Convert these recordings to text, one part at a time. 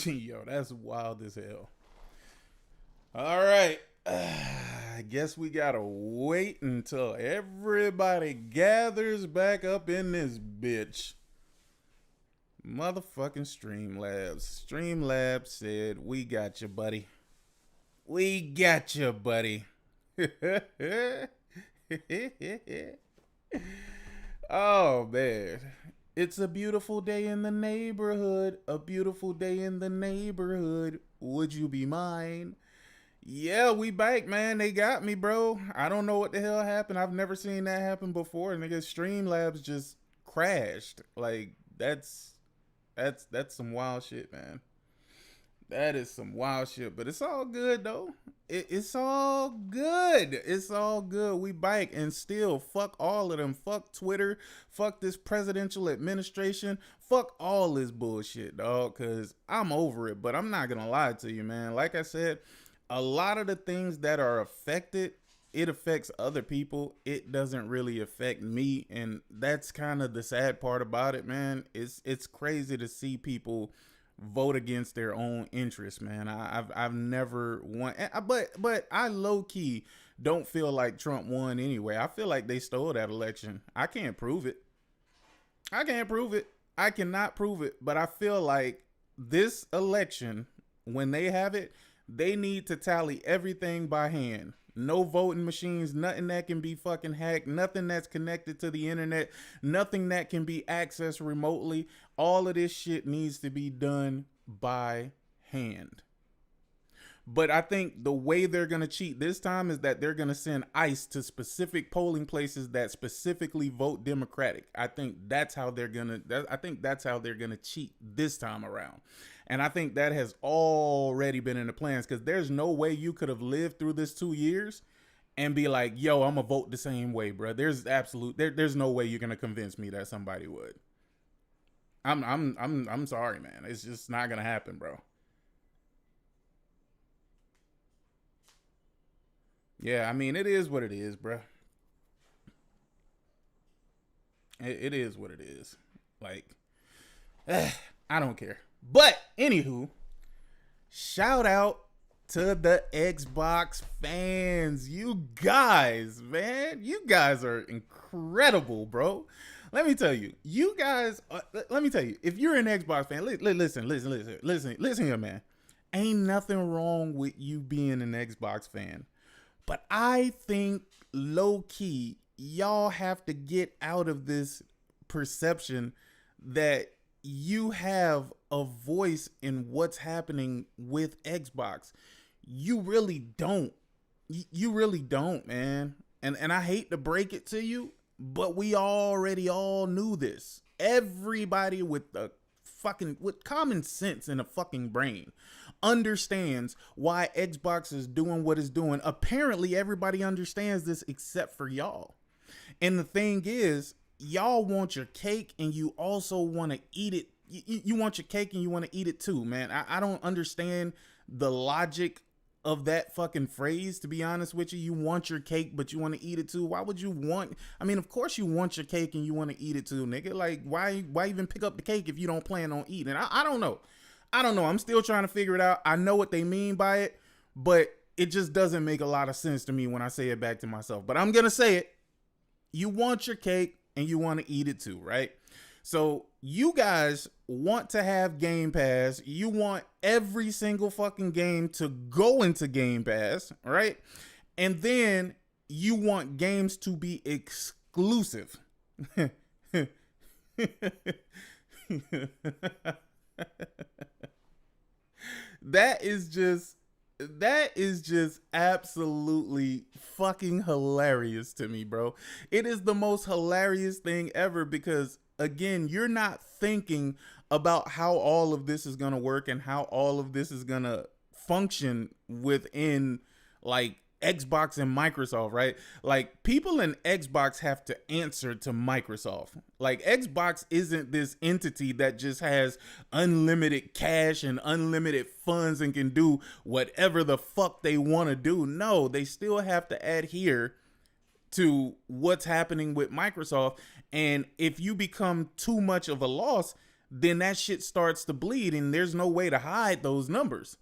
Yo, that's wild as hell. All right. I guess we gotta wait until everybody gathers back up in this bitch. Motherfucking Streamlabs. Streamlabs said, "We got you, buddy. We got you, buddy." Oh, man. It's a beautiful day in the neighborhood. A beautiful day in the neighborhood. Would you be mine? Yeah, we back, man. They got me, bro. I don't know what the hell happened. I've never seen that happen before. Nigga, Streamlabs just crashed. Like, that's some wild shit, man. That is some wild shit, but it's all good though. It's all good. It's all good. We back, and still fuck all of them. Fuck Twitter. Fuck this presidential administration. Fuck all this bullshit, dog. Cause I'm over it. But I'm not gonna lie to you, man. Like I said, a lot of the things that are affected, it affects other people. It doesn't really affect me, and that's kind of the sad part about it, man. It's crazy to see people vote against their own interests, man. I've never won, but I low key don't feel like Trump won anyway. I feel like they stole that election. I can't prove it. I cannot prove it, but I feel like this election, when they have it, they need to tally everything by hand. No voting machines, nothing that can be fucking hacked, nothing that's connected to the internet, nothing that can be accessed remotely. All of this shit needs to be done by hand. But I think the way they're going to cheat this time is that they're going to send ICE to specific polling places that specifically vote Democratic. I think that's how they're going to cheat this time around. And I think that has already been in the plans, because there's no way you could have lived through this 2 years and be like, yo, I'm gonna vote the same way, bro. There's no way you're gonna convince me that somebody would. I'm sorry, man. It's just not gonna happen, bro. Yeah, I mean, it is what it is, bro. It is what it is. Like, I don't care. But anywho, shout out to the Xbox fans. You guys, man, you guys are incredible, bro. Let me tell you, if you're an Xbox fan, listen here, man. Ain't nothing wrong with you being an Xbox fan. But I think low key, y'all have to get out of this perception that you have a voice in what's happening with Xbox. You really don't. You really don't, man. And I hate to break it to you, but we already all knew this. Everybody with common sense in a fucking brain understands why Xbox is doing what it's doing. Apparently everybody understands this except for y'all. And the thing is, y'all want your cake and you also want to eat it. You want your cake and you want to eat it too, man. I don't understand the logic of that fucking phrase, to be honest with you. You want your cake, but you want to eat it too. Why would you want? I mean, of course you want your cake and you want to eat it too, nigga. Like, why even pick up the cake if you don't plan on eating? I don't know. I'm still trying to figure it out. I know what they mean by it, but it just doesn't make a lot of sense to me when I say it back to myself. But I'm going to say it. You want your cake and you want to eat it too, right? So you guys want to have Game Pass. You want every single fucking game to go into Game Pass, right? And then you want games to be exclusive. That is just absolutely fucking hilarious to me, bro. It is the most hilarious thing ever, because again, you're not thinking about how all of this is going to work and how all of this is going to function within like Xbox and Microsoft, right? Like, people in Xbox have to answer to Microsoft. Like, Xbox isn't this entity that just has unlimited cash and unlimited funds and can do whatever the fuck they want to do. No, they still have to adhere to what's happening with Microsoft. And if you become too much of a loss, then that shit starts to bleed and there's no way to hide those numbers.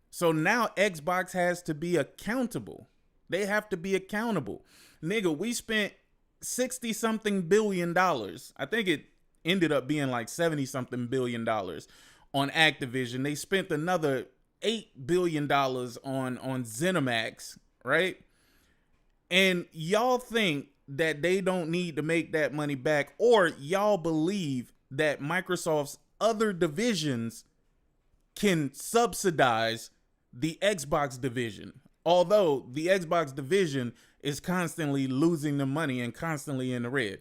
So now Xbox has to be accountable. They have to be accountable. Nigga, we spent 60 something $billion. I think it ended up being like 70 something $billion on Activision. They spent another $8 billion on ZeniMax, right? And y'all think that they don't need to make that money back, or y'all believe that Microsoft's other divisions can subsidize the Xbox division, although the Xbox division is constantly losing the money and constantly in the red.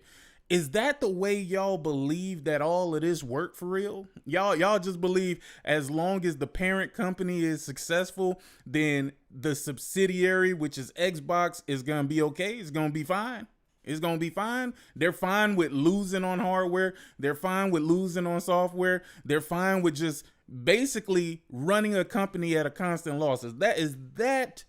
Is that the way y'all believe that all of this work for real? Y'all just believe as long as the parent company is successful, then the subsidiary, which is Xbox, is going to be okay? It's going to be fine? It's going to be fine? They're fine with losing on hardware. They're fine with losing on software. They're fine with just basically running a company at a constant loss. Is that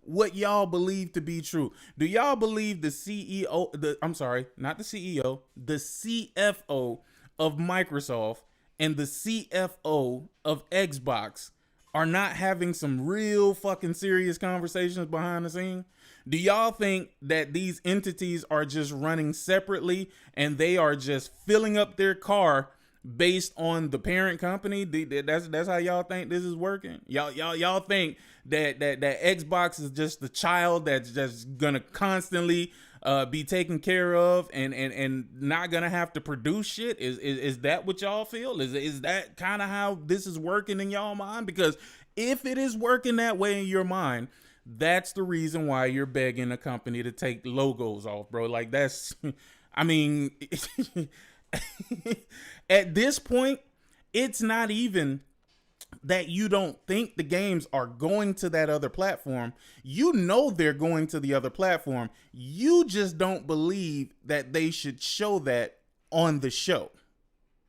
what y'all believe to be true? Do y'all believe the CEO, the CFO of Microsoft and the CFO of Xbox are not having some real fucking serious conversations behind the scene? Do y'all think that these entities are just running separately and they are just filling up their car based on the parent company? That's how y'all think this is working? Y'all think that Xbox is just the child that's just gonna constantly be taken care of and not gonna have to produce shit? Is that what y'all feel? Is that kind of how this is working in y'all mind? Because if it is working that way in your mind, that's the reason why you're begging a company to take logos off, bro. Like, that's, I mean, at this point, it's not even that you don't think the games are going to that other platform. You know they're going to the other platform. You just don't believe that they should show that on the show,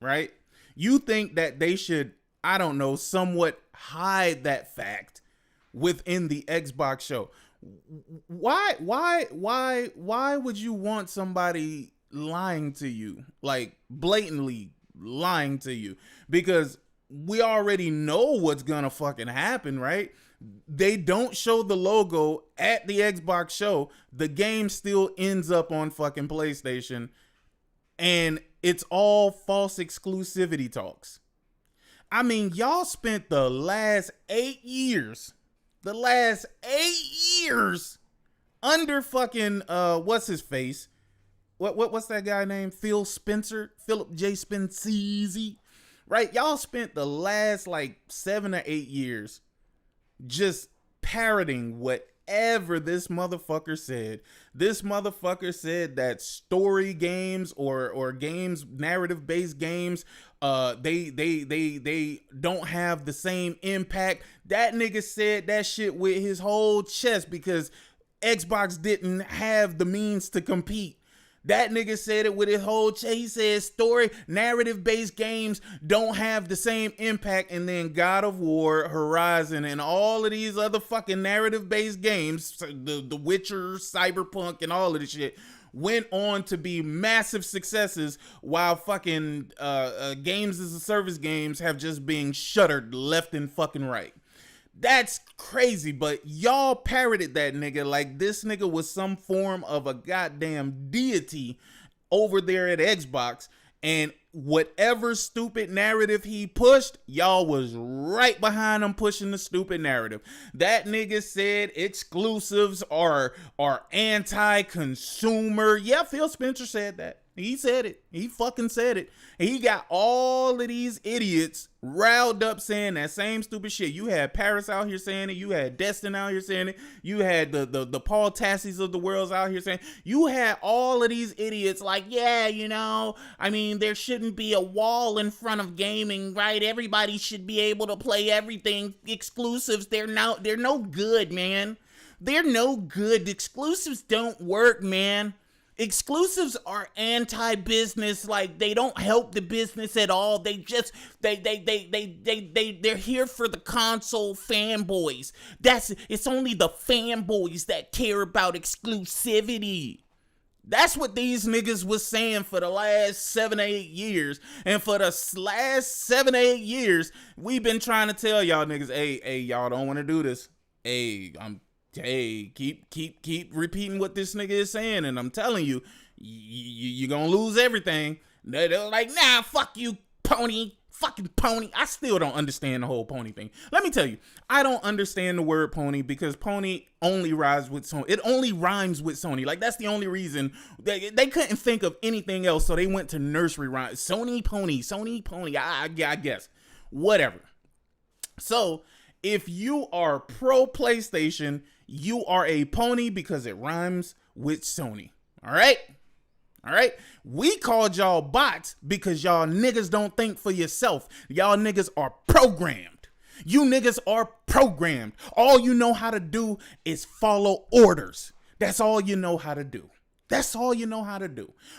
right? You think that they should, I don't know, somewhat hide that fact within the Xbox show. Why would you want somebody lying to you, like blatantly lying to you? Because we already know what's gonna fucking happen, right? They don't show the logo at the Xbox show. The game still ends up on fucking PlayStation, and it's all false exclusivity talks. I mean, y'all spent the last 8 years under fucking what's his face? What's that guy named? Philip J. Spencer, right? Y'all spent the last like 7 or 8 years just parroting whatever this motherfucker said. This motherfucker said that story games or games, narrative-based games, they don't have the same impact. That nigga said that shit with his whole chest because Xbox didn't have the means to compete. That nigga said it with his whole chest. He said story, narrative-based games don't have the same impact. And then God of War, Horizon, and all of these other fucking narrative-based games, the Witcher, Cyberpunk, and all of this shit, went on to be massive successes, while fucking games as a service games have just been shuttered left and fucking right. That's crazy, but y'all parroted that nigga like this nigga was some form of a goddamn deity over there at Xbox, and whatever stupid narrative he pushed, y'all was right behind him pushing the stupid narrative. That nigga said exclusives are anti-consumer. Yeah, Phil Spencer said that. He said it. He fucking said it. He got all of these idiots riled up saying that same stupid shit. You had Paris out here saying it. You had Destin out here saying it. You had the Paul Tassies of the world out here saying it. You had all of these idiots like, yeah, you know, I mean, there shouldn't be a wall in front of gaming, right? Everybody should be able to play everything. Exclusives, they're no good, man. They're no good. Exclusives don't work, man. Exclusives are anti-business. Like, they don't help the business at all. They just they're here for the console fanboys. It's only the fanboys that care about exclusivity. That's what these niggas was saying for the last 7-8 years. And for the last 7-8 years, we've been trying to tell y'all niggas, hey, y'all don't want to do this. Hey, keep repeating what this nigga is saying. And I'm telling you, you're going to lose everything. They're like, nah, fuck you, pony. Fucking pony. I still don't understand the whole pony thing. Let me tell you, I don't understand the word pony because pony only rhymes with Sony. It only rhymes with Sony. Like, that's the only reason. They couldn't think of anything else, so they went to nursery rhymes. Sony pony. I guess. Whatever. So, if you are pro PlayStation, you are a pony because it rhymes with Sony. All right? We called y'all bots because y'all niggas don't think for yourself. Y'all niggas are programmed. You niggas are programmed. All you know how to do is follow orders. That's all you know how to do.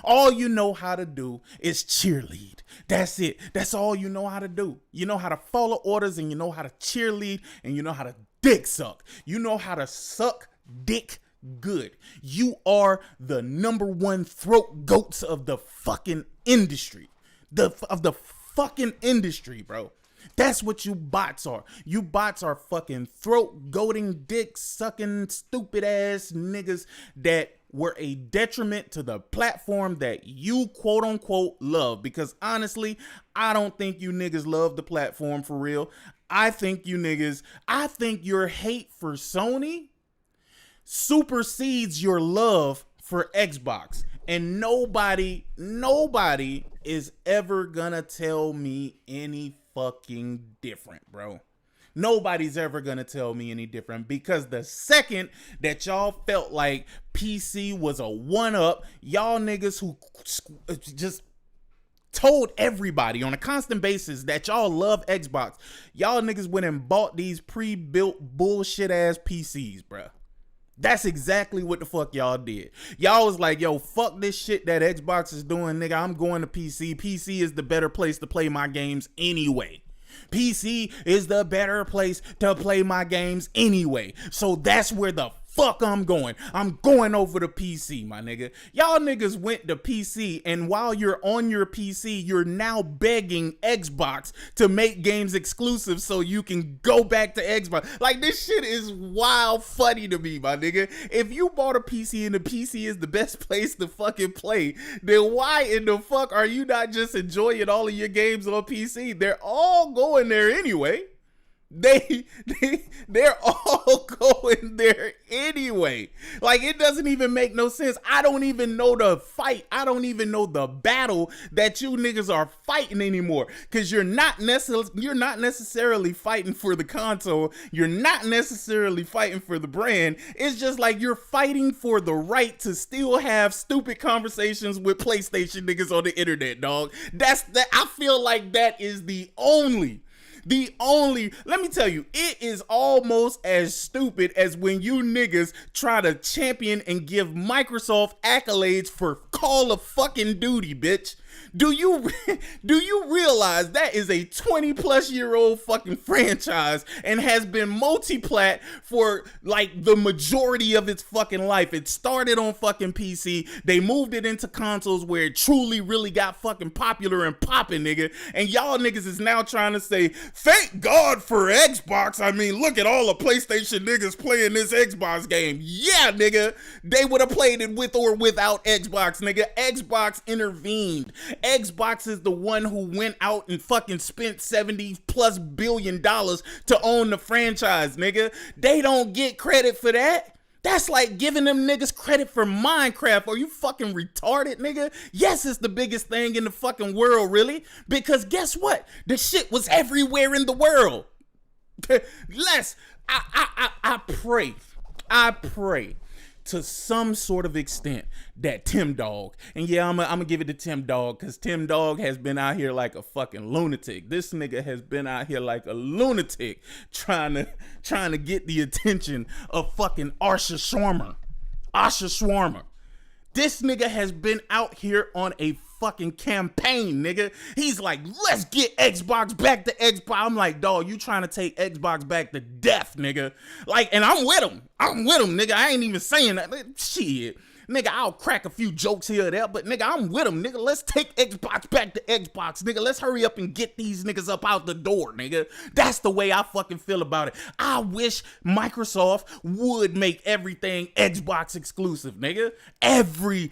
All you know how to do is cheerlead. That's it. That's all you know how to do. You know how to follow orders, and you know how to cheerlead, and you know how to dick suck. You know how to suck dick good. You are the number one throat goats of the fucking industry. Of the fucking industry, bro. That's what you bots are. You bots are fucking throat goating, dick sucking, stupid ass niggas that were a detriment to the platform that you quote unquote love. Because honestly, I don't think you niggas love the platform for real. I think your hate for Sony supersedes your love for Xbox. And nobody is ever gonna tell me any fucking different, bro. Nobody's ever gonna tell me any different, because the second that y'all felt like PC was a one-up, y'all niggas who just told everybody on a constant basis that y'all love Xbox, y'all niggas went and bought these pre-built bullshit ass PCs, bro. That's exactly what the fuck y'all did. Y'all was like, yo, fuck this shit that Xbox is doing, nigga. I'm going to PC. PC is the better place to play my games anyway. PC is the better place to play my games anyway. So that's where the fuck I'm going. I'm going over to PC, my nigga. Y'all niggas went to PC, and while you're on your PC, you're now begging Xbox to make games exclusive so you can go back to Xbox. Like, this shit is wild funny to me, my nigga. If you bought a PC and the PC is the best place to fucking play, then why in the fuck are you not just enjoying all of your games on PC? They're all going there anyway. They're all going there anyway. Like, it doesn't even make no sense. I don't even know the fight. I don't even know the battle that you niggas are fighting anymore. Cause you're not necessarily fighting for the console. You're not necessarily fighting for the brand. It's just like you're fighting for the right to still have stupid conversations with PlayStation niggas on the internet, dog. I feel like that is the only, let me tell you, it is almost as stupid as when you niggas try to champion and give Microsoft accolades for Call of fucking Duty, bitch. Do you realize that is a 20-plus-year-old fucking franchise and has been multi-plat for like the majority of its fucking life? It started on fucking PC. They moved it into consoles where it truly really got fucking popular and popping, nigga. And y'all niggas is now trying to say, thank God for Xbox. I mean, look at all the PlayStation niggas playing this Xbox game. Yeah, nigga. They would have played it with or without Xbox, nigga. Xbox intervened. Xbox is the one who went out and fucking spent $70+ billion to own the franchise, nigga. They don't get credit for that. That's like giving them niggas credit for Minecraft. Are you fucking retarded, nigga? Yes, it's the biggest thing in the fucking world, really. Because guess what? The shit was everywhere in the world. I pray to some sort of extent that Tim Dog, and yeah, I'm gonna give it to Tim Dog, because Tim Dog has been out here like a fucking lunatic. This nigga has been out here like a lunatic trying to get the attention of fucking Asha Shawarma. This nigga has been out here on a fucking campaign, nigga. He's like, let's get Xbox back to Xbox. I'm like, dog, you trying to take Xbox back to death, nigga. Like, and I'm with him, nigga. I ain't even saying that. Shit. Nigga, I'll crack a few jokes here or there, but nigga, I'm with them, nigga. Let's take Xbox back to Xbox, nigga. Let's hurry up and get these niggas up out the door, nigga. That's the way I fucking feel about it. I wish Microsoft would make everything Xbox exclusive, nigga. Every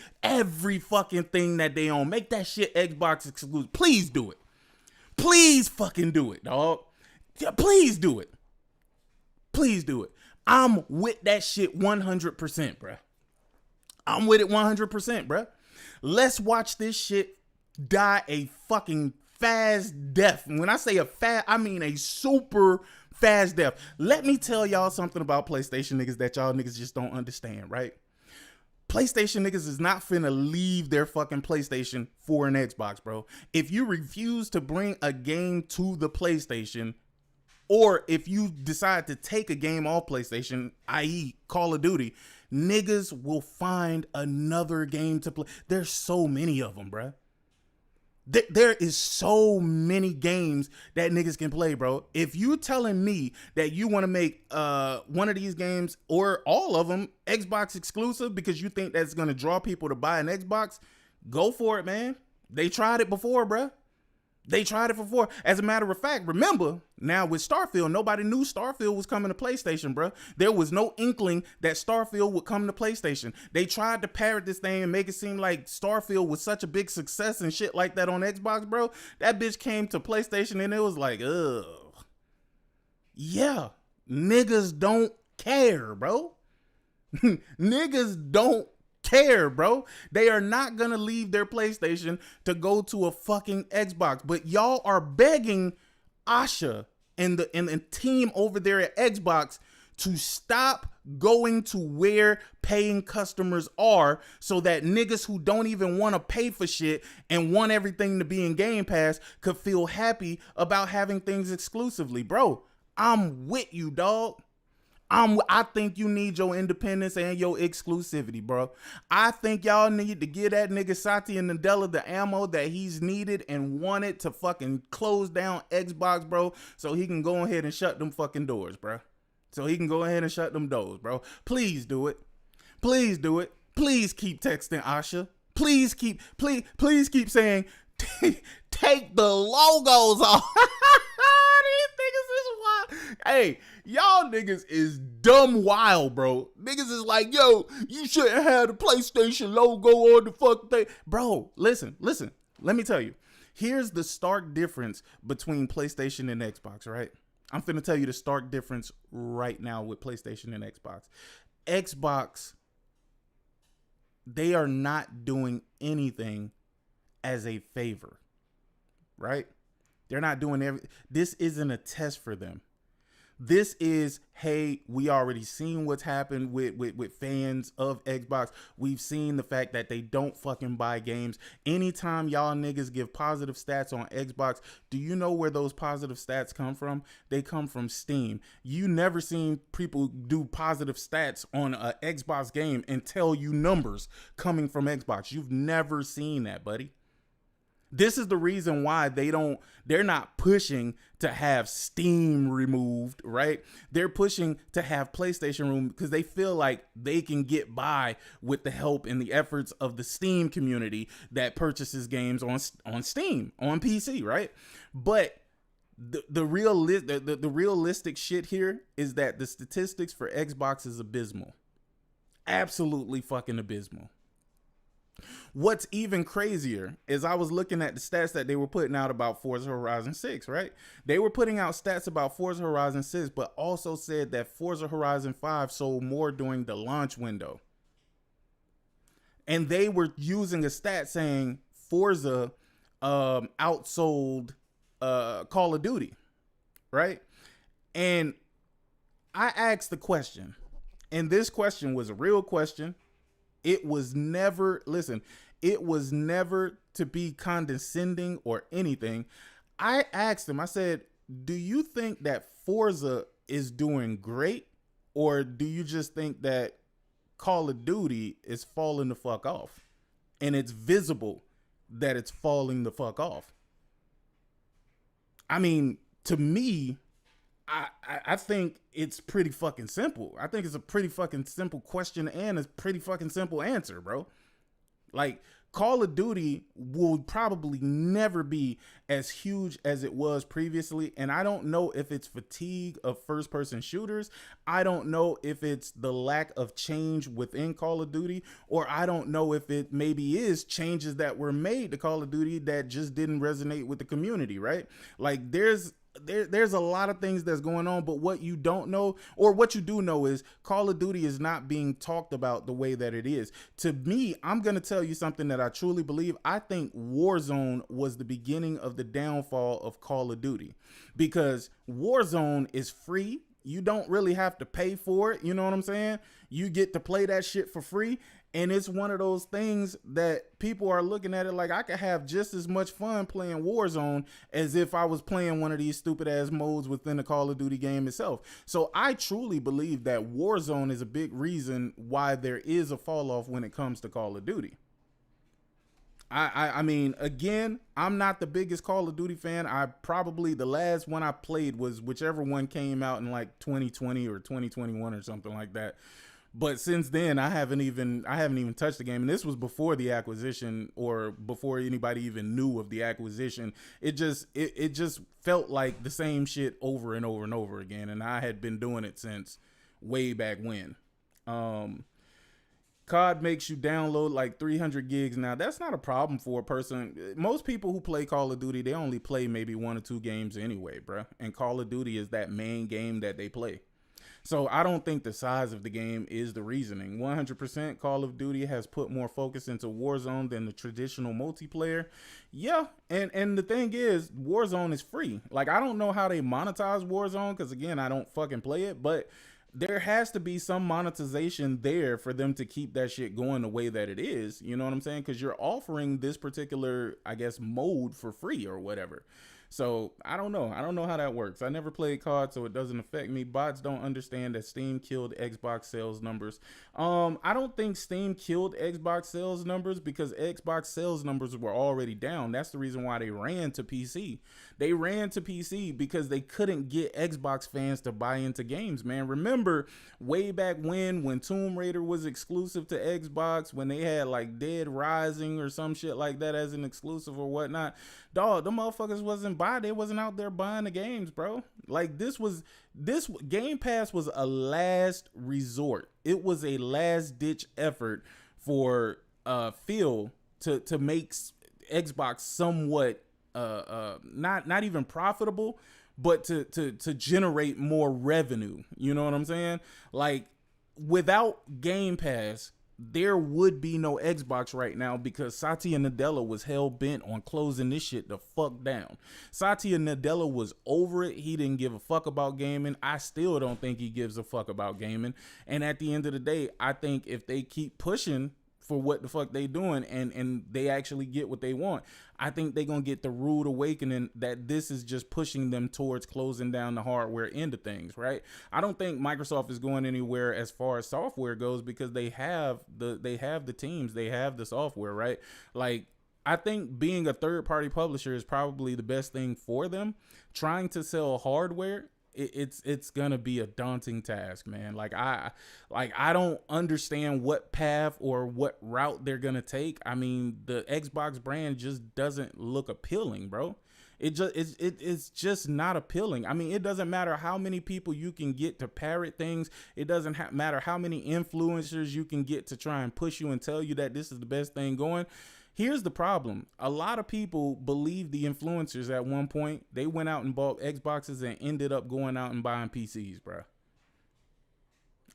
fucking thing that they own, make that shit Xbox exclusive. Please do it. Please fucking do it, dog. Yeah, please do it. Please do it. I'm with that shit 100%, bruh. I'm with it 100%, bruh. Let's watch this shit die a fucking fast death. When I say a fast, I mean a super fast death. Let me tell y'all something about PlayStation niggas that y'all niggas just don't understand, right? PlayStation niggas is not finna leave their fucking PlayStation for an Xbox, bro. If you refuse to bring a game to the PlayStation, or if you decide to take a game off PlayStation, i.e. Call of Duty, niggas will find another game to play. There's so many of them, bruh. There is so many games that niggas can play, bro. If you telling me that you want to make one of these games or all of them Xbox exclusive because you think that's going to draw people to buy an Xbox, go for it, man. They tried it before, bruh. They tried it before. As a matter of fact, remember, now with Starfield, nobody knew Starfield was coming to PlayStation, bro. There was no inkling that Starfield would come to PlayStation. They tried to parrot this thing and make it seem like Starfield was such a big success and shit like that on Xbox, bro. That bitch came to PlayStation and it was like, ugh. Yeah, niggas don't care, bro. Niggas don't care, bro. They are not gonna leave their PlayStation to go to a fucking Xbox. But y'all are begging Asha and the team over there at Xbox to stop going to where paying customers are so that niggas who don't even want to pay for shit and want everything to be in Game Pass could feel happy about having things exclusively. Bro, I'm with you, dog. I think you need your independence and your exclusivity, bro. I think y'all need to give that nigga Satya Nadella the ammo that he's needed and wanted to fucking close down Xbox, bro, so he can go ahead and shut them fucking doors, bro. So he can go ahead and shut them doors, bro. Please do it. Please do it. Please keep texting Asha. Please keep saying, take the logos off. These niggas is wild. Hey, y'all niggas is dumb wild, bro. Niggas is like, yo, you shouldn't have the PlayStation logo on the fucking thing. Bro, listen. Let me tell you. Here's the stark difference between PlayStation and Xbox, right? I'm finna tell you the stark difference right now with PlayStation and Xbox. Xbox, they are not doing anything as a favor, right? They're not doing this isn't a test for them. This is, hey, we already seen what's happened with fans of Xbox. We've seen the fact that they don't fucking buy games. Anytime y'all niggas give positive stats on Xbox, do you know where those positive stats come from? They come from Steam. You never seen people do positive stats on an Xbox game and tell you numbers coming from Xbox. You've never seen that, buddy. This is the reason why they're not pushing to have Steam removed, right? They're pushing to have PlayStation removed because they feel like they can get by with the help and the efforts of the Steam community that purchases games on Steam, on PC, right? But the realistic shit here is that the statistics for Xbox is abysmal. Absolutely fucking abysmal. What's even crazier is I was looking at the stats that they were putting out about Forza Horizon 6, right? They were putting out stats about Forza Horizon 6, but also said that Forza Horizon 5 sold more during the launch window. And they were using a stat saying Forza outsold Call of Duty, right? And I asked the question, and this question was a real question. It was never, it was never to be condescending or anything. I asked him, I said, do you think that Forza is doing great? Or do you just think that Call of Duty is falling the fuck off? And it's visible that it's falling the fuck off. I mean, to me, I think it's pretty fucking simple. I think it's a pretty fucking simple question and a pretty fucking simple answer, bro. Like, Call of Duty will probably never be as huge as it was previously. And I don't know if it's fatigue of first person shooters. I don't know if it's the lack of change within Call of Duty, or I don't know if it maybe is changes that were made to Call of Duty that just didn't resonate with the community, right? Like, there's a lot of things that's going on, but what you don't know, or what you do know, is Call of Duty is not being talked about the way that it is. To me, I'm going to tell you something that I truly believe. I think Warzone was the beginning of the downfall of Call of Duty, because Warzone is free. You don't really have to pay for it. You know what I'm saying? You get to play that shit for free. And it's one of those things that people are looking at it like, I could have just as much fun playing Warzone as if I was playing one of these stupid ass modes within the Call of Duty game itself. So I truly believe that Warzone is a big reason why there is a fall off when it comes to Call of Duty. I mean, again, I'm not the biggest Call of Duty fan. The last one I played was whichever one came out in like 2020 or 2021 or something like that. But since then, I haven't even touched the game. And this was before the acquisition, or before anybody even knew of the acquisition. It just felt like the same shit over and over and over again. And I had been doing it since way back when. COD makes you download like 300 gigs. Now, that's not a problem for a person. Most people who play Call of Duty, they only play maybe 1 or 2 games anyway, bro. And Call of Duty is that main game that they play. So I don't think the size of the game is the reasoning. 100% Call of Duty has put more focus into Warzone than the traditional multiplayer. Yeah, and the thing is, Warzone is free. Like, I don't know how they monetize Warzone, because again, I don't fucking play it, but there has to be some monetization there for them to keep that shit going the way that it is. You know what I'm saying? Because you're offering this particular, I guess, mode for free or whatever. So I don't know. I don't know how that works. I never played COD, so it doesn't affect me. Bots don't understand that Steam killed Xbox sales numbers. I don't think Steam killed Xbox sales numbers, because Xbox sales numbers were already down. That's the reason why they ran to PC. They ran to PC because they couldn't get Xbox fans to buy into games, man. Remember way back when Tomb Raider was exclusive to Xbox, when they had like Dead Rising or some shit like that as an exclusive or whatnot? Dog, the motherfuckers they wasn't out there buying the games, bro. Like, this Game Pass was a last resort. It was a last ditch effort for Phil to make Xbox somewhat not even profitable, but to generate more revenue. You know what I'm saying? Like, without Game Pass, there would be no Xbox right now, because Satya Nadella was hell bent on closing this shit the fuck down. Satya Nadella was over it. He didn't give a fuck about gaming. I still don't think he gives a fuck about gaming. And at the end of the day, I think if they keep pushing for what the fuck they doing, and they actually get what they want, I think they're gonna get the rude awakening that this is just pushing them towards closing down the hardware end of things, right? I don't think Microsoft is going anywhere as far as software goes, because they have the teams, they have the software, right? Like, I think being a third-party publisher is probably the best thing for them. Trying to sell hardware, it's gonna be a daunting task, man. I don't understand what path or what route they're gonna take. I mean, the Xbox brand just doesn't look appealing, bro. It's just not appealing. I mean, it doesn't matter how many people you can get to parrot things. It doesn't matter how many influencers you can get to try and push you and tell you that this is the best thing going. Here's the problem. A lot of people believe the influencers at one point. They went out and bought Xboxes and ended up going out and buying PCs, bro.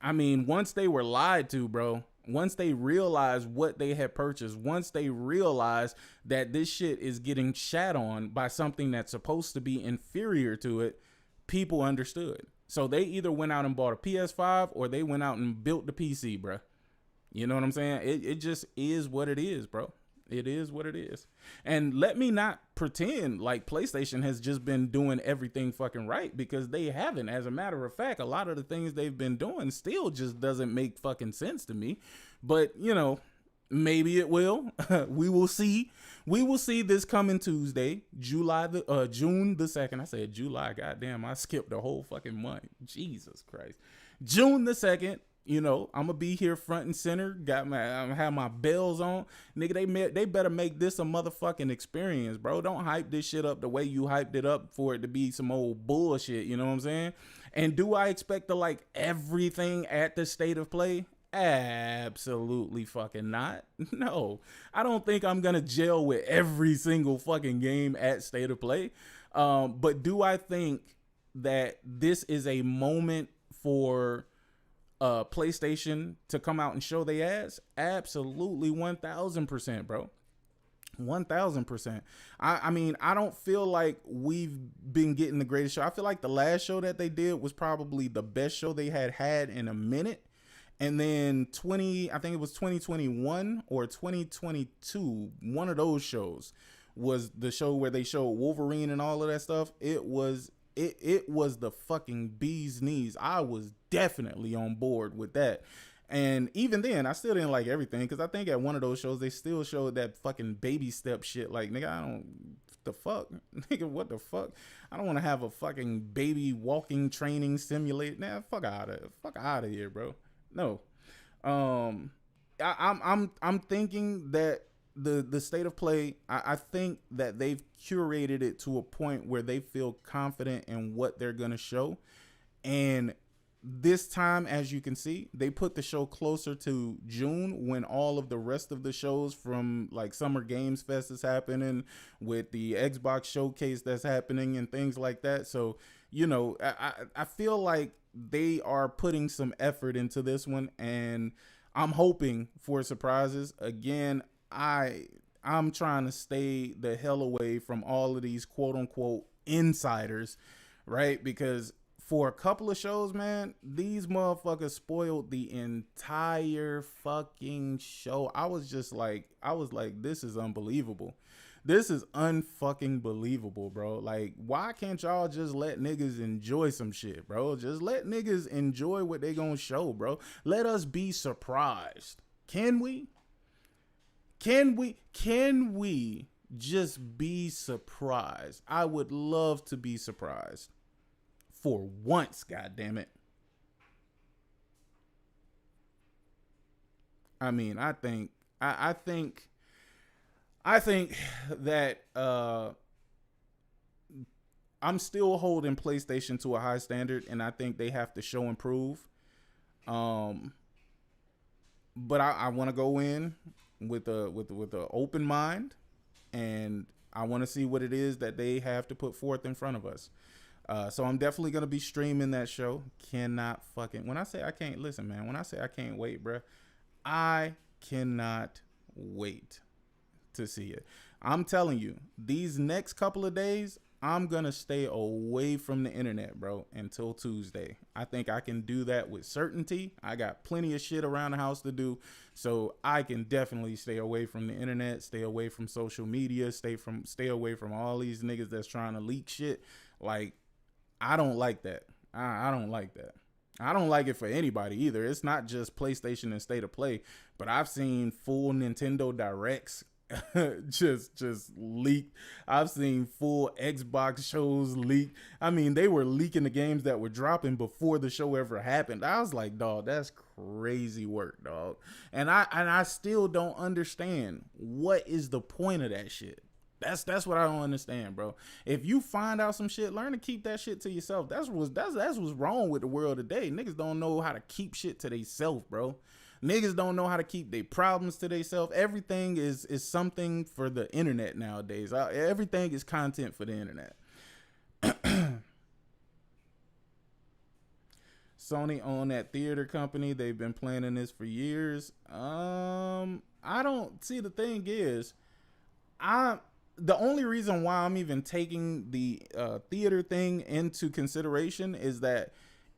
I mean, once they were lied to, bro, once they realized what they had purchased, once they realized that this shit is getting shat on by something that's supposed to be inferior to it, people understood. So they either went out and bought a PS5 or they went out and built the PC, bro. You know what I'm saying? It just is what it is, bro. It is what it is. And let me not pretend like PlayStation has just been doing everything fucking right, because they haven't. As a matter of fact, a lot of the things they've been doing still just doesn't make fucking sense to me. But, you know, Maybe it will. We will see. We will see this coming Tuesday, June the 2nd. I said July. Goddamn, I skipped the whole fucking month. Jesus Christ. June the 2nd. You know, I'm gonna be here front and center. I'm gonna have my bells on, nigga. They better make this a motherfucking experience, bro. Don't hype this shit up the way you hyped it up for it to be some old bullshit. You know what I'm saying? And do I expect to like everything at the State of Play? Absolutely fucking not. No, I don't think I'm gonna gel with every single fucking game at State of Play. But do I think that this is a moment for PlayStation to come out and show their ass? Absolutely, 1000%, bro. 1000%. I mean, I don't feel like we've been getting the greatest show. I feel like the last show that they did was probably the best show they had in a minute. And then I think it was 2021 or 2022, one of those shows was the show where they showed Wolverine and all of that stuff. It was the fucking bee's knees. I was definitely on board with that. And even then, I still didn't like everything, because I think at one of those shows, they still showed that fucking baby step shit. Like, nigga, the fuck? Nigga, what the fuck? I don't want to have a fucking baby walking training simulator. Nah, fuck out of here, bro. No. I'm thinking that the State of Play, I think that they've curated it to a point where they feel confident in what they're going to show. And this time, as you can see, they put the show closer to June, when all of the rest of the shows from like Summer Games Fest is happening, with the Xbox showcase that's happening and things like that. So, you know, I feel like they are putting some effort into this one, and I'm hoping for surprises. Again, I'm trying to stay the hell away from all of these quote unquote insiders, right? Because for a couple of shows, man, these motherfuckers spoiled the entire fucking show. I was like, this is unbelievable. This is unfucking believable, bro. Like, why can't y'all just let niggas enjoy some shit, bro? Just let niggas enjoy what they gonna show, bro. Let us be surprised. Can we? Can we just be surprised? I would love to be surprised. For once, goddammit. I mean, I think that I'm still holding PlayStation to a high standard, and I think they have to show and prove. But I want to go in with a open mind, and I want to see what it is that they have to put forth in front of us. So I'm definitely going to be streaming that show. When I say I can't, listen, man, when I say I can't wait, bro, I cannot wait to see it. I'm telling you, these next couple of days, I'm going to stay away from the internet, bro, until Tuesday. I think I can do that with certainty. I got plenty of shit around the house to do, so I can definitely stay away from the internet, stay away from social media, stay away from all these niggas that's trying to leak shit. Like, I don't like that. I don't like that. I don't like it for anybody either. It's not just PlayStation and State of Play, but I've seen full Nintendo Directs just leaked. I've seen full Xbox shows leaked. I mean, they were leaking the games that were dropping before the show ever happened. I was like, dog, that's crazy work, dog. And I still don't understand, what is the point of that shit. That's what I don't understand, bro. If you find out some shit, learn to keep that shit to yourself. That's what's wrong with the world today. Niggas don't know how to keep shit to themselves, bro. Niggas don't know how to keep their problems to themselves. Everything is something for the internet nowadays. Everything is content for the internet. Sony owned that theater company. They've been planning this for years. I don't see. The thing is, the only reason why I'm even taking the theater thing into consideration is that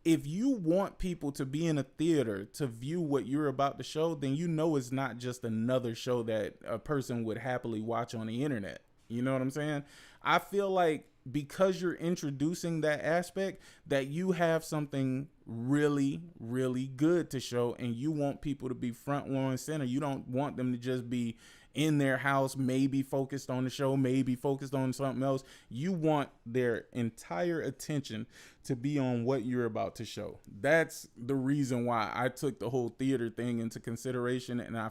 if you want people to be in a theater to view what you're about to show, then you know it's not just another show that a person would happily watch on the internet. You know what I'm saying? I feel like because you're introducing that aspect, that you have something really, really good to show, and you want people to be front, row, and center. You don't want them to just be in their house, maybe focused on the show, maybe focused on something else. You want their entire attention to be on what you're about to show. That's the reason why I took the whole theater thing into consideration, and I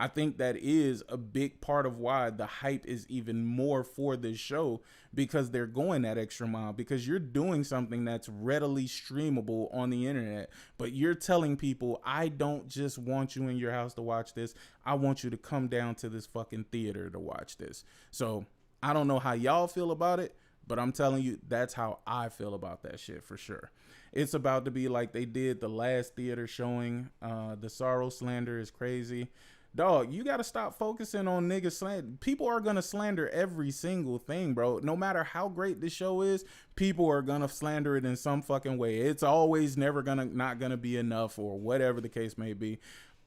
think that is a big part of why the hype is even more for this show, because they're going that extra mile, because you're doing something that's readily streamable on the internet, but you're telling people, I don't just want you in your house to watch this. I want you to come down to this fucking theater to watch this. So I don't know how y'all feel about it, but I'm telling you, that's how I feel about that shit for sure. It's about to be like they did the last theater showing. The Sorrow slander is crazy. Dog, you got to stop focusing on niggas slander. People are going to slander every single thing, bro. No matter how great this show is, people are going to slander it in some fucking way. It's always not going to be enough, or whatever the case may be.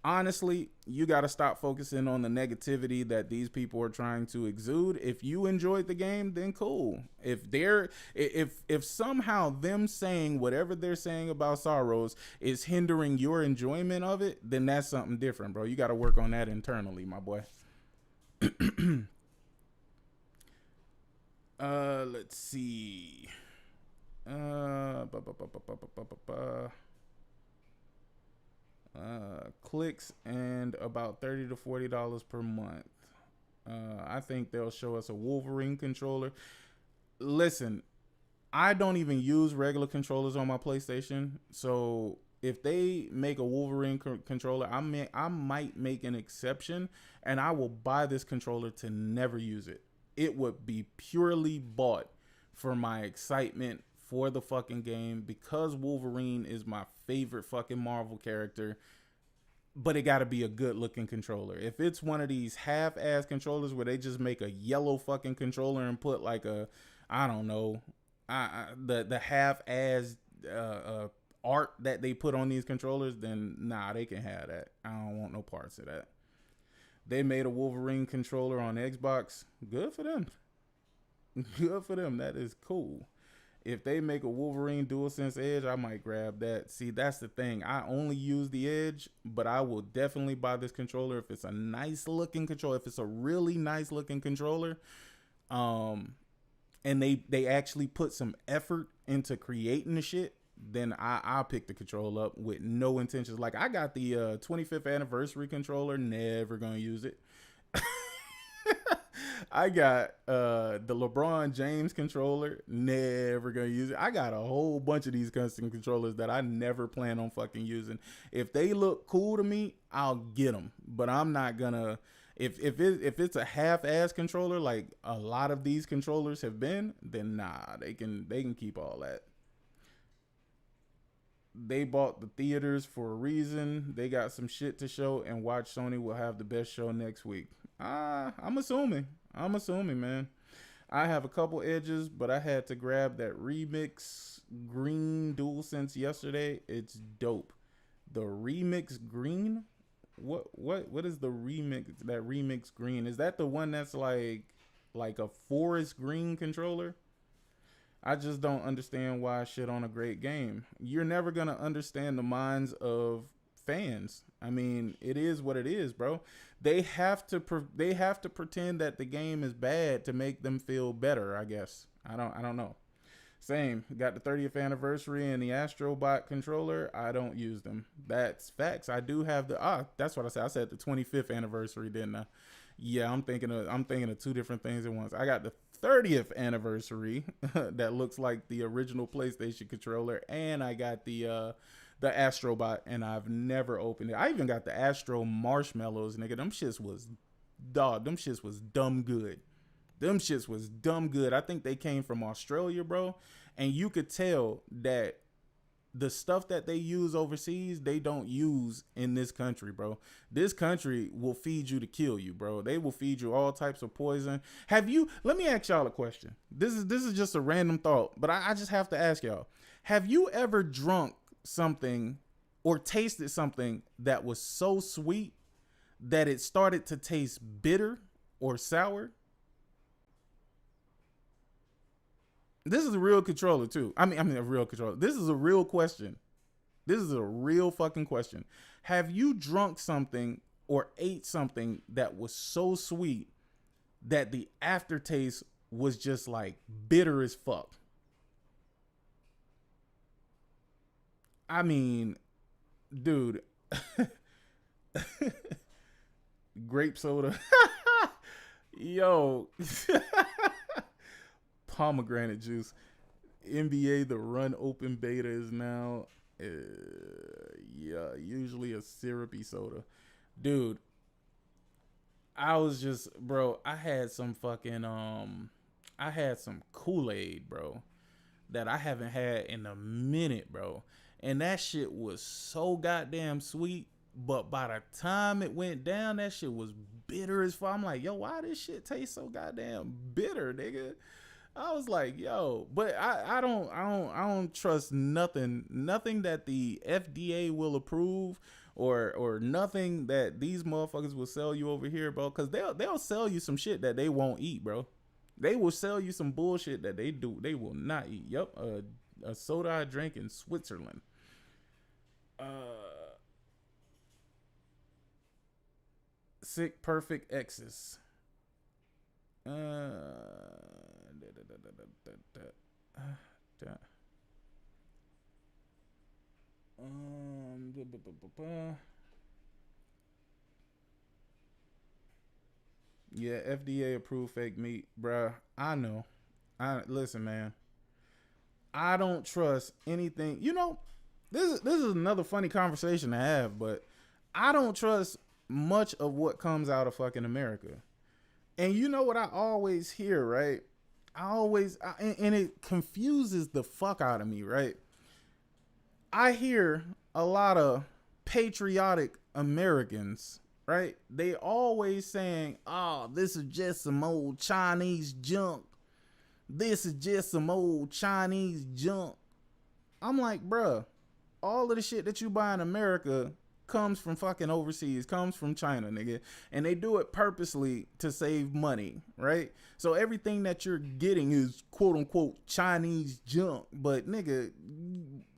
Honestly, you got to stop focusing on the negativity that these people are trying to exude. If you enjoyed the game, then cool. If somehow them saying whatever they're saying about Sorrows is hindering your enjoyment of it, then that's something different, bro. You got to work on that internally, my boy. Let's see. Clicks and about $30 to $40 per month. I think they'll show us a Wolverine controller. Listen, I don't even use regular controllers on my PlayStation, so if they make a Wolverine controller, I might make an exception, and I will buy this controller to never use it. It would be purely bought for my excitement for the fucking game, because Wolverine is my favorite fucking Marvel character. But it got to be a good looking controller. If it's one of these half-ass controllers where they just make a yellow fucking controller and put like a, I don't know, the half-ass art that they put on these controllers, then nah, they can have that. I don't want no parts of that. They made a Wolverine controller on Xbox. Good for them. Good for them. That is cool. If they make a Wolverine DualSense Edge, I might grab that. See, that's the thing. I only use the Edge, but I will definitely buy this controller if it's a nice looking controller. If it's a really nice looking controller, and they actually put some effort into creating the shit, then I'll pick the controller up with no intentions. Like, I got the 25th anniversary controller, never gonna use it. I got the LeBron James controller, never gonna use it. I got a whole bunch of these custom controllers that I never plan on fucking using. If they look cool to me, I'll get them, but I'm not gonna. If it's a half-ass controller like a lot of these controllers have been, then nah, they can keep all that. They bought the theaters for a reason. They got some shit to show, and watch Sony will have the best show next week. I'm assuming, man. I have a couple edges, but I had to grab that Remix Green DualSense yesterday. It's dope. The Remix Green? What is the Remix? That Remix Green? Is that the one that's like a forest green controller? I just don't understand why I shit on a great game. You're never gonna understand the minds of fans. I mean, it is what it is, bro. They have to pretend that the game is bad to make them feel better, I guess. I don't know. Same. Got the 30th anniversary and the Astrobot controller. I don't use them. That's facts. I do have that's what I said. I said the 25th anniversary, didn't I? Yeah, I'm thinking of two different things at once. I got the 30th anniversary that looks like the original PlayStation controller, and I got the Astrobot, and I've never opened it. I even got the Astro Marshmallows, nigga. Them shits was dumb good. Them shits was dumb good. I think they came from Australia, bro. And you could tell that the stuff that they use overseas, they don't use in this country, bro. This country will feed you to kill you, bro. They will feed you all types of poison. Let me ask y'all a question. This is just a random thought, but I just have to ask y'all. Have you ever drunk something or tasted something that was so sweet that it started to taste bitter or sour? This is a real controller too. I mean a real controller. This is a real question. This is a real fucking question. Have you drunk something or ate something that was so sweet that the aftertaste was just like bitter as fuck? I mean, dude, grape soda. Yo, pomegranate juice. NBA the Run Open Beta is now usually a syrupy soda. Dude, I was just, bro, I had some Kool-Aid, bro, that I haven't had in a minute, bro. And that shit was so goddamn sweet, but by the time it went down, that shit was bitter as fuck. I'm like, yo, why this shit taste so goddamn bitter, nigga? I was like, yo, but I don't trust nothing that the FDA will approve or nothing that these motherfuckers will sell you over here, bro. Cause they'll sell you some shit that they won't eat, bro. They will sell you some bullshit that they will not eat. Yep, a soda I drank in Switzerland. Sick Perfect X's. Yeah, FDA approved fake meat, bruh. I know. Listen, man. I don't trust anything. You know, this is another funny conversation to have, but I don't trust much of what comes out of fucking America. And you know what I always hear, right? And it confuses the fuck out of me, right? I hear a lot of patriotic Americans, right? They always saying, oh, this is just some old Chinese junk. This is just some old Chinese junk. I'm like, bruh, all of the shit that you buy in America comes from fucking overseas, comes from China, nigga. And they do it purposely to save money, right? So everything that you're getting is quote unquote Chinese junk. But nigga,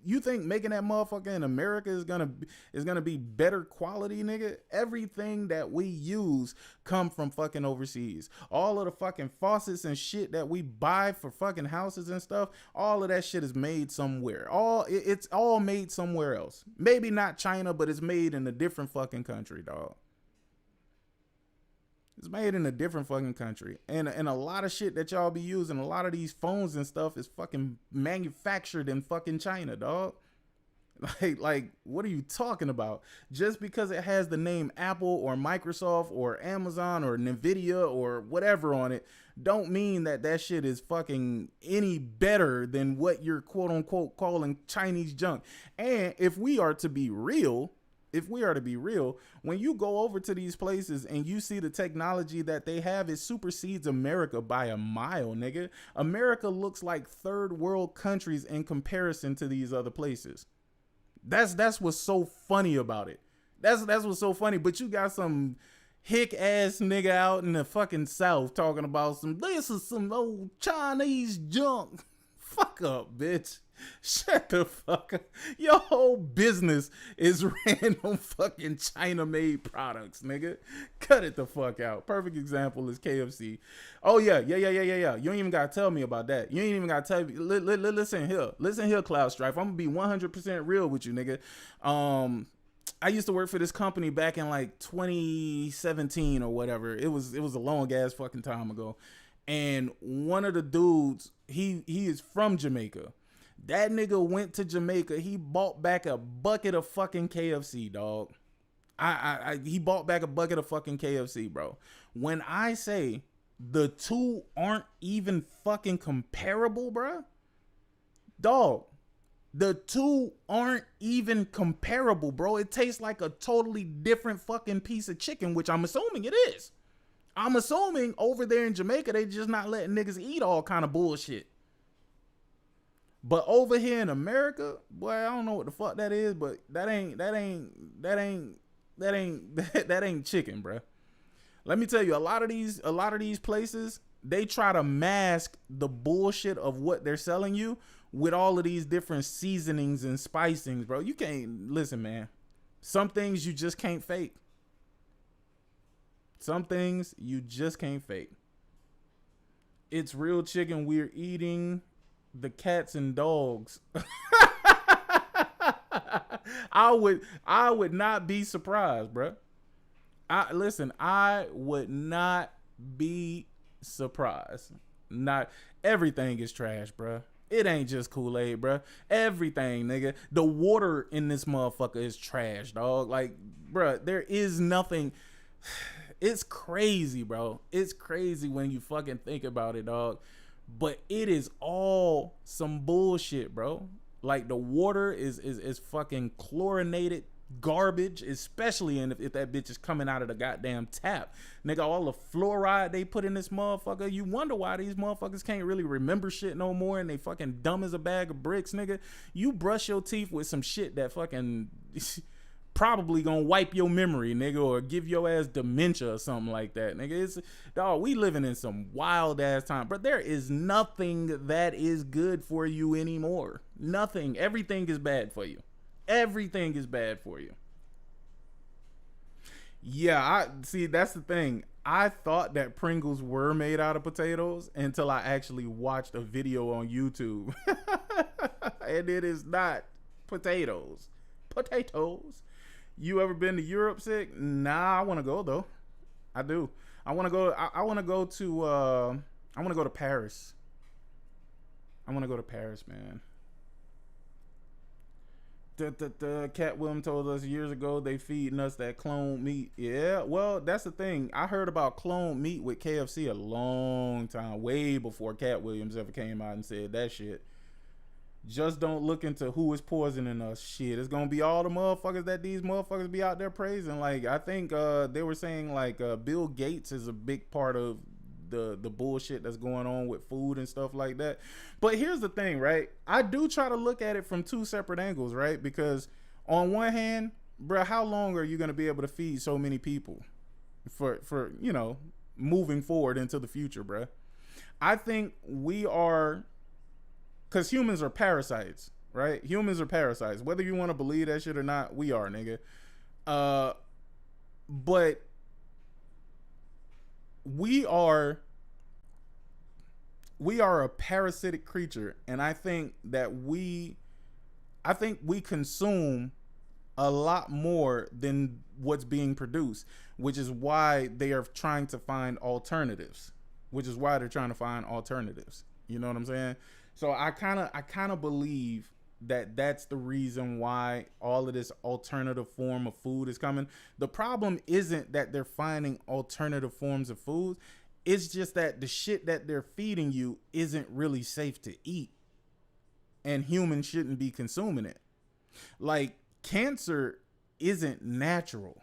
you think making that motherfucker in America is gonna be better quality, nigga? Everything that we use come from fucking overseas. All of the fucking faucets and shit that we buy for fucking houses and stuff, all of that shit is made somewhere. It's all made somewhere else. Maybe not China, but it's made in a different fucking country, dog. It's made in a different fucking country. And a lot of shit that y'all be using, a lot of these phones and stuff is fucking manufactured in fucking China, dog. Like, what are you talking about? Just because it has the name Apple or Microsoft or Amazon or Nvidia or whatever on it, don't mean that shit is fucking any better than what you're quote unquote calling Chinese junk. And if we are to be real, when you go over to these places and you see the technology that they have, it supersedes America by a mile, nigga. America looks like third world countries in comparison to these other places. That's what's so funny about it. That's what's so funny. But you got some hick ass nigga out in the fucking South talking about this is some old Chinese junk. Fuck up, bitch. Shut the fuck up. Your whole business is ran on fucking China-made products, nigga. Cut it the fuck out. Perfect example is KFC. Oh, yeah. You ain't even got to tell me about that. You ain't even got to tell me. Listen here, Cloud Strife. I'm going to be 100% real with you, nigga. I used to work for this company back in like 2017 or whatever. It was a long ass fucking time ago. And one of the dudes, he is from Jamaica. That nigga went to Jamaica. He bought back a bucket of fucking KFC, dog. He bought back a bucket of fucking KFC, bro. When I say the two aren't even fucking comparable, bro, dog, the two aren't even comparable, bro. It tastes like a totally different fucking piece of chicken, which I'm assuming it is. I'm assuming over there in Jamaica, they just not letting niggas eat all kind of bullshit. But over here in America, boy, I don't know what the fuck that is, but that ain't chicken, bro. Let me tell you, a lot of these places, they try to mask the bullshit of what they're selling you with all of these different seasonings and spicings, bro. You can't listen, man. Some things you just can't fake. Some things you just can't fake. It's real chicken. We're eating the cats and dogs. I would not be surprised, bro. I would not be surprised. Not everything is trash, bro. It ain't just Kool-Aid, bro. Everything, nigga. The water in this motherfucker is trash, dog. Like, bro, there is nothing. It's crazy, bro. It's crazy when you fucking think about it, dog. But it is all some bullshit, bro. Like, the water is fucking chlorinated garbage, especially if that bitch is coming out of the goddamn tap. Nigga, all the fluoride they put in this motherfucker, you wonder why these motherfuckers can't really remember shit no more and they fucking dumb as a bag of bricks, nigga. You brush your teeth with some shit that fucking probably gonna wipe your memory, nigga, or give your ass dementia or something like that, nigga. It's, dog, we living in some wild ass time, but there is nothing that is good for you anymore. Nothing. Everything is bad for you. Everything is bad for you. Yeah, I see. That's the thing. I thought that Pringles were made out of potatoes until I actually watched a video on YouTube. And it is not potatoes. Potatoes. You ever been to Europe, Sick? Nah, I want to go though. I do. I want to go. I want to go to. I want to go to Paris. I want to go to Paris, man. Cat William told us years ago they feeding us that cloned meat. Yeah, well, that's the thing. I heard about cloned meat with KFC a long time, way before Cat Williams ever came out and said that shit. Just don't look into who is poisoning us. Shit, it's gonna be all the motherfuckers that these motherfuckers be out there praising. Like, I think they were saying like Bill Gates is a big part of the bullshit that's going on with food and stuff like that. But here's the thing, right? I do try to look at it from two separate angles, right? Because on one hand, bro, how long are you gonna be able to feed so many people for you know, moving forward into the future, bro? I think we are, because humans are parasites, right? Humans are parasites. Whether you want to believe that shit or not, we are, nigga. But we are a parasitic creature, and I think we consume a lot more than what's being produced, which is why they are trying to find alternatives. You know what I'm saying? So I kind of believe that that's the reason why all of this alternative form of food is coming. The problem isn't that they're finding alternative forms of food. It's just that the shit that they're feeding you isn't really safe to eat, and humans shouldn't be consuming it. Like, cancer isn't natural,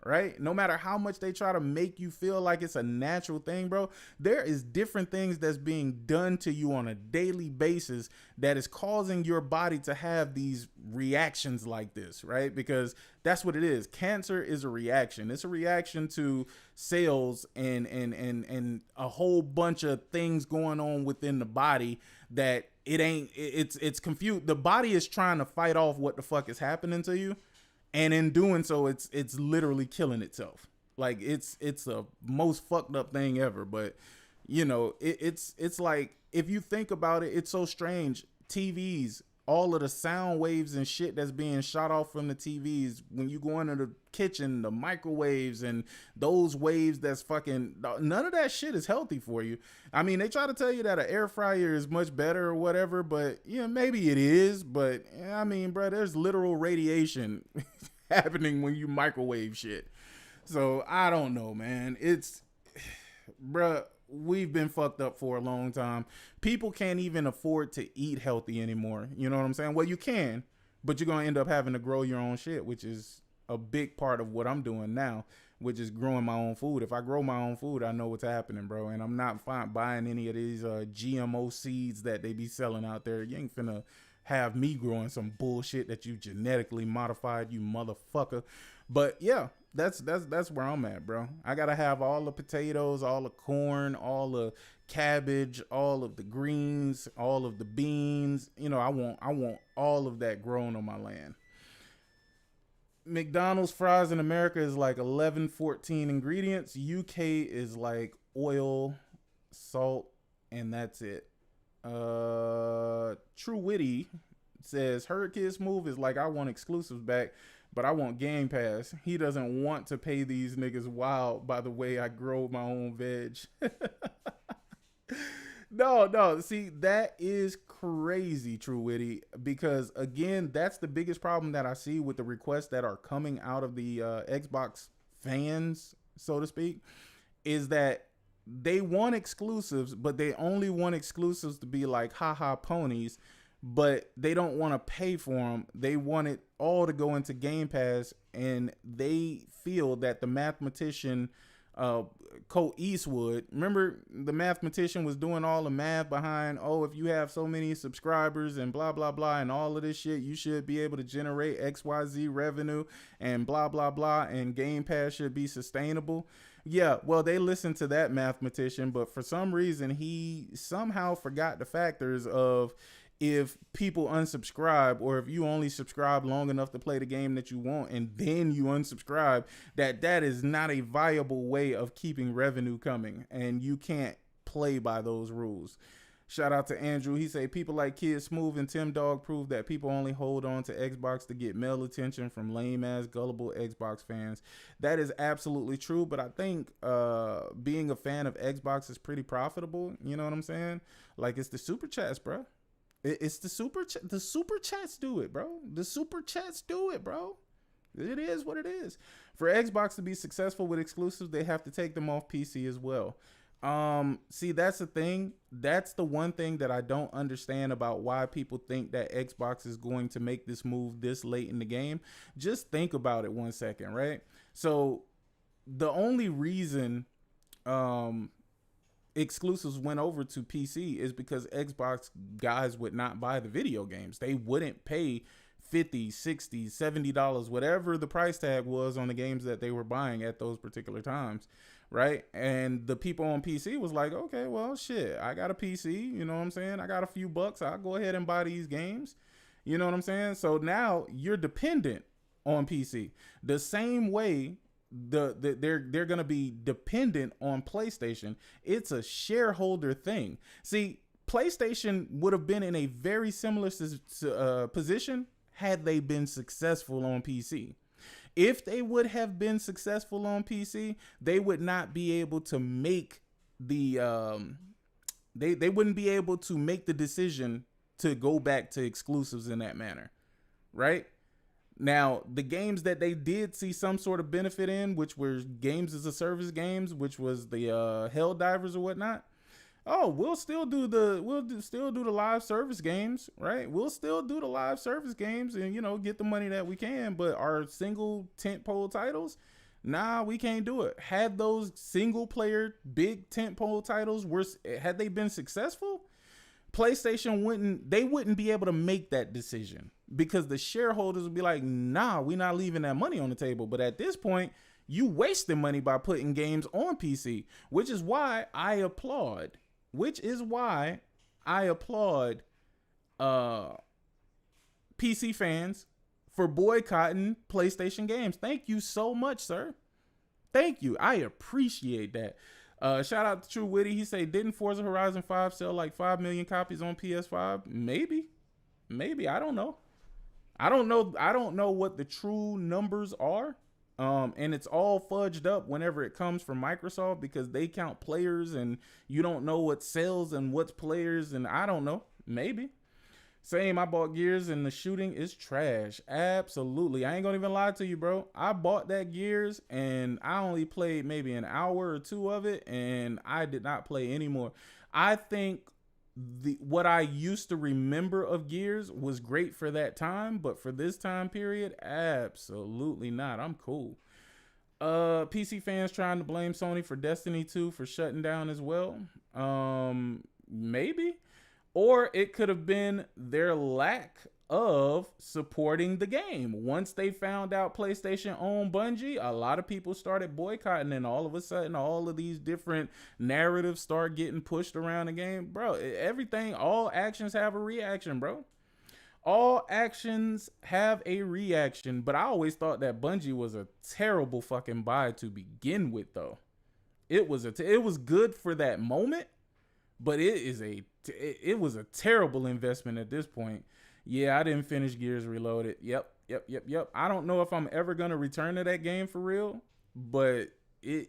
right? No matter how much they try to make you feel like it's a natural thing, bro, there is different things that's being done to you on a daily basis that is causing your body to have these reactions like this, right? Because that's what it is. Cancer is a reaction. It's a reaction to cells and a whole bunch of things going on within the body that it's confused. The body is trying to fight off what the fuck is happening to you. And in doing so, it's literally killing itself. Like, it's a most fucked up thing ever. But, you know, it's like, if you think about it, it's so strange. TVs, all of the sound waves and shit that's being shot off from the TVs, when you go into the kitchen, the microwaves and those waves, that's fucking, none of that shit is healthy for you. I mean, they try to tell you that an air fryer is much better or whatever, but yeah, maybe it is. But I mean, bro, there's literal radiation happening when you microwave shit. So I don't know, man. It's, bruh, we've been fucked up for a long time. People can't even afford to eat healthy anymore. You know what I'm saying? Well, you can, but you're going to end up having to grow your own shit, which is a big part of what I'm doing now, which is growing my own food. If I grow my own food, I know what's happening, bro. And I'm not buying any of these GMO seeds that they be selling out there. You ain't finna have me growing some bullshit that you genetically modified, you motherfucker. But yeah, that's where I'm at, bro. I gotta have all the potatoes, all the corn, all the cabbage, all of the greens, all of the beans. You know, I want all of that grown on my land. McDonald's fries in America is like 11, 14 ingredients. UK is like oil, salt, and that's it. True Witty says her kids move is like I want exclusives back, but I want Game Pass. He doesn't want to pay these niggas wild by the way I grow my own veg. No. See, that is crazy, True Witty, because again, that's the biggest problem that I see with the requests that are coming out of the Xbox fans, so to speak, is that they want exclusives, but they only want exclusives to be like haha ponies, but they don't want to pay for them. They want it all to go into Game Pass, and they feel that the mathematician Colt Eastwood, remember the mathematician was doing all the math behind, oh, if you have so many subscribers and blah blah blah and all of this shit, you should be able to generate XYZ revenue and blah blah blah, and Game Pass should be sustainable. Yeah, well, they listened to that mathematician, but for some reason he somehow forgot the factors of if people unsubscribe, or if you only subscribe long enough to play the game that you want and then you unsubscribe, that is not a viable way of keeping revenue coming, and you can't play by those rules. Shout out to Andrew. He say people like Kid Smooth and Tim Dog prove that people only hold on to Xbox to get male attention from lame ass gullible Xbox fans. That is absolutely true, but I think being a fan of Xbox is pretty profitable. You know what I'm saying? Like, it's the super chats, bro. It's the super chats do it, bro. The super chats do it, bro. It is what it is. For Xbox to be successful with exclusives, they have to take them off PC as well. See, that's the thing. That's the one thing that I don't understand about why people think that Xbox is going to make this move this late in the game. Just think about it 1 second, right? So the only reason exclusives went over to PC is because Xbox guys would not buy the video games. They wouldn't pay $50, $60, $70, whatever the price tag was on the games that they were buying at those particular times, right? And the people on PC was like, okay, well, shit, I got a PC, you know what I'm saying? I got a few bucks, I'll go ahead and buy these games. You know what I'm saying? So now you're dependent on PC. The same way they're gonna be dependent on PlayStation. It's a shareholder thing. See, PlayStation would have been in a very similar position had they been successful on PC. If they would have been successful on PC, they would not be able to make the they wouldn't be able to make the decision to go back to exclusives in that manner, right? Now, the games that they did see some sort of benefit in, which were games as a service games, which was the Helldivers or whatnot. Oh, we'll still do the live service games, right? We'll still do the live service games and, you know, get the money that we can. But our single tentpole titles, nah, we can't do it. Had those single player big tentpole titles had they been successful, PlayStation wouldn't be able to make that decision, because the shareholders would be like, nah, we're not leaving that money on the table. But at this point, you wasting money by putting games on PC, which is why I applaud PC fans for boycotting PlayStation games. Thank you so much, sir. Thank you. I appreciate that. Shout out to True Witty. He say, didn't Forza Horizon 5 sell like 5 million copies on PS5? Maybe. I don't know. I don't know what the true numbers are. And it's all fudged up whenever it comes from Microsoft, because they count players and you don't know what sells and what's players, and I don't know. Maybe. Same, I bought Gears and the shooting is trash. Absolutely. I ain't gonna even lie to you, bro. I bought that Gears and I only played maybe an hour or two of it, and I did not play anymore. I think what I used to remember of Gears was great for that time, but for this time period, absolutely not. I'm cool. PC fans trying to blame Sony for Destiny 2 for shutting down as well. Maybe. Or it could have been their lack of supporting the game. Once they found out PlayStation owned Bungie, a lot of people started boycotting, and all of a sudden all of these different narratives start getting pushed around the game. Bro, everything, all actions have a reaction, bro. All actions have a reaction, but I always thought that Bungie was a terrible fucking buy to begin with, though. It was good for that moment, but it was a terrible investment at this point. Yeah, I didn't finish Gears Reloaded. Yep. I don't know if I'm ever gonna return to that game for real, but it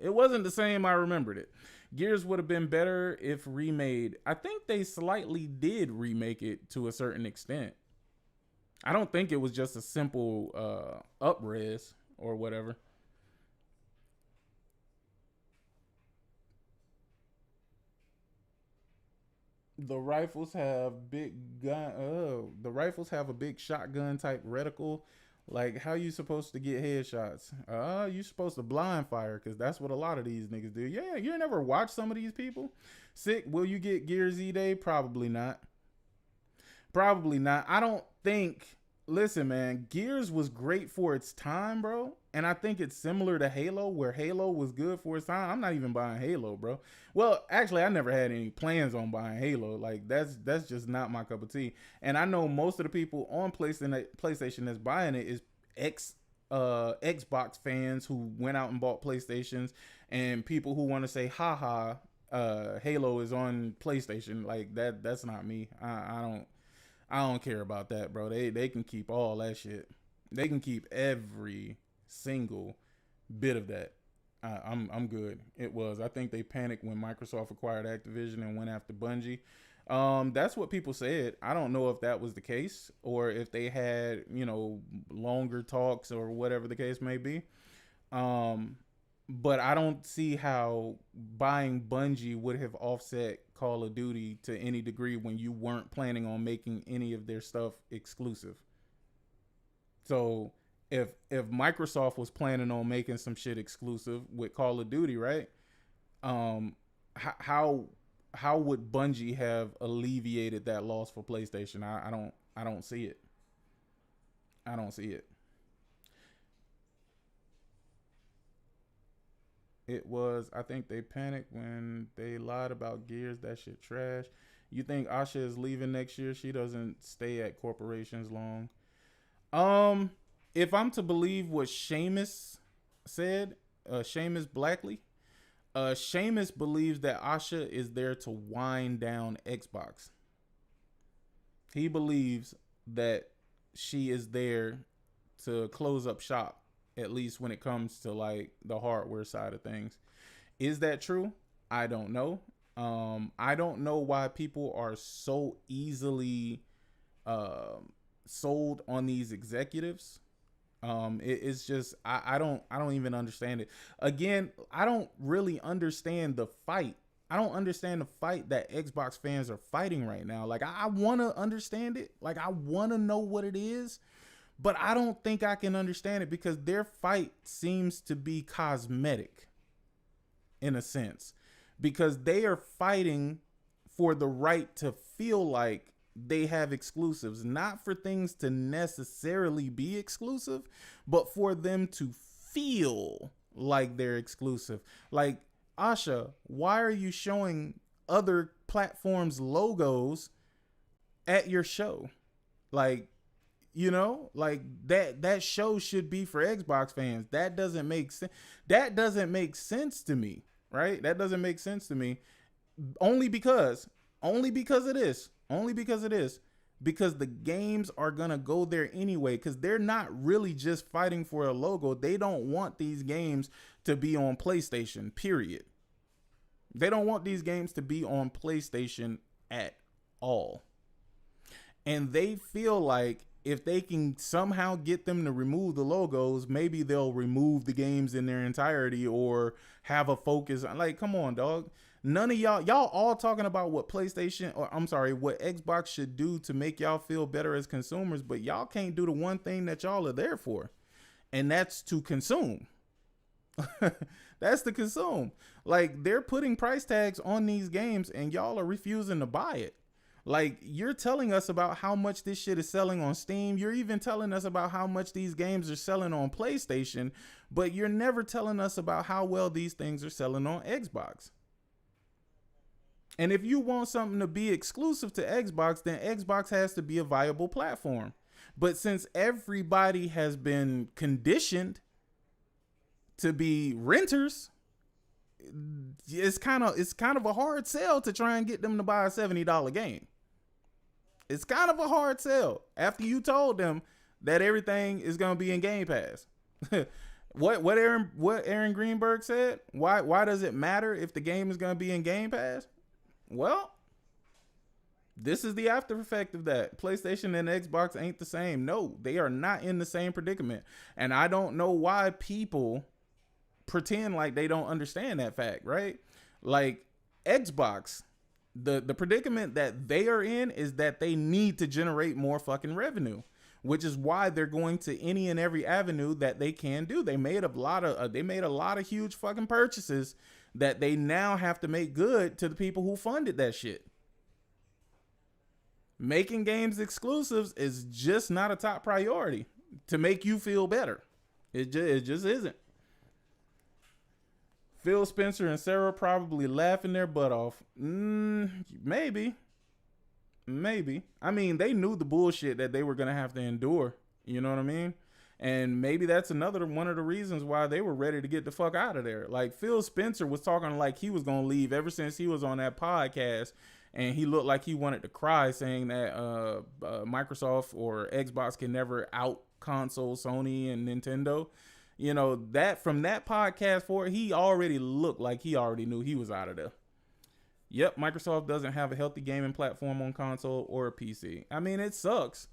wasn't the same I remembered it. Gears would have been better if remade. I think they slightly did remake it to a certain extent. I don't think it was just a simple up-res or whatever. The rifles have big gun. Oh, the rifles have a big shotgun type reticle. Like, how you supposed to get headshots? You supposed to blind fire, because that's what a lot of these niggas do. Yeah, you never watched some of these people. Sick, will you get Gears E-Day? Probably not. Probably not. I don't think. Listen, man, Gears was great for its time, bro. And I think it's similar to Halo, where Halo was good for its time. I'm not even buying Halo, bro. Well, actually, I never had any plans on buying Halo. Like, that's just not my cup of tea. And I know most of the people on PlayStation that's buying it is Xbox fans who went out and bought PlayStations, and people who want to say, haha, Halo is on PlayStation. Like, that's not me. I don't care about that, bro. They can keep all that shit. They can keep every single bit of that. I'm good. I think they panicked when Microsoft acquired Activision and went after Bungie. That's what people said. I don't know if that was the case or if they had, longer talks or whatever the case may be. But I don't see how buying Bungie would have offset Call of Duty to any degree when you weren't planning on making any of their stuff exclusive. So if Microsoft was planning on making some shit exclusive with Call of Duty, right? How would Bungie have alleviated that loss for PlayStation? I don't see it. I don't see it. I think they panicked when they lied about Gears. That shit trash. You think Asha is leaving next year? She doesn't stay at corporations long. If I'm to believe what Seamus said, Seamus Blackley, Seamus believes that Asha is there to wind down Xbox. He believes that she is there to close up shop, at least when it comes to like the hardware side of things. Is that true? I don't know. I don't know why people are so easily sold on these executives. It's just I don't even understand it. Again, I don't really understand the fight. I don't understand the fight that Xbox fans are fighting right now. Like, I want to understand it. Like, I want to know what it is. But I don't think I can understand it because their fight seems to be cosmetic in a sense, because they are fighting for the right to feel like they have exclusives, not for things to necessarily be exclusive, but for them to feel like they're exclusive. Like, Asha, why are you showing other platforms' logos at your show? Like, like that show should be for Xbox fans. That doesn't make sense. That doesn't make sense to me, right? That doesn't make sense to me. Only because it is. Because the games are going to go there anyway, because they're not really just fighting for a logo. They don't want these games to be on PlayStation, period. They don't want these games to be on PlayStation at all. And they feel like if they can somehow get them to remove the logos, maybe they'll remove the games in their entirety or have a focus. Like, come on, dog. None of y'all all talking about what what Xbox should do to make y'all feel better as consumers, but y'all can't do the one thing that y'all are there for, and that's to consume. That's to consume. Like, they're putting price tags on these games and y'all are refusing to buy it. Like, you're telling us about how much this shit is selling on Steam. You're even telling us about how much these games are selling on PlayStation, but you're never telling us about how well these things are selling on Xbox. And if you want something to be exclusive to Xbox, then Xbox has to be a viable platform. But since everybody has been conditioned to be renters, it's kind of a hard sell to try and get them to buy a $70 game. It's kind of a hard sell after you told them that everything is going to be in Game Pass. What Aaron Greenberg said? Why does it matter if the game is going to be in Game Pass? Well, this is the after effect of that. PlayStation and Xbox ain't the same. No, they are not in the same predicament. And I don't know why people pretend like they don't understand that fact, right? Like, Xbox, the predicament that they are in is that they need to generate more fucking revenue, which is why they're going to any and every avenue that they can do. They made a lot of huge fucking purchases that they now have to make good to the people who funded that shit. Making games exclusives is just not a top priority to make you feel better. It just isn't. Phil Spencer and Sarah probably laughing their butt off. Maybe. I mean, they knew the bullshit that they were going to have to endure. You know what I mean? And maybe that's another one of the reasons why they were ready to get the fuck out of there. Like, Phil Spencer was talking like he was going to leave ever since he was on that podcast. And he looked like he wanted to cry, saying that Microsoft or Xbox can never out console Sony and Nintendo. You know, that from that podcast forward, he already looked like he already knew he was out of there. Yep, Microsoft doesn't have a healthy gaming platform on console or a PC. I mean, it sucks.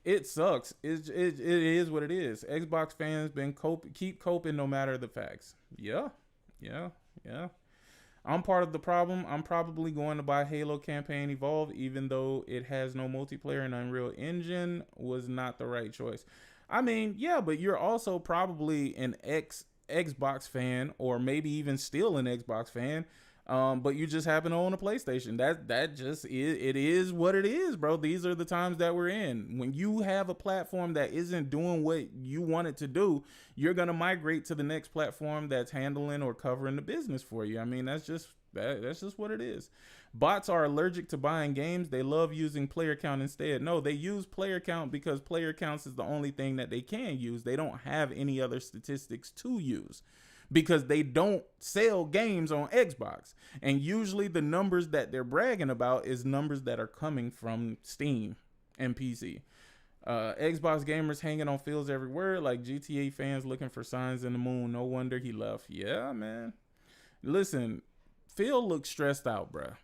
It sucks. It is what it is. Xbox fans keep coping no matter the facts. Yeah. I'm part of the problem. I'm probably going to buy Halo Campaign Evolved, even though it has no multiplayer and Unreal Engine was not the right choice. I mean, yeah, but you're also probably an Xbox fan, or maybe even still an Xbox fan. But you just happen to own a PlayStation. That just is, it is what it is, bro. These are the times that we're in. When you have a platform that isn't doing what you want it to do, you're going to migrate to the next platform that's handling or covering the business for you. I mean, that's just what it is. Bots are allergic to buying games. They love using player count instead. No, they use player count because player counts is the only thing that they can use. They don't have any other statistics to use, because they don't sell games on Xbox. And usually the numbers that they're bragging about is numbers that are coming from Steam and PC. Xbox gamers hanging on Phil's every word, like GTA fans looking for signs in the moon. No wonder he left. Yeah, man. Listen, Phil looks stressed out, bruh.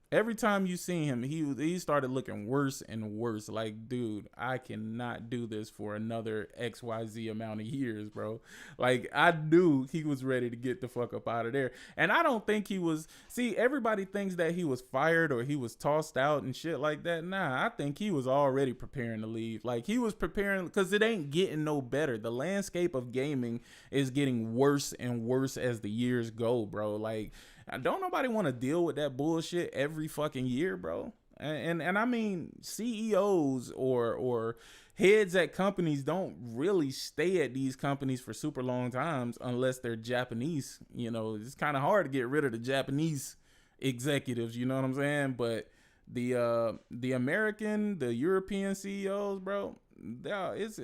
Every time you see him, he started looking worse and worse. Like, dude, I cannot do this for another XYZ amount of years, bro. Like, I knew he was ready to get the fuck up out of there. And I don't think he was. See, everybody thinks that he was fired or he was tossed out and shit like that. Nah, I think he was already preparing to leave. Like, he was preparing, because it ain't getting no better. The landscape of gaming is getting worse and worse as the years go, bro. Like, don't nobody want to deal with that bullshit every fucking year, bro. And I mean, CEOs or heads at companies don't really stay at these companies for super long times unless they're Japanese. You know, it's kind of hard to get rid of the Japanese executives, you know what I'm saying? But the American, the European CEOs, bro, it's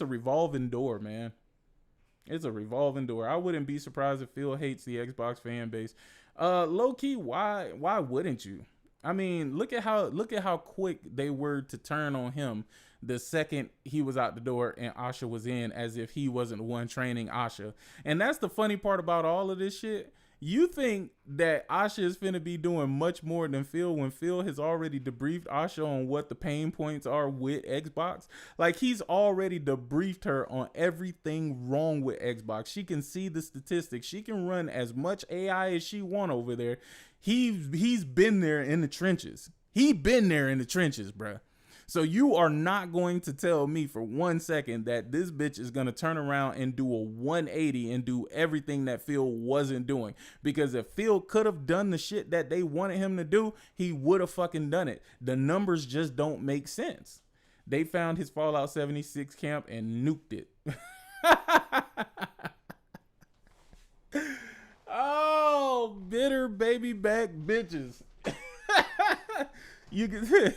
a revolving door, man. It's a revolving door. I wouldn't be surprised if Phil hates the Xbox fan base. Low key, why wouldn't you? I mean, look at how quick they were to turn on him the second he was out the door and Asha was in, as if he wasn't the one training Asha. And that's the funny part about all of this shit. You think that Asha is finna be doing much more than Phil when Phil has already debriefed Asha on what the pain points are with Xbox. Like, he's already debriefed her on everything wrong with Xbox. She can see the statistics. She can run as much AI as she want over there. He's been there in the trenches. He been there in the trenches, bruh. So you are not going to tell me for 1 second that this bitch is going to turn around and do a 180 and do everything that Phil wasn't doing. Because if Phil could have done the shit that they wanted him to do, he would have fucking done it. The numbers just don't make sense. They found his Fallout 76 camp and nuked it. Oh, bitter baby back bitches. You can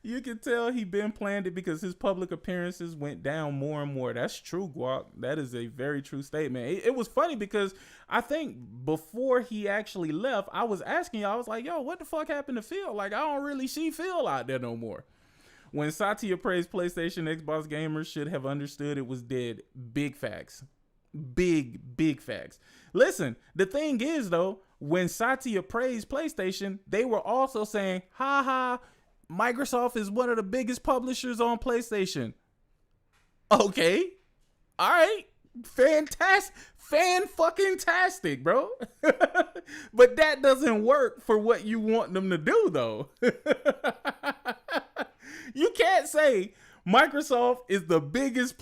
you can tell he been planned it because his public appearances went down more and more. That's true, Guac. That is a very true statement. It was funny because I think before he actually left, I was asking y'all, I was like, yo, what the fuck happened to Phil? Like, I don't really see Phil out there no more. When Satya praised PlayStation, Xbox gamers should have understood it was dead. Big facts. Big facts. Listen, the thing is, though, when Satya praised PlayStation, they were also saying, ha ha, Microsoft is one of the biggest publishers on PlayStation. Okay. All right. Fantastic. Fan-fucking-tastic, bro. But that doesn't work for what you want them to do, though. You can't say Microsoft is the biggest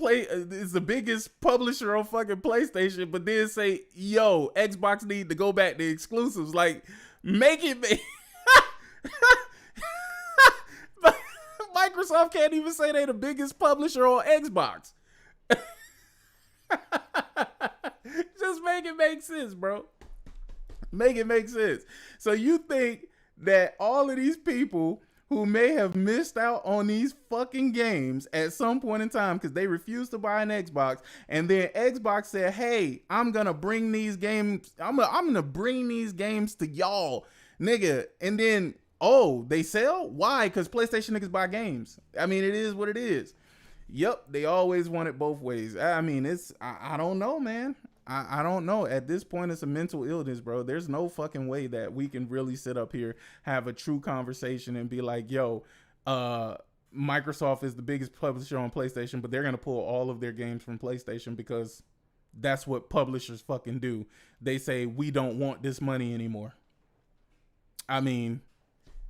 publisher on fucking PlayStation, but then say, yo, Xbox need to go back to exclusives. Like, make it Microsoft can't even say they the biggest publisher on Xbox. Just make it make sense, bro. Make it make sense. So you think that all of these people who may have missed out on these fucking games at some point in time because they refused to buy an Xbox, and then Xbox said, hey, I'm gonna bring these games, I'm gonna bring these games to y'all, nigga, and then, oh, they sell? Why? Because PlayStation niggas buy games. I mean, it is what it is. Yep, they always want it both ways. I mean, I don't know, man. I don't know. At this point, it's a mental illness, bro. There's no fucking way that we can really sit up here, have a true conversation and be like, yo, Microsoft is the biggest publisher on PlayStation, but they're going to pull all of their games from PlayStation because that's what publishers fucking do. They say, we don't want this money anymore. I mean,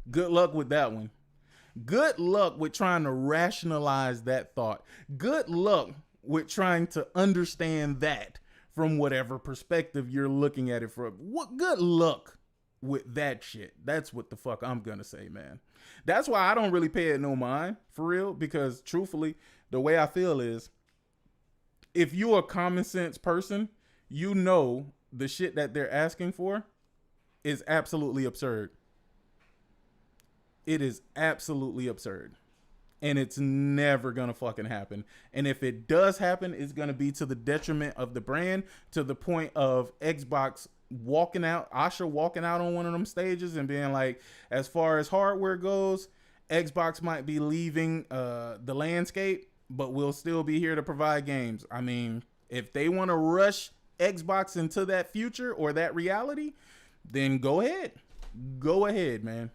good luck with that one. Good luck with trying to rationalize that thought. Good luck with trying to understand that from whatever perspective you're looking at it from. What good luck with that shit. That's what the fuck I'm gonna say, man. That's why I don't really pay it no mind, for real, because truthfully, the way I feel is, if you're a common sense person, you know the shit that they're asking for is absolutely absurd. It is absolutely absurd. And it's never going to fucking happen. And if it does happen, it's going to be to the detriment of the brand, to the point of Xbox walking out, Asha walking out on one of them stages and being like, as far as hardware goes, Xbox might be leaving the landscape, but we'll still be here to provide games. I mean, if they want to rush Xbox into that future or that reality, then go ahead. Go ahead, man.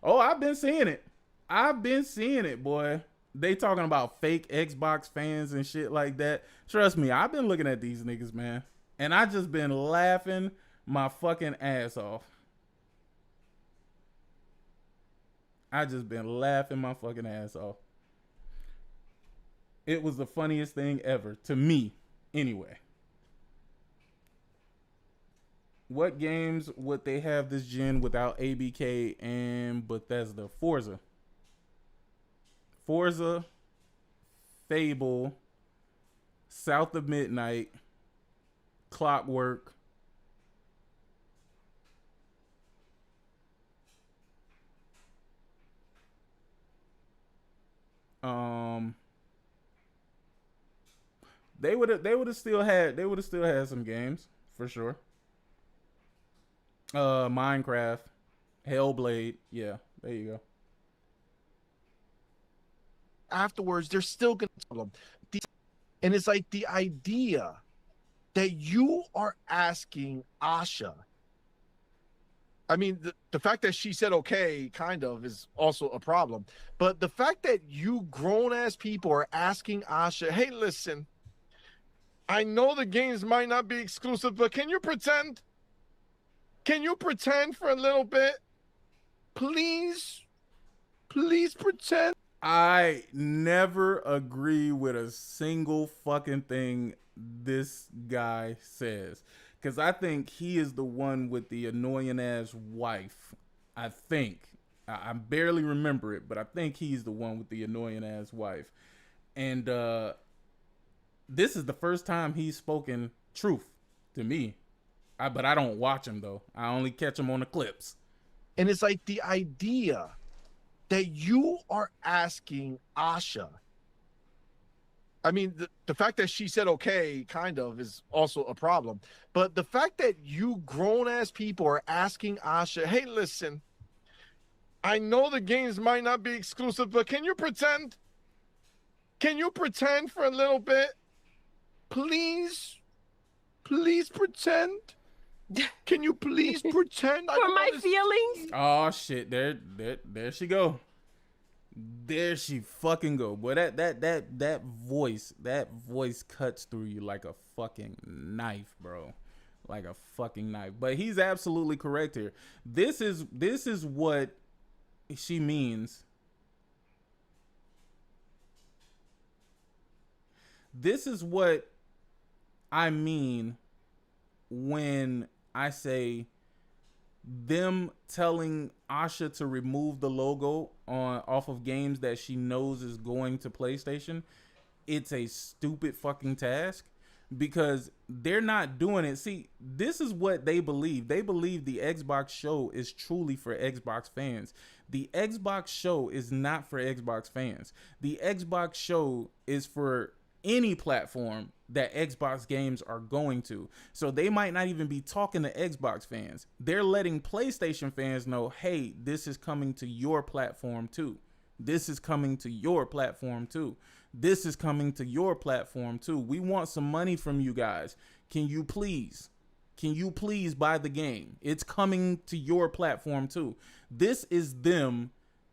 Oh, I've been seeing it. I've been seeing it, boy. They talking about fake Xbox fans and shit like that. Trust me, I've been looking at these niggas, man. And I just been laughing my fucking ass off. I just been laughing my fucking ass off. It was the funniest thing ever. To me, anyway. What games would they have this gen without ABK and Bethesda? Forza, Fable, South of Midnight, Clockwork, they would have still had some games for sure. Minecraft, Hellblade, yeah, there you go. Afterwards, they're still gonna tell them. And it's like the idea that you are asking Asha. I mean, the fact that she said okay kind of is also a problem. But the fact that you grown-ass people are asking Asha, hey, listen, I know the games might not be exclusive, but can you pretend? Can you pretend for a little bit? Please? Please pretend. I never agree with a single fucking thing this guy says. Because I think he is the one with the annoying ass wife. I think. I barely remember it, but I think he's the one with the annoying ass wife. And this is the first time he's spoken truth to me. But I don't watch him, though. I only catch him on the clips. And it's like the idea that you are asking Asha. I mean, the fact that she said okay, kind of, is also a problem. But the fact that you grown-ass people are asking Asha, hey, listen, I know the games might not be exclusive, but can you pretend? Can you pretend for a little bit? Please? Please pretend? Can you please pretend? For my feelings? Oh shit! There she go. There she fucking go. Boy, that voice cuts through you like a fucking knife, bro. Like a fucking knife. But he's absolutely correct here. This is what she means. This is what I mean when I say them telling Asha to remove the logo off of games that she knows is going to PlayStation. It's a stupid fucking task because they're not doing it. See, this is what they believe. They believe the Xbox show is truly for Xbox fans. The Xbox show is not for Xbox fans. The Xbox show is for any platform that Xbox games are going to. So they might not even be talking to Xbox fans. They're letting PlayStation fans know, hey, this is coming to your platform too. This is coming to your platform too. This is coming to your platform too. We want some money from you guys. Can you please buy the game? It's coming to your platform too. This is them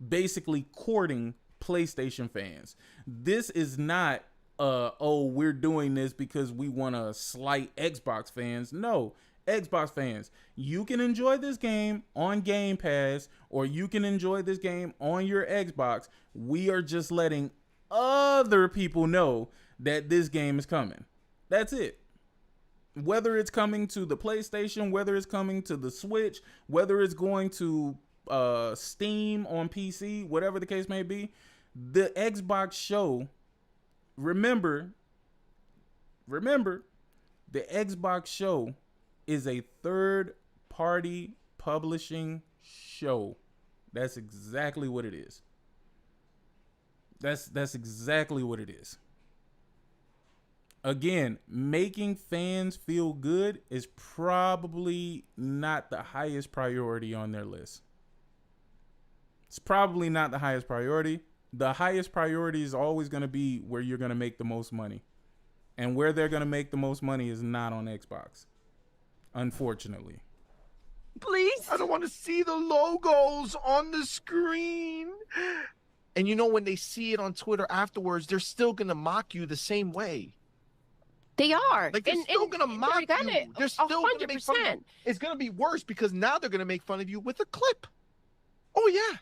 basically courting PlayStation fans. This is not we're doing this because we want to slight Xbox fans. No, Xbox fans, you can enjoy this game on Game Pass or you can enjoy this game on your Xbox. We are just letting other people know that this game is coming. That's it. Whether it's coming to the PlayStation, whether it's coming to the Switch, whether it's going to Steam on PC, whatever the case may be, the Xbox show. Remember, the Xbox show is a third-party publishing show. That's exactly what it is. That's exactly what it is. Again, making fans feel good is probably not the highest priority on their list. It's probably not the highest priority. The highest priority is always going to be where you're going to make the most money. And where they're going to make the most money is not on Xbox. Unfortunately. Please? I don't want to see the logos on the screen. And you know, when they see it on Twitter afterwards, they're still going to mock you the same way. They are. Like, they're still going to mock you. They're still going to make fun of you. It's going to be worse because now they're going to make fun of you with a clip. Oh, yeah.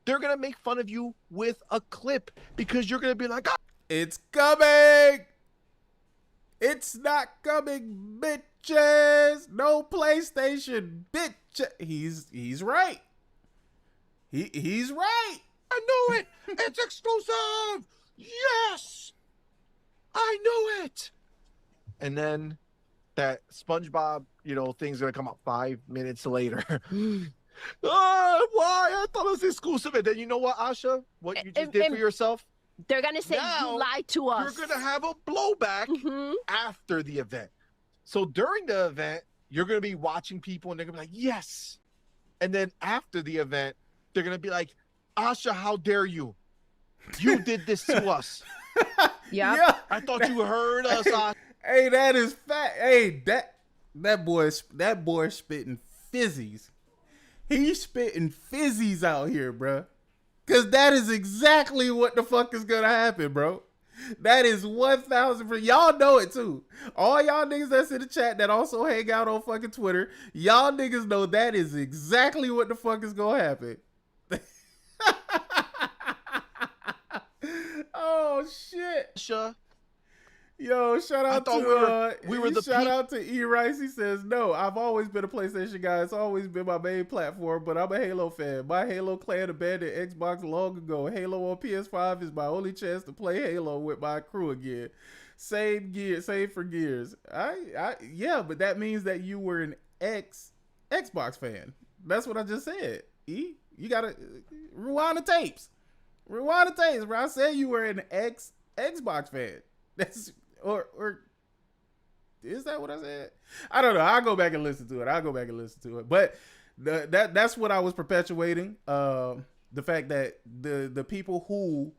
They're going to make fun of you with a clip because you're going to be like, ah. It's coming. It's not coming, bitches. No PlayStation, bitch. He's right. He's right. I know it. It's exclusive. Yes. I know it. And then that SpongeBob, thing's going to come up 5 minutes later. Why? I thought it was exclusive. And then you know what, Asha? What you just did for yourself? They're going to say now, you lied to us. You're going to have a blowback after the event. So during the event, you're going to be watching people and they're going to be like, yes. And then after the event, they're going to be like, Asha, how dare you? You did this to us. Yeah. I thought you heard us, Asha. Hey, that is fat. Hey, that boy spitting fizzies. He's spitting fizzies out here, bro. Cause that is exactly what the fuck is gonna happen, bro. That is 1,000%. Y'all know it too. All y'all niggas that's in the chat that also hang out on fucking Twitter, y'all niggas know that is exactly what the fuck is gonna happen. Oh shit. Asha, Yo, shout I out thought to we were the shout out to E Rice. He says, "No, I've always been a PlayStation guy. It's always been my main platform, but I'm a Halo fan. My Halo clan abandoned Xbox long ago. Halo on PS5 is my only chance to play Halo with my crew again. Same gear, same for Gears. Yeah, but that means that you were an Xbox fan. That's what I just said. E, you gotta rewind the tapes. Rewind the tapes, bro. I said you were an Xbox fan. That's or is that what I said? I don't know. I'll go back and listen to it. But that's what I was perpetuating. The fact that the people who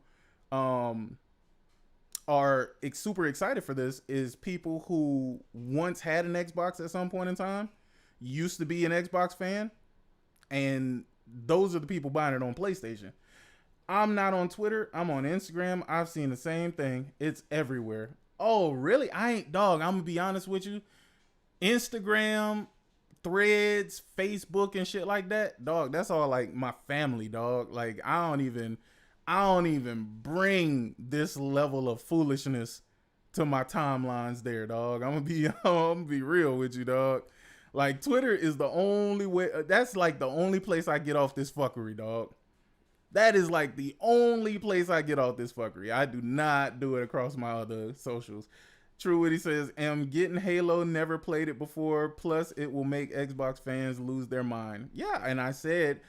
are super excited for this is people who once had an Xbox at some point in time, used to be an Xbox fan, and those are the people buying it on PlayStation. I'm not on Twitter. I'm on Instagram. I've seen the same thing. It's everywhere. Oh, really? I ain't, dog. I'm gonna be honest with you. Instagram, Threads, Facebook, and shit like that, dog. That's all like my family, dog. Like I don't even bring this level of foolishness to my timelines there, dog. I'm gonna be real with you, dog. Like Twitter is the only way. That's like the only place I get off this fuckery, dog. That is like the only place I get off this fuckery. I do not do it across my other socials. True Witty says, am getting Halo, never played it before. Plus, it will make Xbox fans lose their mind. Yeah, and I said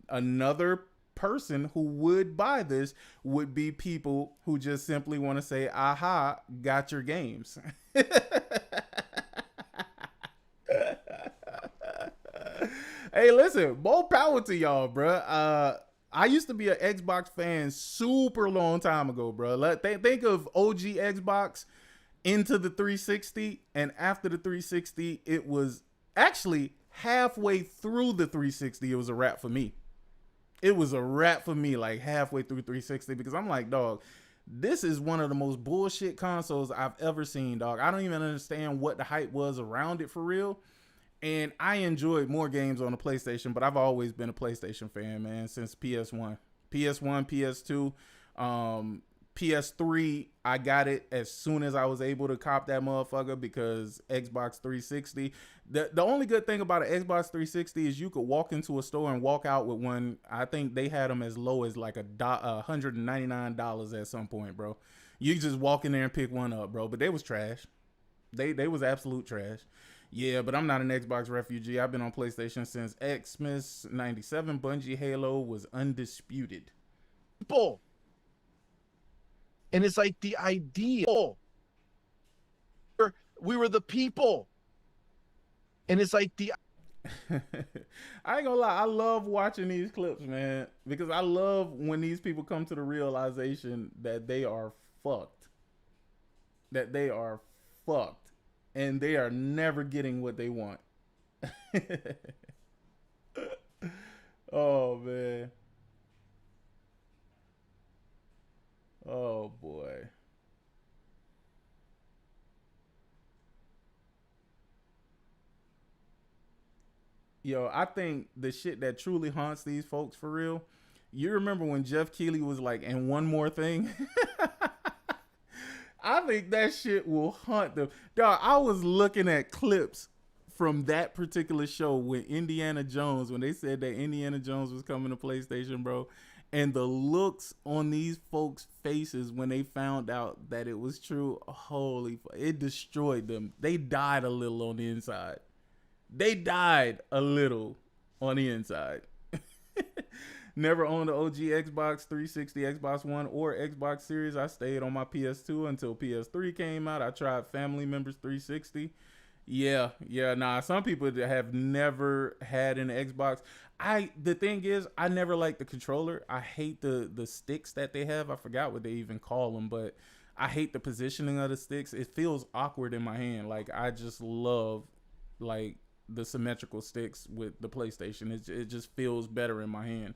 another person who would buy this would be people who just simply want to say, aha, got your games. Hey, listen, more power to y'all, bruh. I used to be an Xbox fan super long time ago, bro. Think of OG Xbox into the 360, and after the 360, it was actually halfway through the 360, it was a wrap for me. It was a wrap for me, like halfway through 360, because I'm like, dog, this is one of the most bullshit consoles I've ever seen, dog. I don't even understand what the hype was around it for real. And I enjoyed more games on the PlayStation, but I've always been a PlayStation fan, man, since PS1. PS1, PS2, PS3, I got it as soon as I was able to cop that motherfucker because Xbox 360. The only good thing about an Xbox 360 is you could walk into a store and walk out with one. I think they had them as low as like $199 at some point, bro. You just walk in there and pick one up, bro. But they was trash. They was absolute trash. Yeah, but I'm not an Xbox refugee. I've been on PlayStation since Xmas 97. Bungie Halo was undisputed. People. And it's like the idea. We were the people. And it's like the... I ain't gonna lie. I love watching these clips, man. Because I love when these people come to the realization that they are fucked. That they are fucked. And they are never getting what they want. Oh, man. Oh, boy. Yo, I think the shit that truly haunts these folks for real, you remember when Jeff Keighley was like, and one more thing? I think that shit will haunt them. Dog, I was looking at clips from that particular show when Indiana Jones, when they said that Indiana Jones was coming to PlayStation, bro, and the looks on these folks' faces when they found out that it was true, holy, it destroyed them. They died a little on the inside. They died a little on the inside. Never owned the OG Xbox 360, Xbox One, or Xbox Series. I stayed on my PS2 until PS3 came out. I tried Family Members 360. Yeah, nah. Some people have never had an Xbox. The thing is, I never liked the controller. I hate the sticks that they have. I forgot what they even call them, but I hate the positioning of the sticks. It feels awkward in my hand. Like I just love like the symmetrical sticks with the PlayStation. It just feels better in my hand.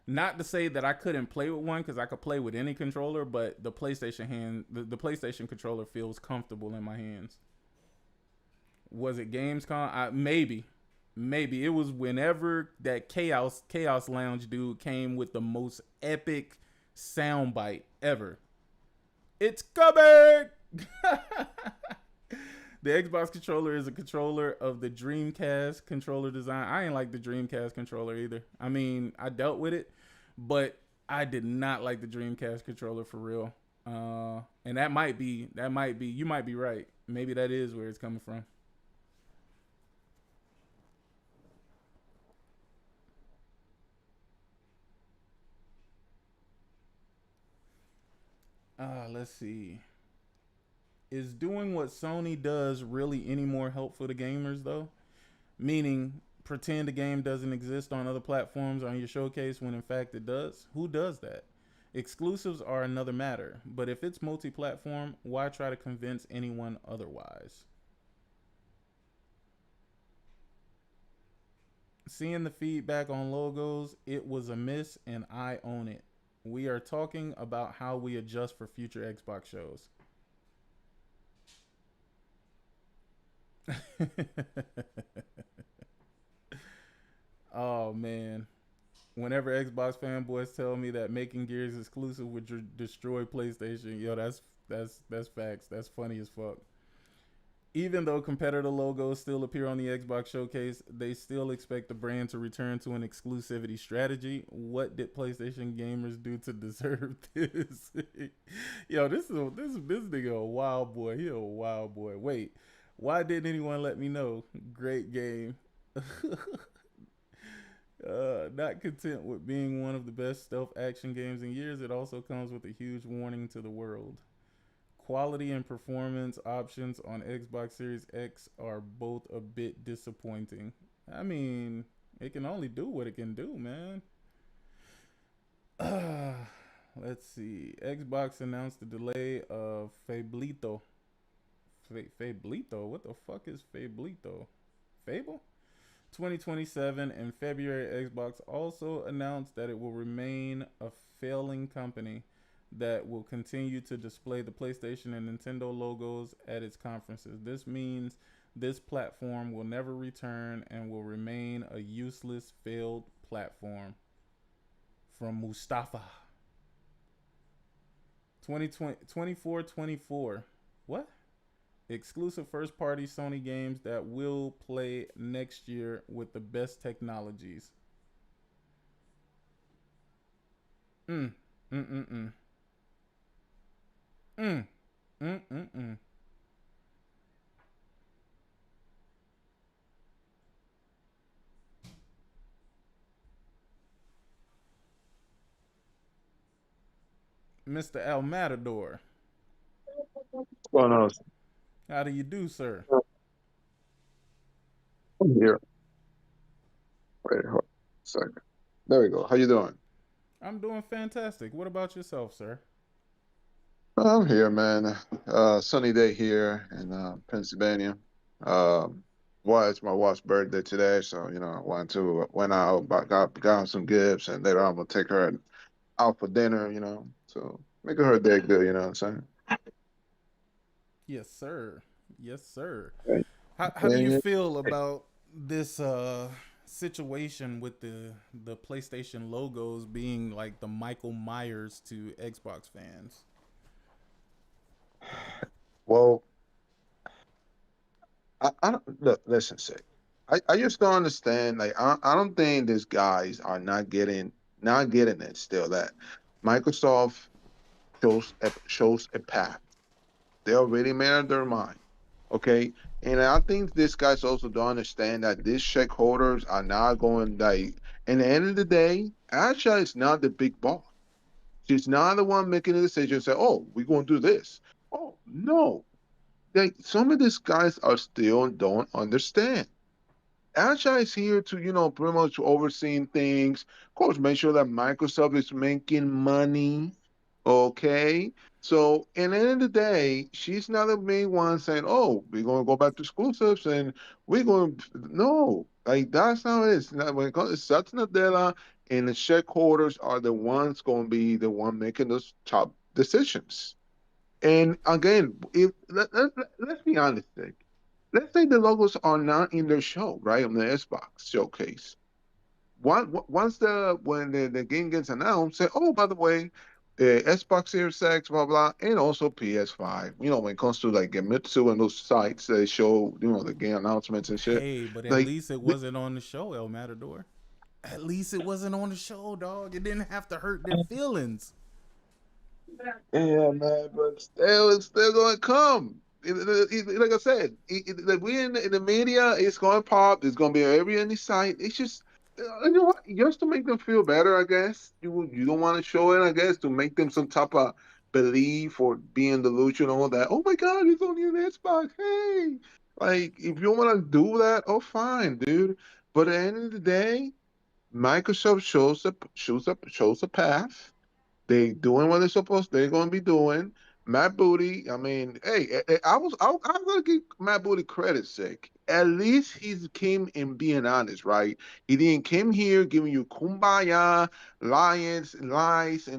Not to say that I couldn't play with one, because I could play with any controller, but the PlayStation the PlayStation controller feels comfortable in my hands. Was it Gamescom? Maybe. Maybe it was whenever that Chaos Lounge dude came with the most epic soundbite ever. It's coming. The Xbox controller is a controller of the Dreamcast controller design. I ain't like the Dreamcast controller either. I mean, I dealt with it, but I did not like the Dreamcast controller for real. And that might be, you might be right. Maybe that is where it's coming from. Let's see. Is doing what Sony does really any more helpful to gamers though? Meaning, pretend a game doesn't exist on other platforms on your showcase when in fact it does? Who does that? Exclusives are another matter, but if it's multi-platform, why try to convince anyone otherwise? Seeing the feedback on logos, it was a miss and I own it. We are talking about how we adjust for future Xbox shows. Oh man. Whenever Xbox fanboys tell me that making Gears exclusive would destroy PlayStation, yo, that's facts. That's funny as fuck. Even though competitor logos still appear on the Xbox showcase, they still expect the brand to return to an exclusivity strategy. What did PlayStation gamers do to deserve this? Yo, this nigga a wild boy. He a wild boy. Wait, why didn't anyone let me know? Great game. Not content with being one of the best stealth action games in years, it also comes with a huge warning to the world. Quality and performance options on Xbox Series X are both a bit disappointing. I mean, it can only do what it can do, man. Let's see. Xbox announced the delay of Fablito. Fablito? What the fuck is Fablito? Fable? 2027 in February. Xbox also announced that it will remain a failing company that will continue to display the PlayStation and Nintendo logos at its conferences. This means this platform will never return and will remain a useless, failed platform. From Mustafa. 2424. What? Exclusive first-party Sony games that will play next year with the best technologies. Mm. Mm-mm-mm. Mm. Mm-mm-mm. Mr. El Matador. What's going on? How do you do, sir? I'm here. Wait, hold on a second. There we go. How you doing? I'm doing fantastic. What about yourself, sir? I'm here, man. Sunny day here in Pennsylvania. Um, it's my wife's birthday today, so I wanted to went out, got her some gifts, and later I'm gonna take her out for dinner. So making her day good. You know what I'm saying? Yes, sir. Yes, sir. Right. How do you And feel about this situation with the PlayStation logos being like the Michael Myers to Xbox fans? well, I don't look. Listen, Sick. I just don't understand. Like I don't think these guys are not getting it still. That Microsoft shows a path. They already made up their mind. Okay. And I think these guys also don't understand that these shareholders are not going like in the end of the day, Asha is not the big boss. She's not the one making the decision, say, oh, we're gonna do this. Oh no. Like some of these guys are still don't understand. Asha is here to, pretty much overseeing things. Of course, make sure that Microsoft is making money. Okay. So, in the end of the day, she's not the main one saying, oh, we're going to go back to exclusives and we're going to. No, like that's how it is. Now, when it comes to Satya Nadella and the shareholders are the ones going to be the one making those top decisions. And again, if let's be honest, Nick. let's say the logos are not in their show, right? On the Xbox showcase. Once the game gets announced, say, oh, by the way, Xbox Series X, blah blah, and also PS5. You know, when it comes to like Gemitsu and those sites, they show the game announcements and shit. Hey, but at Like, least it wasn't on the show, El Matador. At least it wasn't on the show, dog. It didn't have to hurt their feelings. yeah, man, but still, it's still gonna come. Like I said, like we in the media, it's gonna pop. It's gonna be on every any site. It's just, you know what? Just to make them feel better, I guess. You don't want to show it, I guess, to make them some type of belief or being delusional that, oh my God, it's only an Xbox. Hey, like if you want to do that, oh fine, dude. But at the end of the day, Microsoft shows a path. They doing what they're supposed. They're going to be doing. Matt Booty. I mean, hey, I'm going to give Matt Booty credit. Sick. At least he's came in being honest, right? He didn't came here giving you kumbaya, lies, and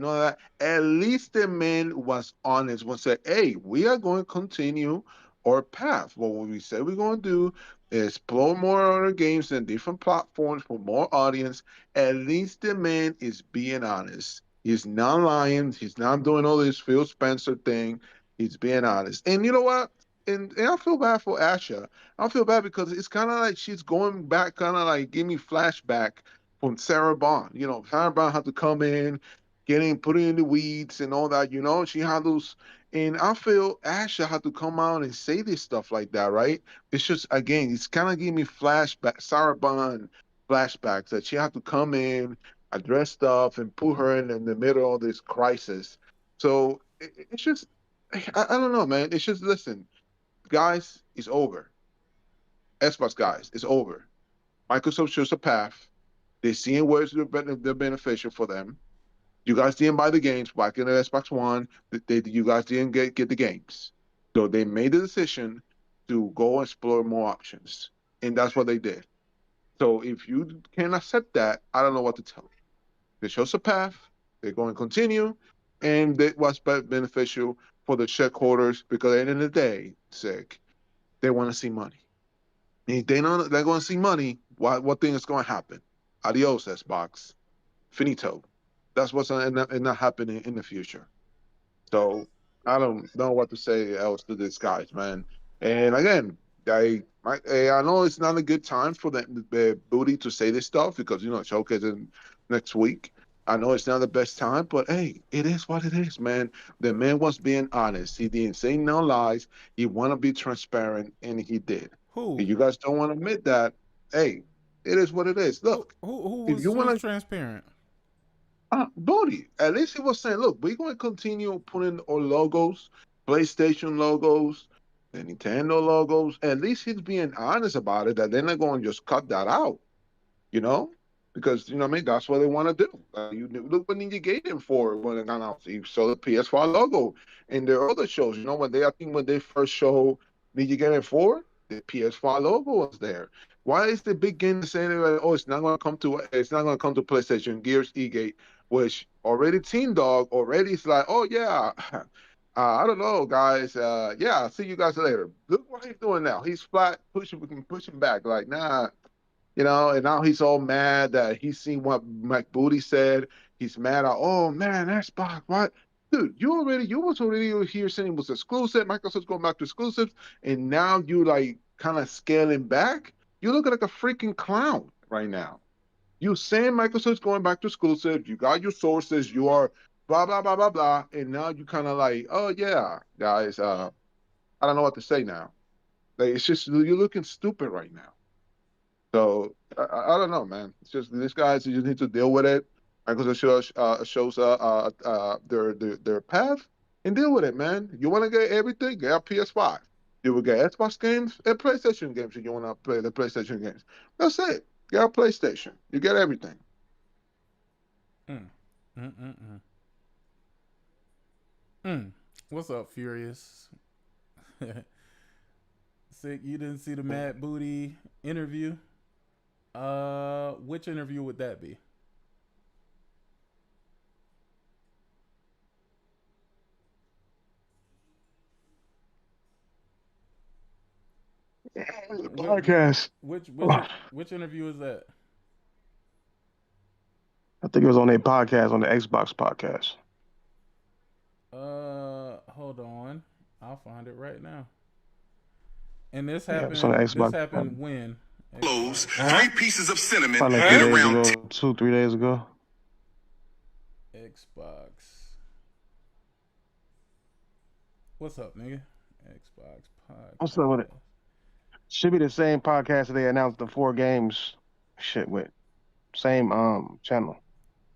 all that. At least the man was honest. Was said, hey, we are going to continue our path. What we said we're going to do is explore more other games and different platforms for more audience. At least the man is being honest. He's not lying. He's not doing all this Phil Spencer thing. He's being honest. And you know what? And I feel bad for Asha. I feel bad because it's kind of like she's going back, kind of like give me flashback from Sarah Bond. You know, Sarah Bond had to come in, putting in the weeds and all that. You know, she had those. And I feel Asha had to come out and say this stuff like that, right? It's just again, it's kind of giving me flashback, Sarah Bond flashbacks that she had to come in, address stuff, and put her in the middle of this crisis. So it's just, I don't know, man. It's just, listen, guys, it's over. Xbox guys, it's over. Microsoft shows a path. They're seeing where they're beneficial for them. You guys didn't buy the games back in the Xbox One. You guys didn't get the games. So they made the decision to go explore more options. And that's what they did. So if you can accept that, I don't know what to tell you. They chose a path. They're going to continue, and that was beneficial for the shareholders because at the end of the day, sick, they want to see money. And if they know they're going to see money, what thing is going to happen? Adios, Xbox. Finito. That's what's not happening in the future. So I don't know what to say else to this guys, man. And again, I know it's not a good time for the booty to say this stuff because showcase in next week. I know it's not the best time, but hey, it is what it is, man. The man was being honest. He didn't say no lies. He want to be transparent, and he did. Who? If you guys don't want to admit that, hey, it is what it is. Who? Look, Who if was you want who's to transparent? Bodie, at least he was saying, look, we're going to continue putting our logos, PlayStation logos, the Nintendo logos. At least he's being honest about it, that they're not going to just cut that out, you know? Because, you know what I mean? That's what they want to do. You look what Ninja Gaiden for when it got out. You saw the PS5 logo in their other shows. I think when they first showed Ninja Gaiden 4, the PS5 logo was there. Why is the big game saying like, oh, it's not going to come to PlayStation Gears E-Gate, which already Team Dog already is like, oh yeah, I don't know, guys. Yeah, I'll see you guys later. Look what he's doing now. He's flat pushing back, like nah. And now he's all mad that he's seen what Mike Booty said. He's mad at, oh man, Xbox, what? Dude, you was already here saying it was exclusive. Microsoft's going back to exclusives, and now you like kind of scaling back. You look like a freaking clown right now. You saying Microsoft's going back to exclusive. You got your sources. You are blah blah blah blah blah, and now you kind of like, oh yeah, guys. I don't know what to say now. Like it's just you're looking stupid right now. So I don't know, man. It's just these guys. You just need to deal with it. Microsoft shows their path and deal with it, man. You want to get everything? Get a PS5. You will get Xbox games and PlayStation games if you want to play the PlayStation games. That's it. Get a PlayStation. You get everything. Mm. Mm. Mm. Mm. Mm. What's up, Furious? Sick. You didn't see the Mad Booty interview? Which interview would that be? Podcast. Which interview is that? I think it was on a podcast, on the Xbox podcast. Hold on. I'll find it right now. And this Yeah, it's on the happened. This Xbox. happened when? Close, 3 pieces of cinnamon, Probably like and 3 days around ago, 2-3 days ago. Xbox. What's up, nigga? Xbox podcast. What's up with it? Should be the same podcast that they announced the 4 games shit with. Same channel.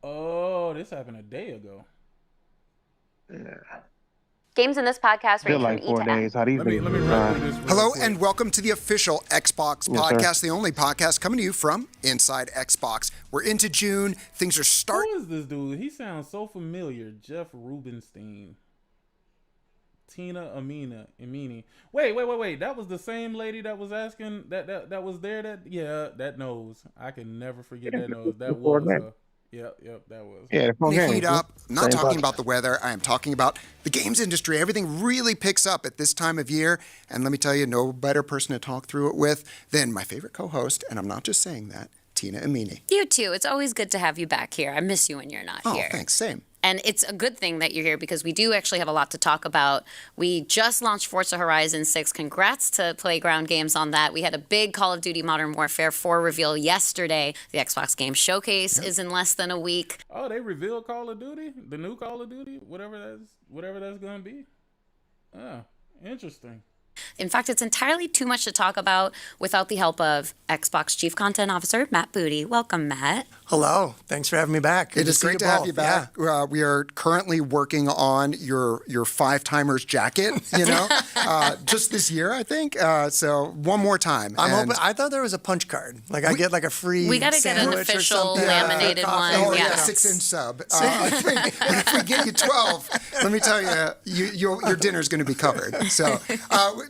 Oh, this happened a day ago. Yeah. Games in this podcast Feel range like from 4 E to F. days. How these Let me days run fly. through this. real Hello quick. and welcome to the official Xbox Yes, sir. podcast, the only podcast coming to you from inside Xbox. We're into June. Things are starting. Who is this dude? He sounds so familiar. Jeff Rubenstein. Tina Amini. Wait. That was the same lady that was asking that was there. That nose. I can never forget that nose. That was her. Yep, that was. Yeah, the 4 games. Heat up. I'm not Same talking podcast. about the weather. I am talking about the games industry. Everything really picks up at this time of year. And let me tell you, no better person to talk through it with than my favorite co-host. And I'm not just saying that, Tina Amini. You too. It's always good to have you back here. I miss you when you're not Oh, here. thanks. Same. And it's a good thing that you're here because we do actually have a lot to talk about. We just launched Forza Horizon 6. Congrats to Playground Games on that. We had a big Call of Duty Modern Warfare 4 reveal yesterday. The Xbox Game Showcase is in less than a week. Oh, they revealed Call of Duty, the new Call of Duty, whatever that's gonna be. Oh, interesting. In fact, it's entirely too much to talk about without the help of Xbox Chief Content Officer Matt Booty. Welcome, Matt. Hello. Thanks for having me back. Good It is see great to have both. you back. We are currently working on your 5-timers jacket, just this year, I think. So one more time. I'm And- hoping. I thought there was a punch card. Like I get like a free. We got to get an sandwich or official something. laminated Coffee. one. Oh, yeah, Yeah. 6-inch sub. I think if we get you 12, let me tell you, your dinner's going to be covered. So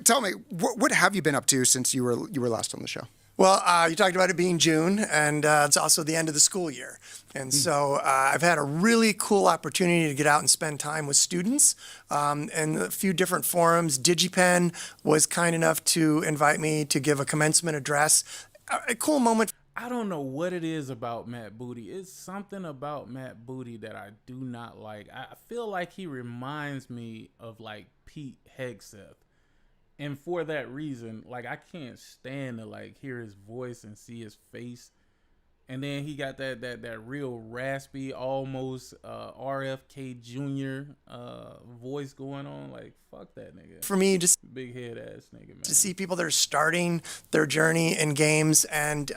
tell me, what have you been up to since you were last on the show? Well, you talked about it being June, and it's also the end of the school year. And so I've had a really cool opportunity to get out and spend time with students in a few different forums. DigiPen was kind enough to invite me to give a commencement address. A cool moment. I don't know what it is about Matt Booty. It's something about Matt Booty that I do not like. I feel like he reminds me of like Pete Hegseth. And for that reason, like I can't stand to like hear his voice and see his face. And then he got that real raspy, almost RFK Jr. Voice going on. Like, fuck that nigga. For me, just Big head ass nigga, man. to see people that are starting their journey in games, and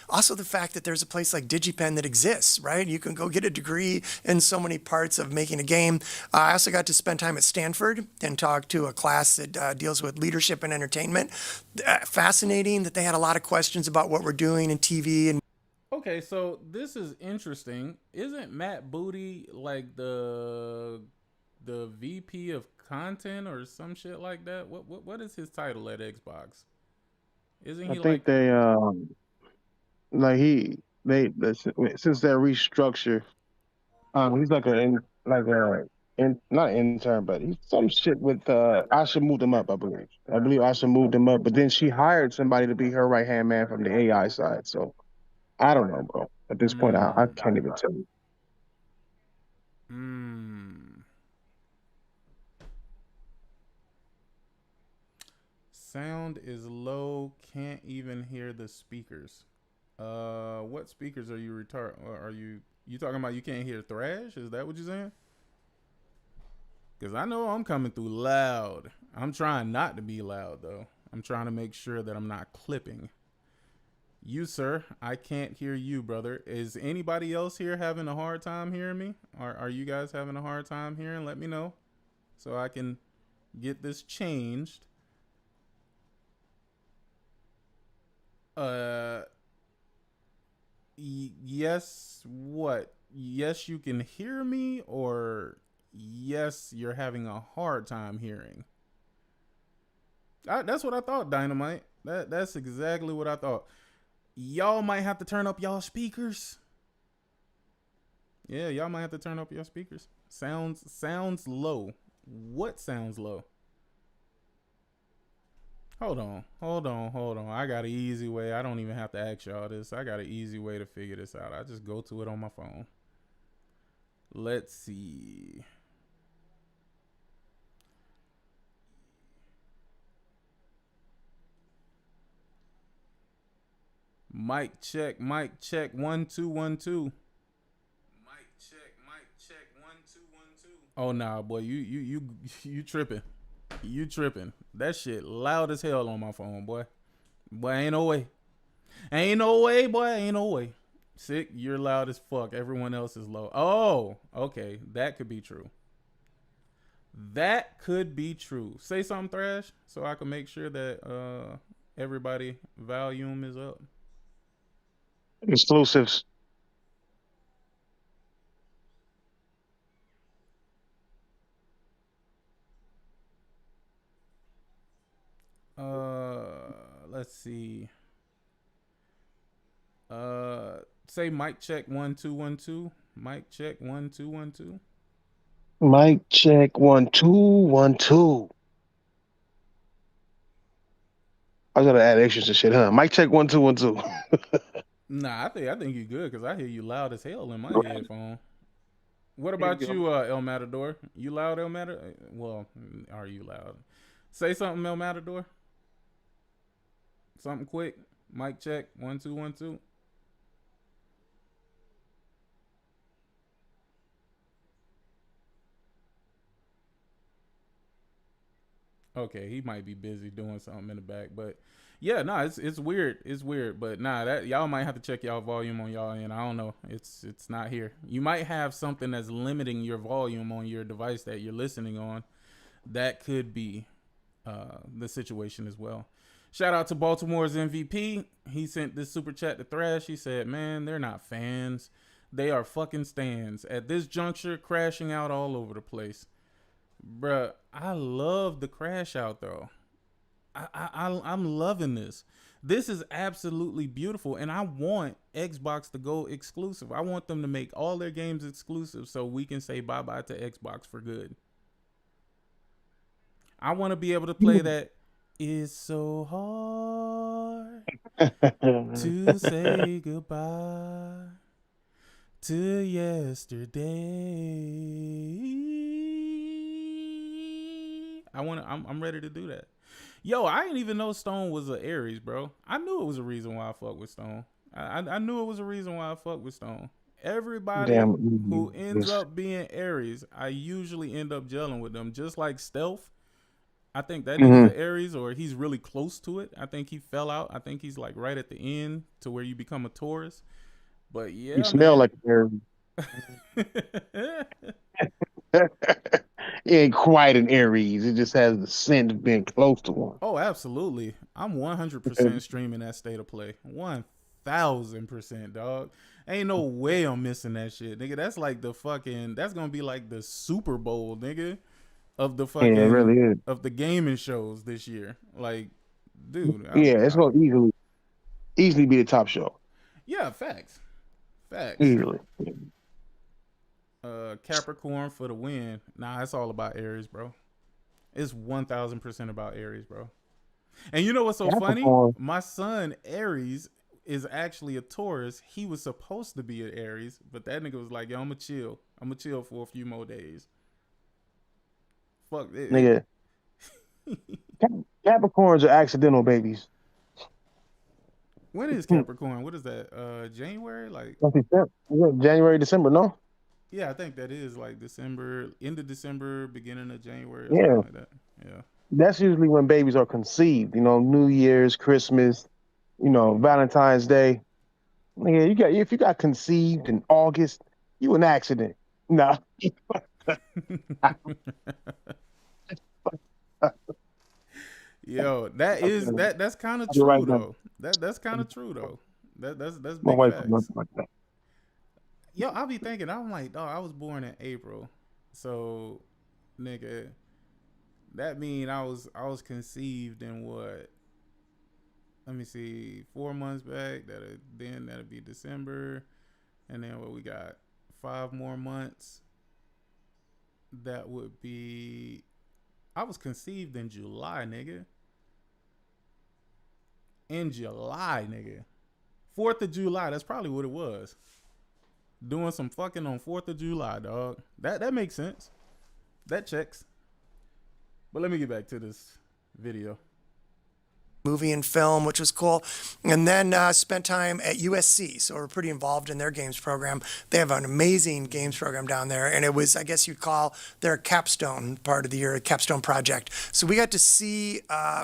also the fact that there's a place like DigiPen that exists, right? You can go get a degree in so many parts of making a game. I also got to spend time at Stanford and talk to a class that deals with leadership and entertainment. Fascinating that they had a lot of questions about what we're doing in TV and Okay, so this is interesting. Isn't Matt Booty like the VP of content or some shit like that? What is his title at Xbox? Isn't he I think they since that restructure, he's like not an intern, but he's some shit with Asha moved him up, I believe. I believe Asha moved him up, but then she hired somebody to be her right hand man from the AI side. So I don't know, bro. At this point, I can't even tell you. Sound is low. Can't even hear the speakers. What speakers are you Are you talking about? You can't hear thrash? Is that what you're saying? Because I know I'm coming through loud. I'm trying not to be loud though. I'm trying to make sure that I'm not clipping. You, sir, I can't hear you, brother. Is anybody else here having a hard time hearing me? Are you guys having a hard time hearing? Let me know so I can get this changed. Yes, what? Yes, you can hear me, or yes, you're having a hard time hearing? That's what I thought, Dynamite. That's exactly what I thought. Y'all might have to turn up y'all speakers. Yeah, y'all might have to turn up your speakers. Sounds low. What sounds low? Hold on. I got an easy way. I don't even have to ask y'all this. I got an easy way to figure this out. I just go to it on my phone. Let's see. Mic check, 1 2 1 2. Mic check, 1 2 1 2. Oh nah, boy, you tripping. You tripping. That shit loud as hell on my phone, boy. Boy, ain't no way. Ain't no way, boy. Ain't no way. Sick, you're loud as fuck. Everyone else is low. Oh, okay. That could be true. That could be true. Say something, Thrash, so I can make sure that everybody volume is up. Exclusives. Let's see. Say mic check 1 2 1 2. Mic check 1 2 1 2. Mic check 1 2 1 2. I gotta add extras to shit, huh? Mic check 1 2 1 2. Nah, I think you're good because I hear you loud as hell in my headphone. What about you, El Matador? You loud, El Matador? Well, are you loud? Say something, El Matador. Something quick. Mic check 1 2 1 2. Okay, he might be busy doing something in the back, but yeah, no, it's weird. It's weird, but nah, that y'all might have to check y'all volume on y'all end. I don't know. It's not here. You might have something that's limiting your volume on your device that you're listening on. That could be the situation as well. Shout out to Baltimore's MVP. He sent this super chat to Thrash. He said, "Man, they're not fans. They are fucking stands. At this juncture, crashing out all over the place." Bruh, I love the crash out though. I'm loving this. This is absolutely beautiful, and I want Xbox to go exclusive. I want them to make all their games exclusive so we can say bye bye to Xbox for good. I want to be able to play that. It's so hard to say goodbye to yesterday. I'm ready to do that. Yo, I didn't even know Stone was an Aries, bro. I knew it was a reason why I fuck with Stone. I knew it was a reason why I fuck with Stone. Everybody who ends up being Aries, I usually end up gelling with them. Just like Stealth, I think that nigga's an Aries, or he's really close to it. I think he fell out. I think he's like right at the end to where you become a Taurus. But yeah, you smell like an Aries. It ain't quite an Aries. It just has the scent of being close to one. Oh, absolutely. I'm 100% streaming that State of Play. 1000%, dog. Ain't no way I'm missing that shit, nigga. That's like the fucking. That's gonna be like the Super Bowl, nigga, of the fucking Yeah, it really is. of the gaming shows this year. Like, dude. It's gonna easily be the top show. Yeah, facts. Easily. Capricorn for the win. Nah, it's all about Aries, bro. It's 1000% about Aries, bro. And you know what's so funny? My son Aries is actually a Taurus. He was supposed to be an Aries, but that nigga was like, "Yo, I'm gonna chill for a few more days." Fuck it. Nigga. Capricorns are accidental babies. When is Capricorn? What is that? January? Like January, December, no? Yeah, I think that is like December, end of December, beginning of January, or Yeah. something like that. Yeah. That's usually when babies are conceived. New Year's, Christmas, Valentine's Day. Nigga, if you got conceived in August, you an accident. Nah. Yo, that's kind of true though. That's kind of true though. That's big My wife facts. like that. Yo, I'll be thinking, I'm like, dog, I was born in April, so nigga, that mean I was conceived in what? Let me see, 4 months back. That'll be December, and then what we got? 5 more months. That would be. I was conceived in July, nigga. in July, nigga. 4th of July. That's probably what it was. Doing some fucking on 4th of July, dog. That makes sense. That checks. But let me get back to this video. Movie and film, which was cool. And then spent time at USC. So we're pretty involved in their games program. They have an amazing games program down there. And it was, I guess you'd call their capstone part of the year, a capstone project. So we got to see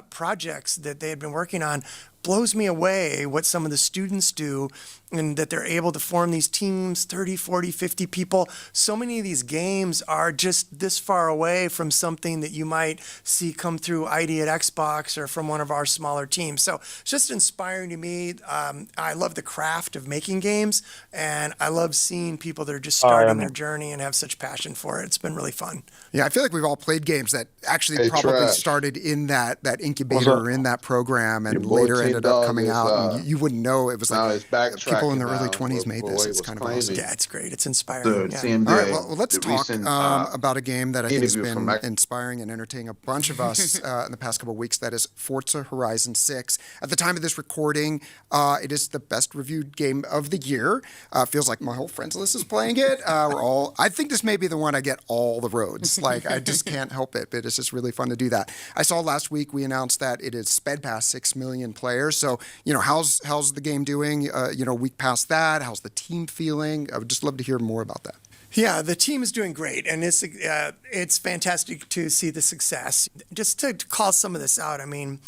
projects that they had been working on. Blows me away what some of the students do, and that they're able to form these teams, 30, 40, 50 people. So many of these games are just this far away from something that you might see come through ID at Xbox or from one of our smaller teams. So it's just inspiring to me. I love the craft of making games, and I love seeing people that are just starting their journey and have such passion for it. It's been really fun. Yeah, I feel like we've all played games that actually Hey, probably Trav. started in that incubator or in that program and Your boy later ended up T-Dog coming is, out. And you wouldn't know it was now like it's backtracking people in their early now 20s for made what this. he It's was kind of awesome. claiming. Yeah, it's great. It's inspiring. The Yeah. CMJ, All right, well, let's the talk recent, about a game that I think has interview from been Mac- inspiring and entertaining a bunch of us in the past couple of weeks. That is Forza Horizon 6. At the time of this recording, it is the best reviewed game of the year. Feels like my whole friends list is playing it. I think this may be the one I get all the roads. Like, I just can't help it, but it's just really fun to do that. I saw last week we announced that it is sped past 6 million players. So, how's the game doing? A week past that, how's the team feeling? I would just love to hear more about that. Yeah, the team is doing great, and it's fantastic to see the success. Just to call some of this out, I mean,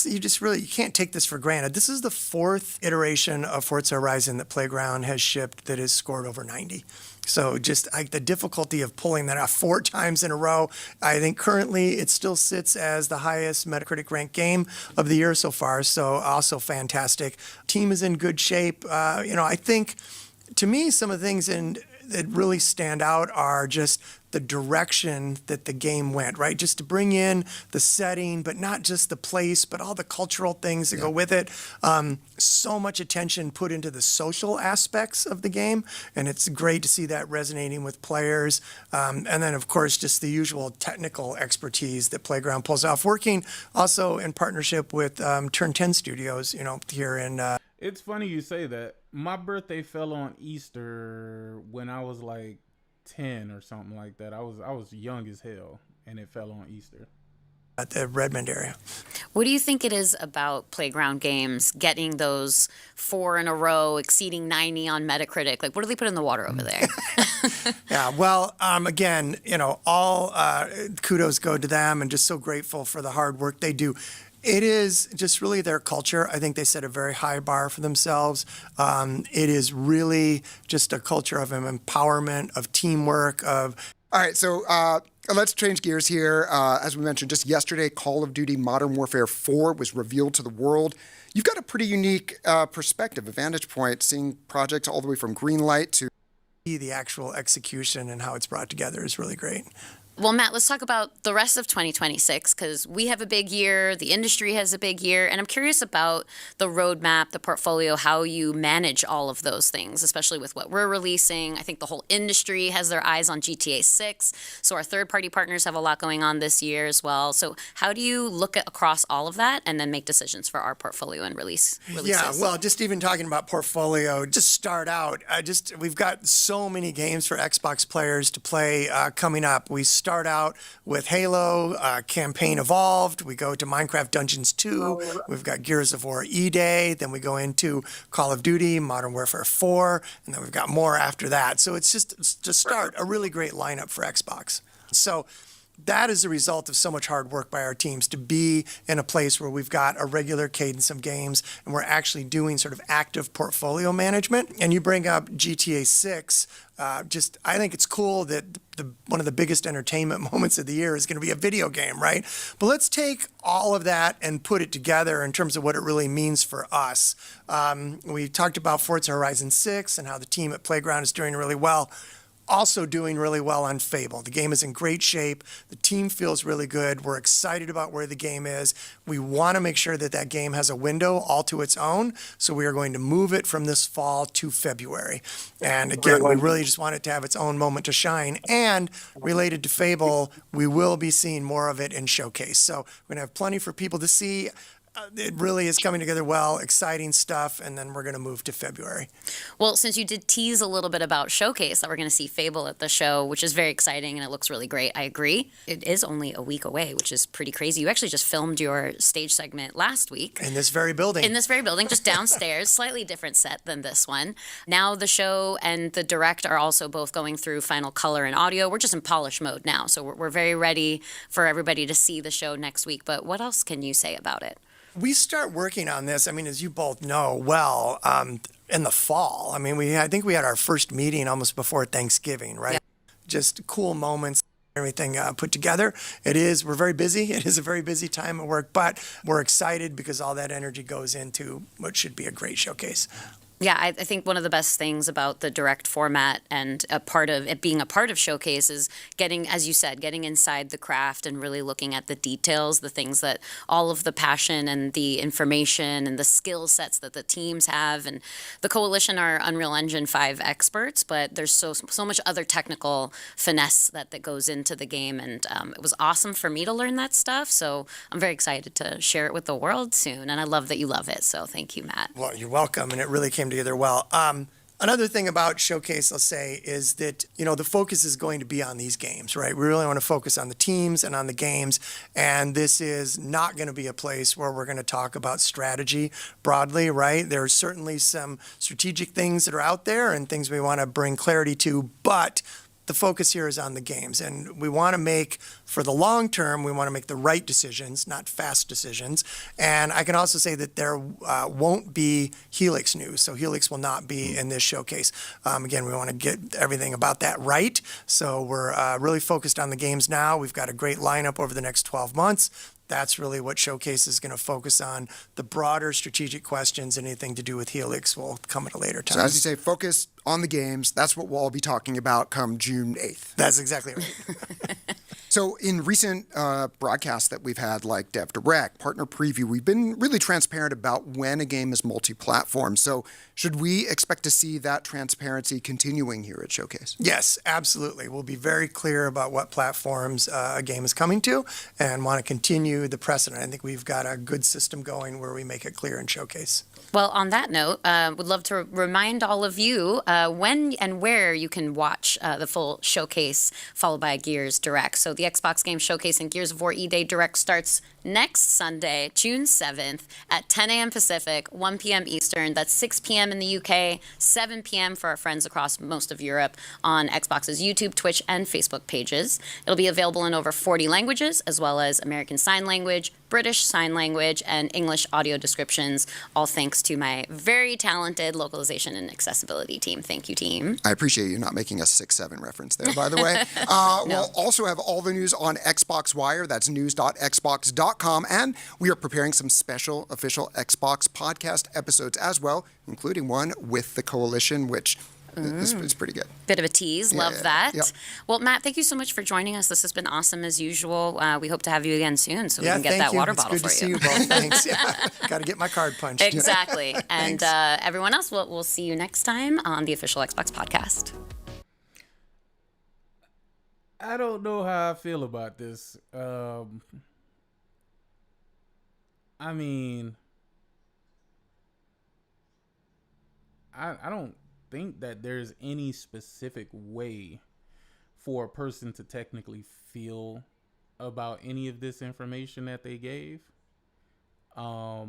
you can't take this for granted. This is the 4th iteration of Forza Horizon that Playground has shipped that has scored over 90. So just like the difficulty of pulling that off 4 times in a row, I think currently it still sits as the highest Metacritic ranked game of the year so far. So also fantastic. Team is in good shape. I think to me, some of the things that really stand out are just the direction that the game went, right? Just to bring in the setting, but not just the place, but all the cultural things that go with it. So much attention put into the social aspects of the game, and it's great to see that resonating with players. And then, of course, just the usual technical expertise that Playground pulls off, working also in partnership with Turn 10 Studios, here in... It's funny you say that. My birthday fell on Easter when I was like 10 or something like that. I was young as hell, and it fell on Easter. At the Redmond area. What do you think it is about Playground Games getting those 4 in a row, exceeding 90 on Metacritic? Like, what do they put in the water over there? Yeah, well, again, all kudos go to them, and just so grateful for the hard work they do. It is just really their culture. I think they set a very high bar for themselves. It is really just a culture of empowerment, of teamwork, of... All right, so let's change gears here. As we mentioned just yesterday, Call of Duty Modern Warfare 4 was revealed to the world. You've got a pretty unique perspective, a vantage point, seeing projects all the way from green light to... The actual execution and how it's brought together is really great. Well, Matt, let's talk about the rest of 2026, because we have a big year, the industry has a big year, and I'm curious about the roadmap, the portfolio, how you manage all of those things, especially with what we're releasing. I think the whole industry has their eyes on GTA 6, so our third-party partners have a lot going on this year as well. So how do you look at across all of that and then make decisions for our portfolio and releases? Yeah, well, just even talking about portfolio, just start out, we've got so many games for Xbox players to play coming up. We start out with Halo, Campaign Evolved. We go to Minecraft Dungeons 2. We've got Gears of War E-Day. Then we go into Call of Duty, Modern Warfare 4. And then we've got more after that. So it's just to start a really great lineup for Xbox. So that is a result of so much hard work by our teams to be in a place where we've got a regular cadence of games and we're actually doing sort of active portfolio management. And you bring up GTA 6. I think it's cool that one of the biggest entertainment moments of the year is going to be a video game, right? But let's take all of that and put it together in terms of what it really means for us. We talked about Forza Horizon 6 and how the team at Playground is doing really well. Also doing really well on Fable. The game is in great shape. The team feels really good. We're excited about where the game is. We want to make sure that that game has a window all to its own. So we are going to move it from this fall to February. And again, we really just want it to have its own moment to shine. And related to Fable, we will be seeing more of it in Showcase. So we're going to have plenty for people to see. it really is coming together well, exciting stuff, and then we're going to move to February. Well, since you did tease a little bit about Showcase, that we're going to see Fable at the show, which is very exciting and it looks really great. I agree. It is only a week away, which is pretty crazy. You actually just filmed your stage segment last week. In this very building. In this very building, just downstairs, slightly different set than this one. Now the show and the direct are also both going through final color and audio. We're just in polish mode now, so we're very ready for everybody to see the show next week. But what else can you say about it? We start working on this, I mean, as you both know well, in the fall. I mean, I think we had our first meeting almost before Thanksgiving, right? Yeah. Just cool moments, everything put together. We're very busy. It is a very busy time at work, but we're excited because all that energy goes into what should be a great showcase. Yeah, I think one of the best things about the direct format and a part of it being a part of Showcase is getting, as you said, getting inside the craft and really looking at the details, the things that all of the passion and the information and the skill sets that the teams have. And the Coalition are Unreal Engine 5 experts, but there's so much other technical finesse that goes into the game. And it was awesome for me to learn that stuff. So I'm very excited to share it with the world soon. And I love that you love it. So thank you, Matt. Well, you're welcome, and it really came together well. Another thing about Showcase, I'll say, is that, the focus is going to be on these games, right? We really want to focus on the teams and on the games, and this is not going to be a place where we're going to talk about strategy broadly, right? There are certainly some strategic things that are out there and things we want to bring clarity to, but the focus here is on the games, and we want to make, for the long term, we want to make the right decisions, not fast decisions. And I can also say that there won't be Helix news, so Helix will not be in this showcase. Again, we want to get everything about that right, so we're really focused on the games now. We've got a great lineup over the next 12 months. That's really what Showcase is going to focus on. The broader strategic questions, anything to do with Helix, will come at a later time. So as you say, focus on the games. That's what we'll all be talking about come June 8th. That's exactly right. So in recent broadcasts that we've had, like Dev Direct, Partner Preview, we've been really transparent about when a game is multi-platform. So should we expect to see that transparency continuing here at Showcase? Yes, absolutely. We'll be very clear about what platforms a game is coming to and want to continue the precedent. I think we've got a good system going where we make it clear in Showcase. Well, on that note, would love to remind all of you when and where you can watch the full showcase, followed by Gears Direct. So the Xbox Game Showcase and Gears of War E-Day Direct starts next Sunday, June 7th at 10 a.m. Pacific, 1 p.m. Eastern. That's 6 p.m. in the UK, 7 p.m. for our friends across most of Europe on Xbox's YouTube, Twitch, and Facebook pages. It'll be available in over 40 languages, as well as American Sign Language, British Sign Language, and English audio descriptions, all thanks to my very talented localization and accessibility team. Thank you, team. I appreciate you not making a 6-7 reference there, by the way. No. We'll also have all the news on Xbox Wire. That's news.xbox.com. And we are preparing some special official Xbox podcast episodes as well, including one with the Coalition, which is pretty good. Bit of a tease. Love that. Yep. Well, Matt, thank you so much for joining us. This has been awesome as usual. We hope to have you again soon so we can get that water bottle it's good for to see you both. Thanks. Yeah. Got to get my card punched. Exactly. And everyone else, we'll see you next time on the official Xbox podcast. I don't know how I feel about this. I mean, I don't think that there's any specific way for a person to technically feel about any of this information that they gave. I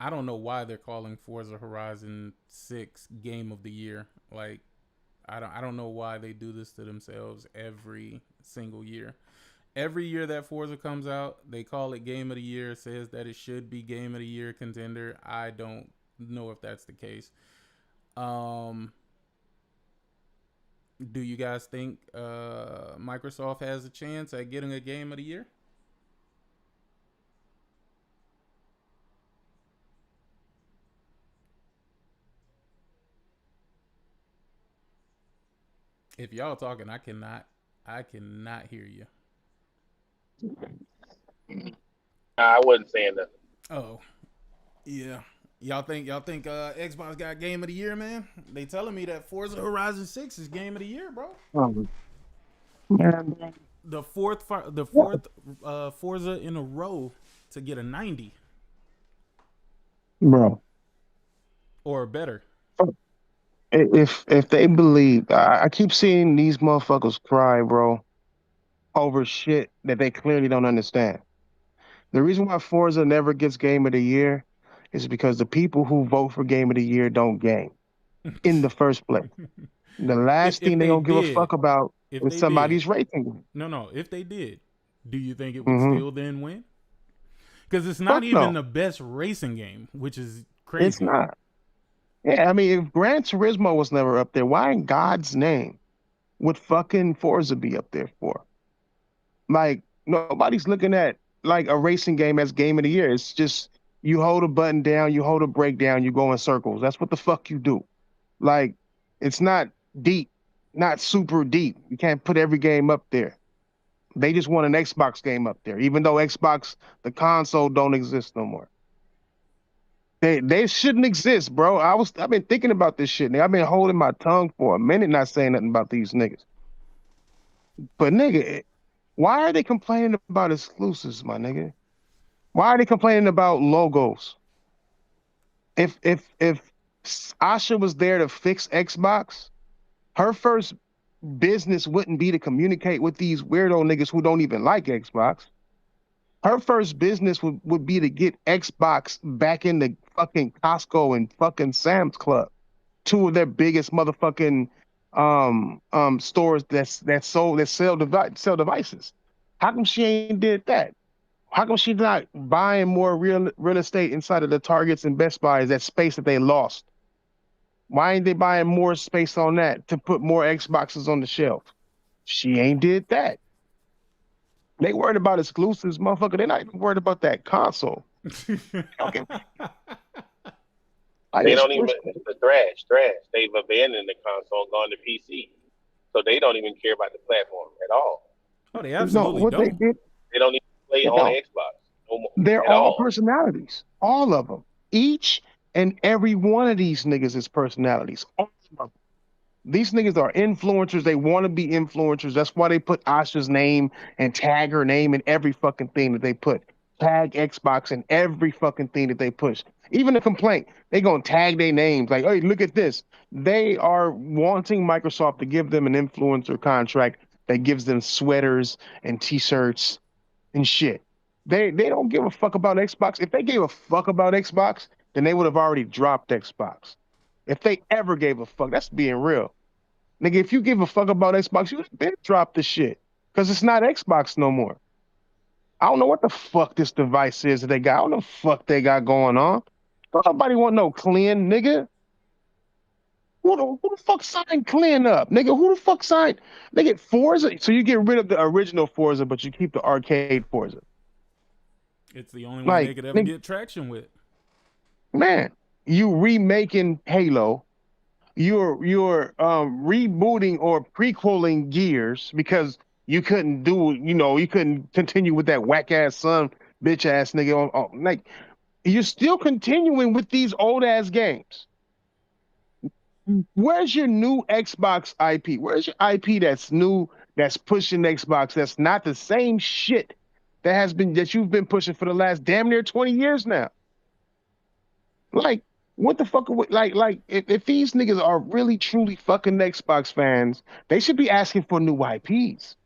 don't know why they're calling Forza Horizon 6 Game of the Year. Like, I don't know why they do this to themselves every single year. Every year that Forza comes out, they call it Game of the Year, says that it should be Game of the Year contender. I don't know if that's the case. Do you guys think Microsoft has a chance at getting a Game of the Year? If y'all talking, I cannot hear you. I wasn't saying that. Oh, yeah. Y'all think Xbox got Game of the Year, man? They telling me that Forza Horizon 6 is Game of the Year, bro. The fourth Forza in a row to get a 90. bro. or better. If they believe, I keep seeing these motherfuckers cry, bro, over shit that they clearly don't understand. The reason why Forza never gets Game of the Year is because the people who vote for Game of the Year don't game in the first place. The last thing If they they gonna give a did, fuck about if is they did, somebody's rating. no, if they did, do you think it would Mm-hmm. still then win? Because it's not Fuck even no, the best racing game, which is it's crazy. not. Yeah, I mean, if Gran Turismo was never up there, why in God's name would fucking Forza be up there for? Like, nobody's looking at like a racing game as Game of the Year. It's just you hold a button down, you hold a brake down, you go in circles. That's what the fuck you do. Like, it's not deep, not super deep. You can't put every game up there. They just want an Xbox game up there, even though Xbox, the console, don't exist no more. They shouldn't exist, bro. I've been thinking about this shit, nigga. I've been holding my tongue for a minute, not saying nothing about these niggas. But nigga, why are they complaining about exclusives, my nigga? Why are they complaining about logos? If Asha was there to fix Xbox, her first business wouldn't be to communicate with these weirdo niggas who don't even like Xbox. Her first business would be to get Xbox back in the fucking Costco and fucking Sam's Club, two of their biggest motherfucking stores that sell devices. How come she ain't did that? How come she's not buying more real estate inside of the Targets and Best Buys, that space that they lost? Why ain't they buying more space on that to put more Xboxes on the shelf? She ain't did that. They worried about exclusives, motherfucker. They're not even worried about that console. Okay. They don't even the thrash. They've abandoned the console and gone to PC, so they don't even care about the platform at all. Oh, they No, absolutely what they don't. did, They don't even play they on don't. Xbox no more, They're at all all. personalities. All of them. Each and every one of these niggas is personalities. All of them. These niggas are influencers. They want to be influencers. That's why they put Asha's name and tag her name in every fucking thing that they put. Tag Xbox in every fucking thing that they push. Even a complaint, they gonna tag their names. Like, hey, look at this. They are wanting Microsoft to give them an influencer contract that gives them sweaters and t-shirts and shit. They don't give a fuck about Xbox. If they gave a fuck about Xbox, then they would have already dropped Xbox. If they ever gave a fuck, that's being real. Nigga, if you give a fuck about Xbox, you would have been dropped the shit. Because it's not Xbox no more. I don't know what the fuck this device is that they got. I don't know what the fuck they got going on. Don't nobody want no clean, nigga. Who the fuck signed clean up? Nigga, who the fuck signed? Nigga, Forza. So you get rid of the original Forza, but you keep the arcade Forza. It's the only one they Like, could ever nigga, get traction with. man, you remaking Halo. You're rebooting or prequeling Gears because you couldn't continue with that whack ass son bitch ass nigga like you're still continuing with these old ass games. Where's your new Xbox IP? Where's your IP that's new, that's pushing Xbox, that's not the same shit that you've been pushing for the last damn near 20 years now? Like, what the fuck? Like, if these niggas are really truly fucking Xbox fans, they should be asking for new IPs.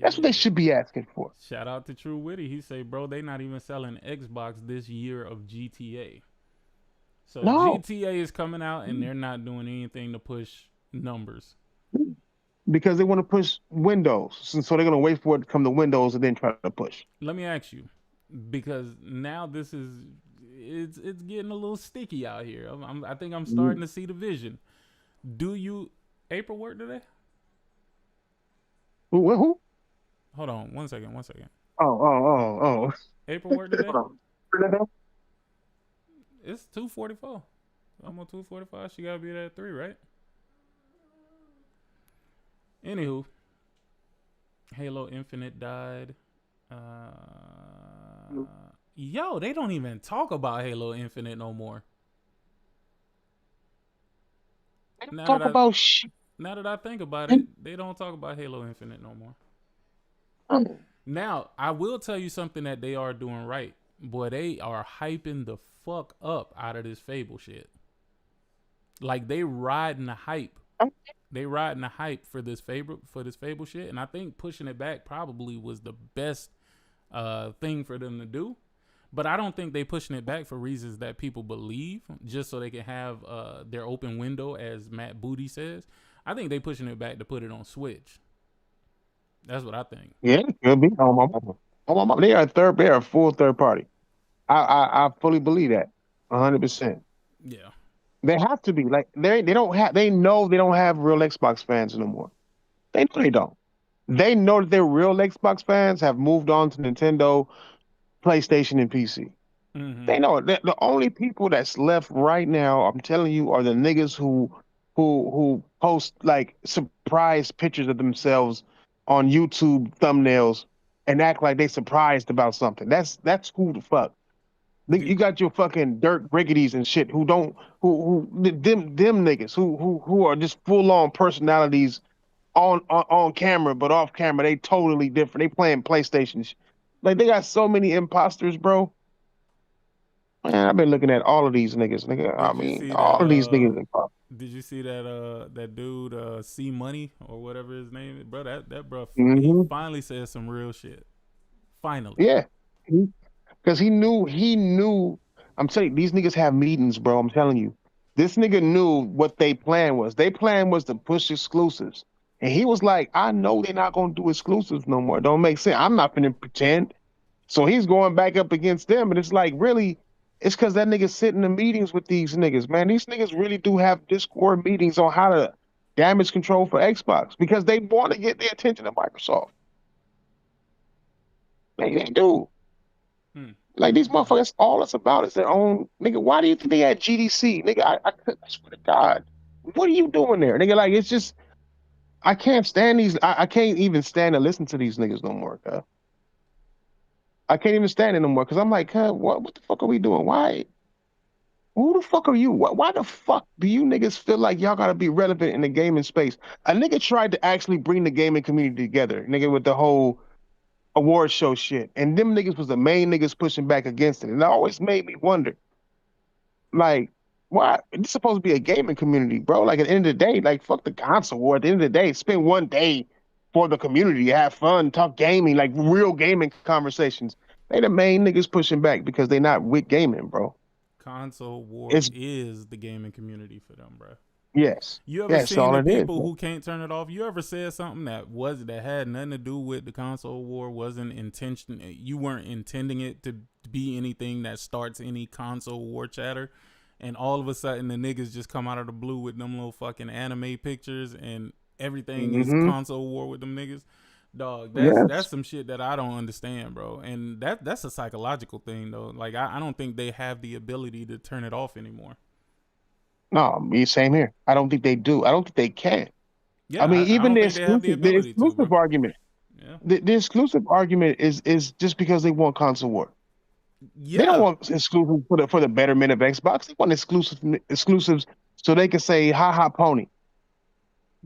That's what they Shit. should be asking for. Shout out to True Witty. He say, bro, they not even selling Xbox this year of GTA. So No, GTA is coming out and they're not doing anything to push numbers. because they want to push Windows, so they're gonna wait for it to come to Windows and then try to push. Let me ask you, because now it's getting a little sticky out here. I think I'm starting to see the vision. Do you April work today? Who? Hold on, one second. Oh. April work today? Hold on. It's 2:44. Almost 2:45. She gotta be there at 3, right? Anywho, Halo Infinite died. Yo, they don't even talk about Halo Infinite no more. Talk about shit. Now that I think about it, they don't talk about Halo Infinite no more. Now, I will tell you something that they are doing right. boy, they are hyping the fuck up out of this Fable shit. Like they riding the hype. They riding the hype for this Fable shit, and I think pushing it back probably was the best thing for them to do. But I don't think they pushing it back for reasons that people believe, just so they can have their open window, as Matt Booty says. I think they pushing it back to put it on Switch. That's what I think. Yeah, it could be. They are they are a full third party. I fully believe that, 100%. Yeah. They have to be like they know they don't have real Xbox fans anymore. They know they don't. They know that their real Xbox fans have moved on to Nintendo, PlayStation, and PC. Mm-hmm. They know it. The only people that's left right now, I'm telling you, are the niggas who post like surprise pictures of themselves on YouTube thumbnails and act like they surprised about something. That's who the fuck. You got your fucking Dirk Brigadies and shit who them niggas who are just full on personalities on camera, but off camera they totally different. They playing PlayStation. Like they got so many imposters, bro. Man, I've been looking at all of these niggas. All of these niggas imposters. Did you see that dude C Money or whatever his name is, bro? That bro, he finally said some real shit. Finally. Yeah. Because he knew. I'm telling you, these niggas have meetings, bro. I'm telling you. This nigga knew what their plan was. Their plan was to push exclusives. And he was like, I know they're not going to do exclusives no more. Don't make sense. I'm not going to pretend. So he's going back up against them. And it's like, really, it's because that nigga sit in the meetings with these niggas, man. These niggas really do have Discord meetings on how to damage control for Xbox because they want to get the attention of Microsoft. They do. Like these motherfuckers, all it's about is their own nigga. Why do you think they at GDC, nigga? I swear to God, what are you doing there, nigga? Like it's just, I can't stand these. I can't even stand to listen to these niggas no more, cuz. I can't even stand it no more because I'm like, what the fuck are we doing? Why? Who the fuck are you? Why the fuck do you niggas feel like y'all gotta be relevant in the gaming space? A nigga tried to actually bring the gaming community together, nigga, with the whole award show shit. And them niggas was the main niggas pushing back against it. And it always made me wonder, like, why? It's supposed to be a gaming community, bro. Like, at the end of the day, like, fuck the console war. At the end of the day, spend one day for the community, have fun, talk gaming, like real gaming conversations. They the main niggas pushing back because they not with gaming, bro. Console war is the gaming community for them, bro. Yes. You ever seen the people who can't turn it off? You ever said something that had nothing to do with the console war, wasn't intention? You weren't intending it to be anything that starts any console war chatter, and all of a sudden the niggas just come out of the blue with them little fucking anime pictures and everything is console war with them niggas. Dog, that's some shit that I don't understand, bro. And that's a psychological thing though. Like I don't think they have the ability to turn it off anymore. No, me same here. I don't think they do. I don't think they can. Yeah, I mean, even the exclusive argument. Yeah. The exclusive argument is just because they want console war. Yeah. They don't want exclusive for the betterment of Xbox. They want exclusives so they can say "ha ha pony."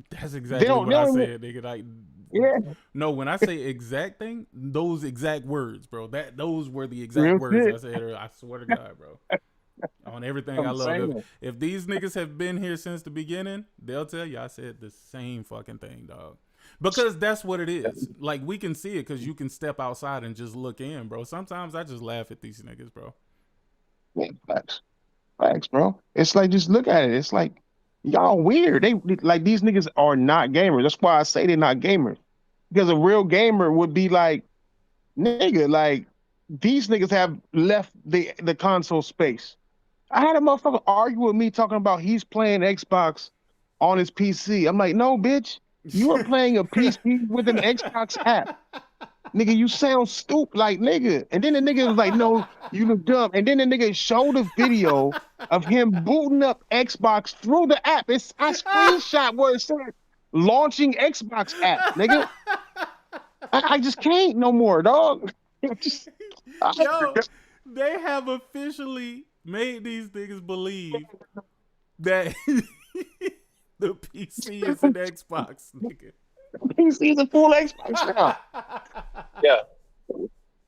That's exactly what I said, nigga. Like, yeah. No, when I say exact thing, those exact words, bro. Those were the exact words I said. I swear to God, bro. On everything I love. If these niggas have been here since the beginning, they'll tell you I said the same fucking thing, dog. Because that's what it is. Like, we can see it because you can step outside and just look in, bro. Sometimes I just laugh at these niggas, bro. Yeah, facts, bro. It's like, just look at it. It's like, y'all weird. They like, these niggas are not gamers. That's why I say they're not gamers. Because a real gamer would be like, nigga, like, these niggas have left the console space. I had a motherfucker argue with me talking about he's playing Xbox on his PC. I'm like, no, bitch. You are playing a PC with an Xbox app. Nigga, you sound stupid, like, nigga. And then the nigga was like, no, you look dumb. And then the nigga showed a video of him booting up Xbox through the app. I screenshot where it said launching Xbox app, nigga. I just can't no more, dog. Yo, they have officially made these niggas believe that the PC is an Xbox, nigga. PC is a full Xbox now. Yeah.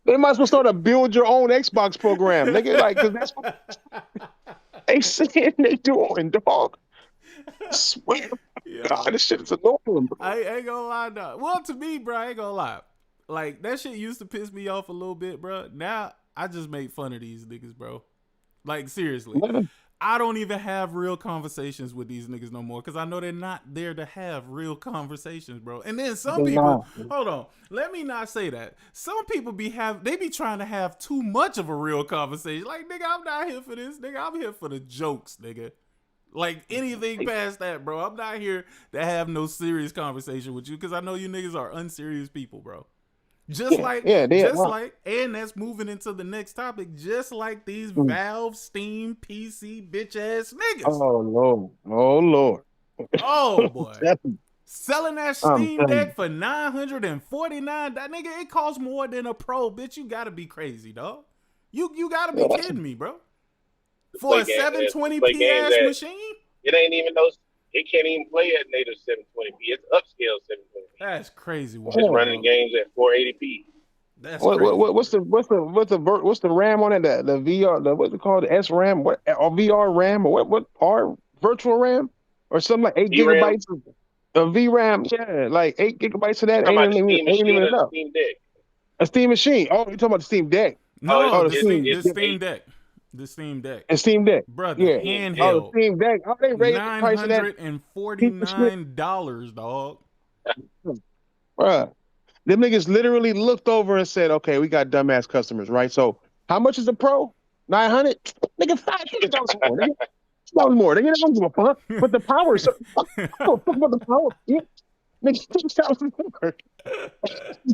They might as well start a build your own Xbox program, nigga. Like, cause that's what they saying they doing, dog. I swear to God, this shit is annoying, bro. I ain't gonna lie, dog. Well, to me, bro, I ain't gonna lie. Like, that shit used to piss me off a little bit, bro. Now, I just make fun of these niggas, bro. Like, seriously. I don't even have real conversations with these niggas no more because I know they're not there to have real conversations, bro. And then some people, hold on, let me not say that. Some people they be trying to have too much of a real conversation. Like, nigga, I'm not here for this, nigga. I'm here for the jokes, nigga. Like, anything past that, bro. I'm not here to have no serious conversation with you because I know you niggas are unserious people, bro. And that's moving into the next topic, just like these Valve, Steam, PC, bitch ass niggas. Oh Lord. Oh boy. Selling that Steam Deck for $949. That nigga, it costs more than a Pro, bitch. You gotta be crazy, dog. You gotta be kidding me, bro. For a 720p ass machine? It ain't even those. It can't even play at native 720p. It's upscale 720p. That's crazy. It's running games at 480p. That's crazy. What's the RAM on it? The VR, what's it called? The SRAM, or VR RAM, or what R virtual RAM, or something like 8 gigabytes of VRAM. Yeah, like 8 gigabytes of that ain't even enough. Steam Deck. A Steam machine. Oh, you're talking about the Steam Deck? No, the Steam Deck. The Steam Deck. A Steam Deck. Brother, yeah. Handheld. Oh, the Steam Deck. Oh, they raised the price of that. $949, dog. Bruh. Them niggas literally looked over and said, okay, we got dumbass customers, right? So how much is the Pro? 900? Nigga, $500 more. Nigga. $2 more. Nigga, I don't give a fuck. But the power is fuck about the power. Yeah. Nigga, $2,000 more.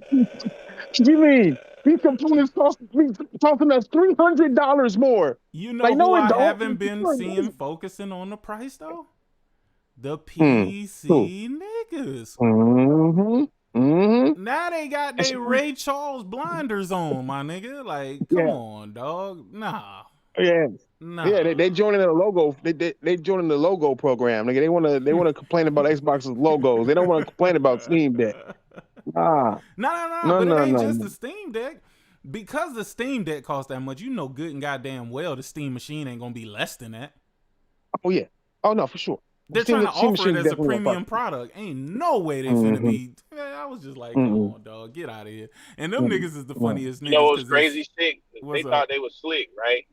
What do you mean? These components costing us $300 more. You know who I haven't been seeing focusing on the price though? The PC niggas. Now they got their Ray Charles blinders on, my nigga. Like, come on, dog. Nah. Yeah. Yeah, they joining the logo. They joining the logo program. Nigga, they wanna complain about Xbox's logos. They don't want to complain about Steam Deck. No, but it ain't just the Steam Deck. Because the Steam Deck costs that much, you know good and goddamn well the Steam machine ain't gonna be less than that. Oh yeah. Oh no, for sure. They're trying to offer it as a premium product. Ain't no way they finna be. Man, I was just like, come on, dog, get out of here. And them niggas is the funniest niggas. You know what's crazy shit? They thought they was slick, right?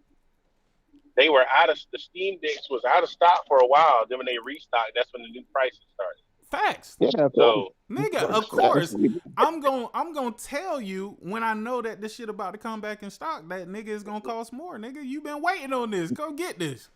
They were the Steam Decks was out of stock for a while. Then when they restocked, that's when the new prices started. Facts. Yeah, so nigga, of course, I'm gonna tell you when I know that this shit about to come back in stock, that nigga is gonna cost more. Nigga, you been waiting on this. Go get this.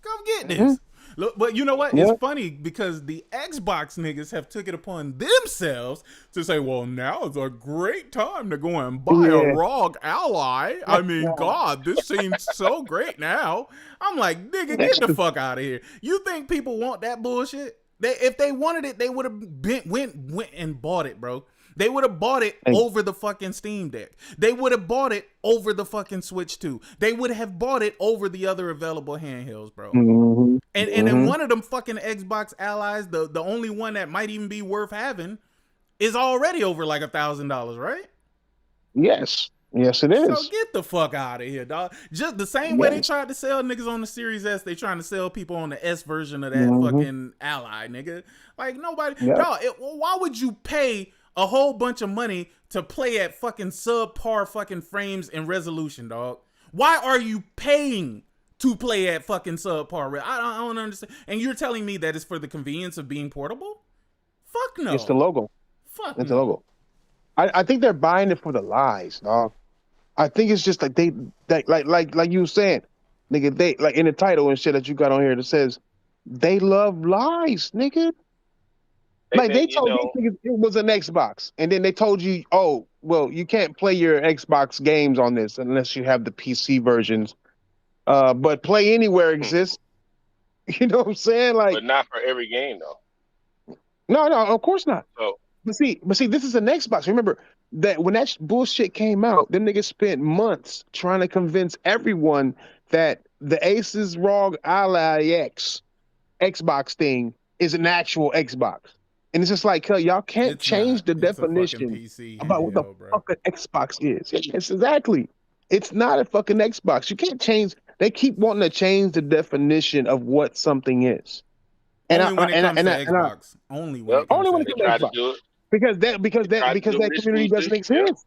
Come get this. Look, but you know what? It's funny because the Xbox niggas have took it upon themselves to say, well, now is a great time to go and buy a ROG Ally. I mean, God, this seems so great now. I'm like, nigga, get the fuck out of here. You think people want that bullshit? If they wanted it, they would have went and bought it, bro. They would have bought it over the fucking Steam Deck. They would have bought it over the fucking Switch 2. They would have bought it over the other available handhelds, bro. And then one of them fucking Xbox Allies, the only one that might even be worth having, is already over like $1,000, right? Yes. Yes, it is. So get the fuck out of here, dog. Just the same way they tried to sell niggas on the Series S, they trying to sell people on the S version of that fucking Ally, nigga. Like, nobody, dog, why would you pay a whole bunch of money to play at fucking subpar fucking frames and resolution, dog? Why are you paying to play at fucking subpar? I don't understand. And you're telling me that it's for the convenience of being portable? Fuck no. It's the logo. Fuck it's no. the logo. I think they're buying it for the lies, dog. I think it's just like like you were saying, nigga, they like in the title and shit that you got on here that says they love lies, nigga. Like they told you it was an Xbox, and then they told you, oh, well, you can't play your Xbox games on this unless you have the PC versions. But Play Anywhere exists. You know what I'm saying? Like, but not for every game though. No, of course not. So, but see, this is an Xbox. Remember that when that bullshit came out, them niggas spent months trying to convince everyone that the Asus ROG Ally X Xbox thing is an actual Xbox. And it's just like, y'all can't It's change not. the It's a fucking definition PC about what the handheld, bro. fuck an Xbox is. It's exactly. It's not a fucking Xbox. You can't change. They keep wanting to change the definition of what something is. And Only when it comes to Xbox. Only when it comes only to when it They comes Xbox. to tried to Xbox. do it. Because They tried to do it that with community doesn't exclusives. exist.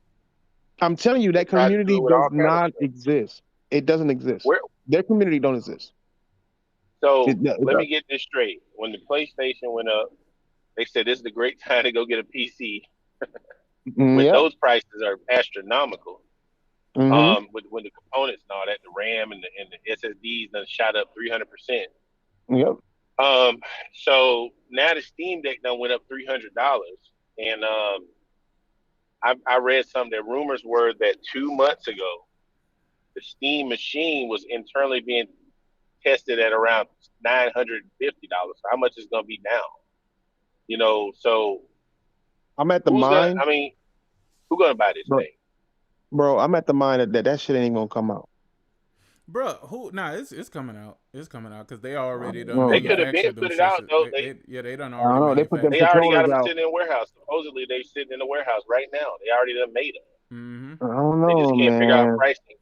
I'm telling you, They that tried to do community it with does all kind of not stuff. exist. It doesn't exist. Where? Their community don't exist. So It let me does. get this straight. When the PlayStation went up, they said this is a great time to go get a PC. When Yep. those prices are astronomical, Mm-hmm. with when the components and all that, the RAM and the SSDs done shot up 300%. Yep. So now the Steam Deck done went up $300, and I read some that rumors were that 2 months ago the Steam machine was internally being tested at around $950. How much is going to be now? So I'm at the who's gonna? mind, I mean, who gonna buy this thing? bro. I'm at the mind that shit ain't gonna come out. Bro, it's coming out. It's coming out because they already done No. They could have manufactured been them put it out shits. though. They done I already don't know. They put them They already got controllers them out. sitting in a warehouse. Supposedly they sitting in a warehouse right now. They already done made them. I don't They just know, can't figure out man. pricing.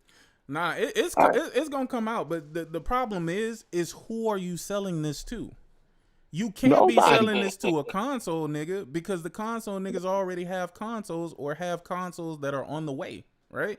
Nah, it's gonna come out, but the problem is who are you selling this to? You can't be Nobody. selling this to a console nigga because the console niggas already have consoles or have consoles that are on the way, right?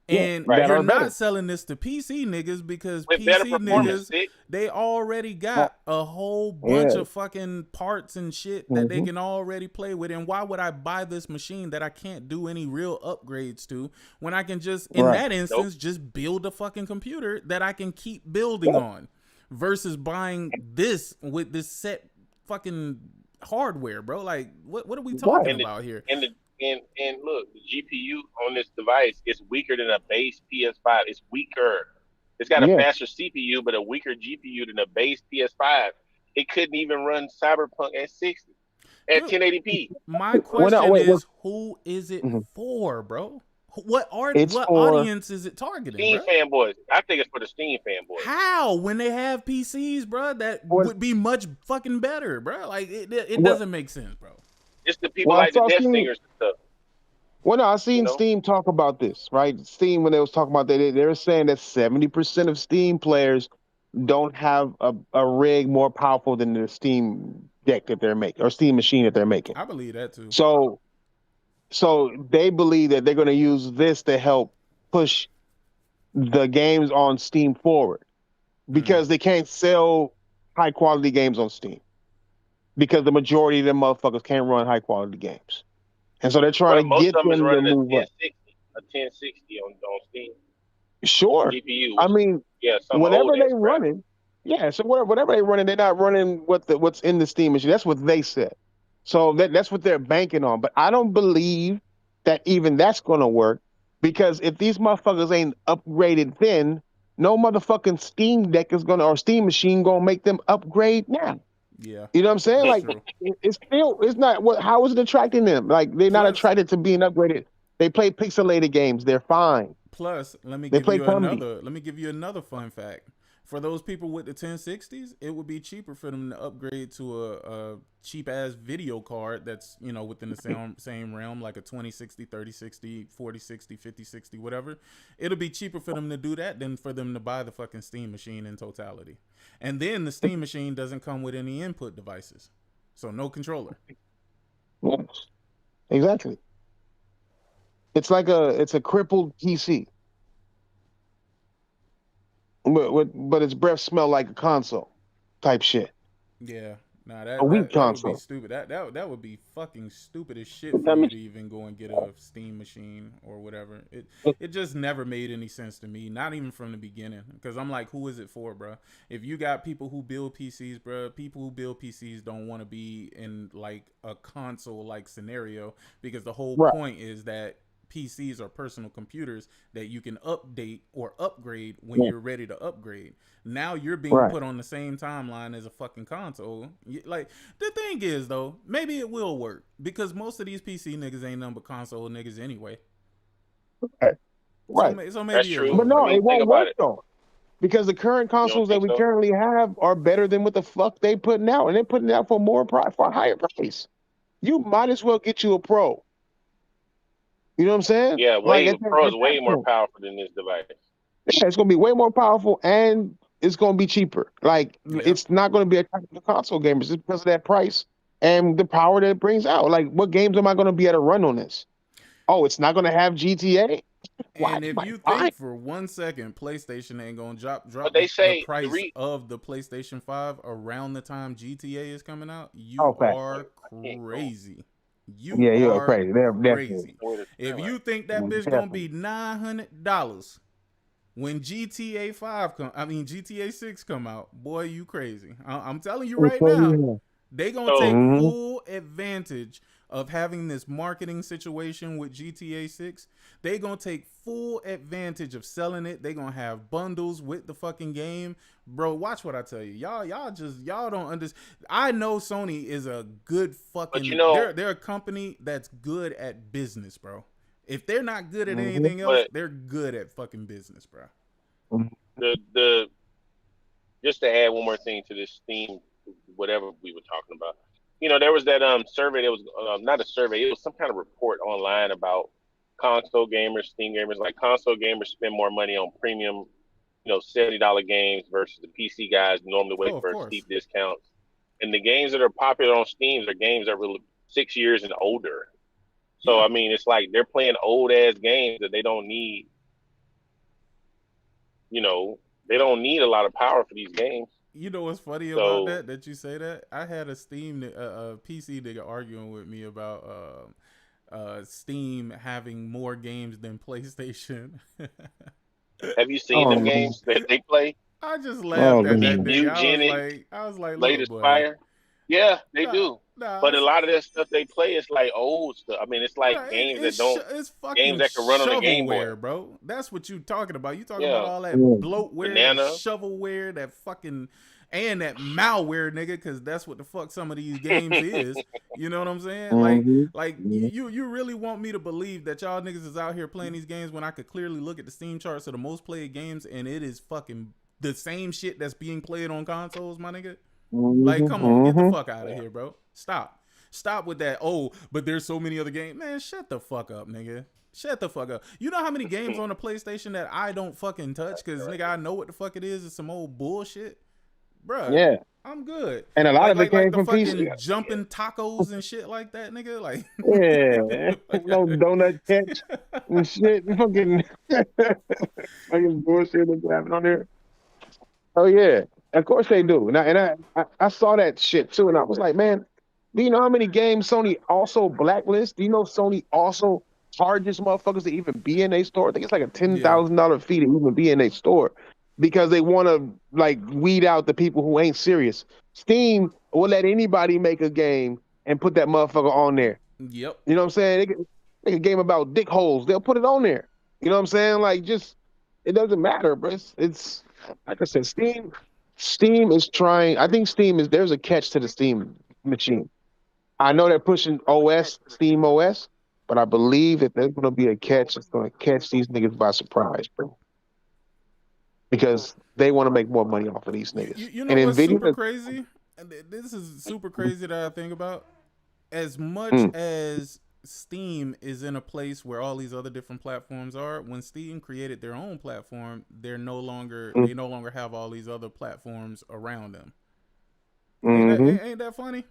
And Right. That you're are better. not selling this to PC niggas because With better PC performance, niggas, they already got a whole bunch of fucking parts and shit that they can already play with. And why would I buy this machine that I can't do any real upgrades to when I can just, in Right. that instance, just build a fucking computer that I can keep building on versus buying this with this set fucking hardware, bro? Like, what are we talking about here? And look, the GPU on this device is weaker than a base PS5. It's weaker. It's got a Yeah. faster CPU, but a weaker GPU than a base PS5. It couldn't even run Cyberpunk at 60 at 1080p. My question wait. is, who is it for, bro? What It's for audience is it targeting, Steam bro? fanboys. I think it's for the Steam fanboys. How when they have PCs, bro? That What- would be much fucking better, bro. Like it What- doesn't make sense, bro. It's the people Well, I like the saw Death Steam- Singers and stuff. Well, no, I seen know? Steam talk about this, right? Steam, when they was talking about that, they were saying that 70% of Steam players don't have a rig more powerful than the Steam Deck that they're making or Steam machine that they're making. I believe that too. So they believe that they're going to use this to help push the games on Steam forward because they can't sell high quality games on Steam because the majority of them motherfuckers can't run high quality games. And so they're trying Most to get of them is them to running move up. a 1060 on Steam. Sure. GPU. I mean, some whatever old they ass crap. running, yeah. So whatever they running, they're not running what's in the Steam machine. That's what they said. So that's what they're banking on. But I don't believe that even that's going to work because if these motherfuckers ain't upgraded, then no motherfucking Steam Deck is gonna or Steam machine gonna make them upgrade now. Yeah. You know what I'm saying? That's Like true. it's not what. How is it attracting them? Like they're not Plus- attracted to being upgraded. They play pixelated games. They're fine. Plus, let me They give play you Cumby. another fun fact. For those people with the 1060s, it would be cheaper for them to upgrade to a cheap ass video card that's, within the same realm, like a 2060, 3060, 4060, 5060, whatever. It'll be cheaper for them to do that than for them to buy the fucking Steam machine in totality. And then the Steam machine doesn't come with any input devices. So no controller. Yes. Exactly. It's a crippled PC. But its breath smell like a console type shit. Yeah. Nah, A weak that would be console. stupid. That would be fucking stupid as shit for you to even go and get a Steam machine or whatever. It just never made any sense to me, not even from the beginning. Because I'm like, who is it for, bro? If you got people who build PCs, bro, people who build PCs don't want to be in like a console like scenario because the whole point is that PCs are personal computers that you can update or upgrade when you're ready to upgrade. Now you're being put on the same timeline as a fucking console. Like, the thing is, though, maybe it will work because most of these PC niggas ain't nothing but console niggas anyway. Right. So maybe That's it true. will But no, work. it won't work though. because the current You don't consoles that think we so? currently have are better than what the fuck they putting out, and they're putting it out for for a higher price. You might as well get you a Pro. You know what I'm saying? Yeah, Like Pro is at way that more point, powerful than this device. yeah, it's gonna be way more powerful and it's gonna be cheaper. Like Yep. it's not gonna be attractive to console gamers just because of that price and the power that it brings out. Like, what games am I gonna be able to run on this? Oh, it's not gonna have GTA. Why? And if you Why? think for 1 second PlayStation ain't gonna drop But they the say price of the PlayStation 5 around the time GTA is coming out, Oh, you fact. are crazy. You Yeah, you're are crazy. They're definitely. crazy. If you think that bitch gonna be $900 when GTA 6 come out, boy, you crazy. I'm telling you right now, they gonna take So full advantage of having this marketing situation with GTA 6. They gonna take full advantage of selling it. They gonna have bundles with the fucking game. Bro, watch what I tell you. Y'all don't understand. I know Sony is a good fucking, but you know, they're a company that's good at business, bro. If they're not good at Mhm. anything else, but they're good at fucking business, bro. the just to add one more thing to this theme, whatever we were talking about. You know, there was that survey. That was not a survey. It was some kind of report online about console gamers, Steam gamers. Like console gamers spend more money on premium, $70 games versus the PC guys normally wait Oh, of for course. steep discounts. And the games that are popular on Steam are games that are really 6 years and older. So Yeah. I mean, it's like they're playing old ass games that they don't need. They don't need a lot of power for these games. You know what's funny about So that you say that? I had a PC nigga arguing with me about Steam having more games than PlayStation. have you seen Oh, them man. games that they play? I just Oh, laughed at that New, man. nigga. new gen, I was like, look, latest boy. fire. Yeah, they Nah, do. nah, But a lot of that stuff they play is like old stuff. I mean, it's like it's games fucking that can run on a Game Boy. shovelware, bro. That's what you talking about. You talking about Yeah, all that Yeah. bloatware, that banana. shovelware, that fucking and that malware, nigga, because that's what the fuck some of these games is. You know what I'm saying? Mhm. Like Mhm. you really want me to believe that y'all niggas is out here playing these games when I could clearly look at the Steam charts of the most played games and it is fucking the same shit that's being played on consoles, my nigga? Like, come on, get the Mhm. fuck out of here, bro. Stop with that. Oh, but there's so many other games. Man, shut the fuck up, nigga. Shut the fuck up. You know how many games on the PlayStation that I don't fucking touch because, nigga, I know what the fuck it is. It's some old bullshit. Bruh, Yeah, I'm good. and a lot of it Like came the from PC. fucking jumping tacos and shit like that, nigga. Like, Yeah, no donut catch and shit. Fucking, fucking bullshit that's happening on there. Oh yeah, of course they do. And I saw that shit too, and I was like, man, do you know how many games Sony also blacklists? Do you know Sony also charges motherfuckers to even be in a store? I think it's like a yeah, $10,000 fee to even be in a store because they want to like weed out the people who ain't serious. Steam will let anybody make a game and put that motherfucker on there. yep. You know what I'm saying? They can make a game about dick holes. They'll put it on there. You know what I'm saying? Like, just it doesn't matter, bro. It's like I said, Steam is trying. I think Steam is there's a catch to the Steam machine. I know they're pushing OS, Steam OS, but I believe if there's going to be a catch, it's going to catch these niggas by surprise, bro. Because they want to make more money off of these niggas. You know And what's super Nvidia, crazy? This is super crazy that I think about. As much mm, as Steam is in a place where all these other different platforms are, when Steam created their own platform, mm, they no longer have all these other platforms around them. mm-hmm. Ain't that funny?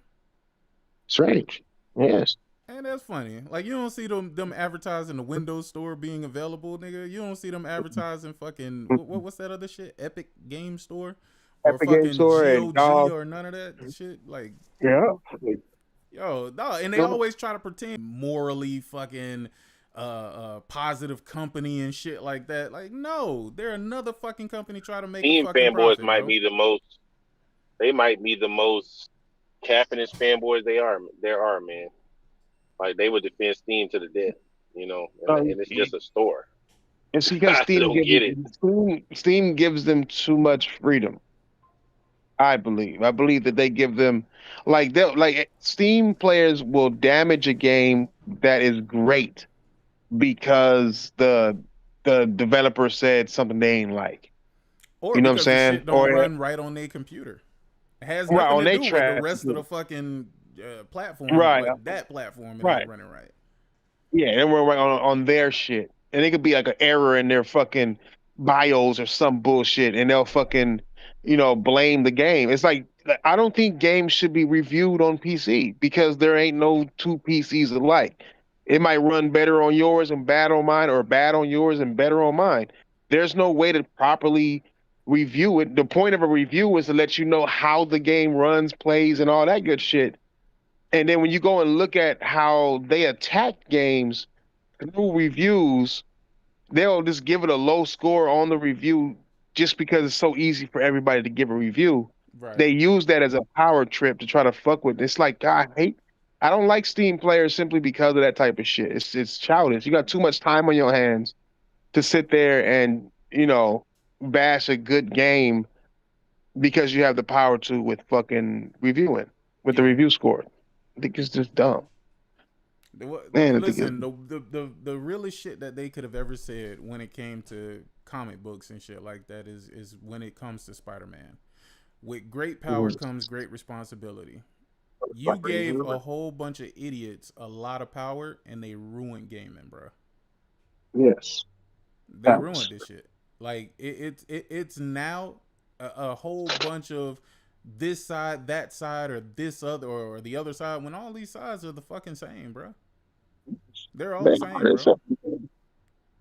Strange. Yes. Ain't that funny? Like, you don't see them advertising the Windows Store being available, nigga. You don't see them advertising fucking what's that other shit? Epic Game Store or Epic Game fucking Store and GOG or none of that shit. Like, yeah. yo, no, and they always try to pretend morally fucking positive company and shit like that. Like, no, they're another fucking company trying to make a Steam fucking fanboys profit, might bro. be the most. They might be the most capitalist fanboys there are, man. Like they would defend Steam to the death, and it's just a store. It's because I don't get it. Steam gives them too much freedom. I believe. I believe that they give them like Steam players will damage a game that is great because the developer said something they ain't like. Or You know what I'm because the saying? shit don't Or run right on their computer. It has right nothing on to they do with the trash. rest of the fucking platforms, Right, but that platform it right. ain't running right. Yeah, and we're right on their shit, and it could be like an error in their fucking bios or some bullshit, and they'll fucking, blame the game. It's like I don't think games should be reviewed on PC because there ain't no two PCs alike. It might run better on yours and bad on mine, or bad on yours and better on mine. There's no way to properly review it. The point of a review is to let you know how the game runs, plays, and all that good shit. And then when you go and look at how they attack games through reviews, they'll just give it a low score on the review just because it's so easy for everybody to give a review. Right. They use that as a power trip to try to fuck with. It's like, God, I don't like Steam players simply because of that type of shit. It's childish. You got too much time on your hands to sit there and, bash a good game because you have the power to with fucking reviewing, with the Yeah. review score. I think it's just dumb. Man, I think it's Listen, the realest shit that they could have ever said when it came to comic books and shit like that is when it comes to Spider-Man. With great power comes great responsibility. You gave a whole bunch of idiots a lot of power and they ruined gaming, bro. yes. They ruined this shit. Like it's now a whole bunch of this side, that side, or this other, or the other side. When all these sides are the fucking same, bro. They're all the same, bro.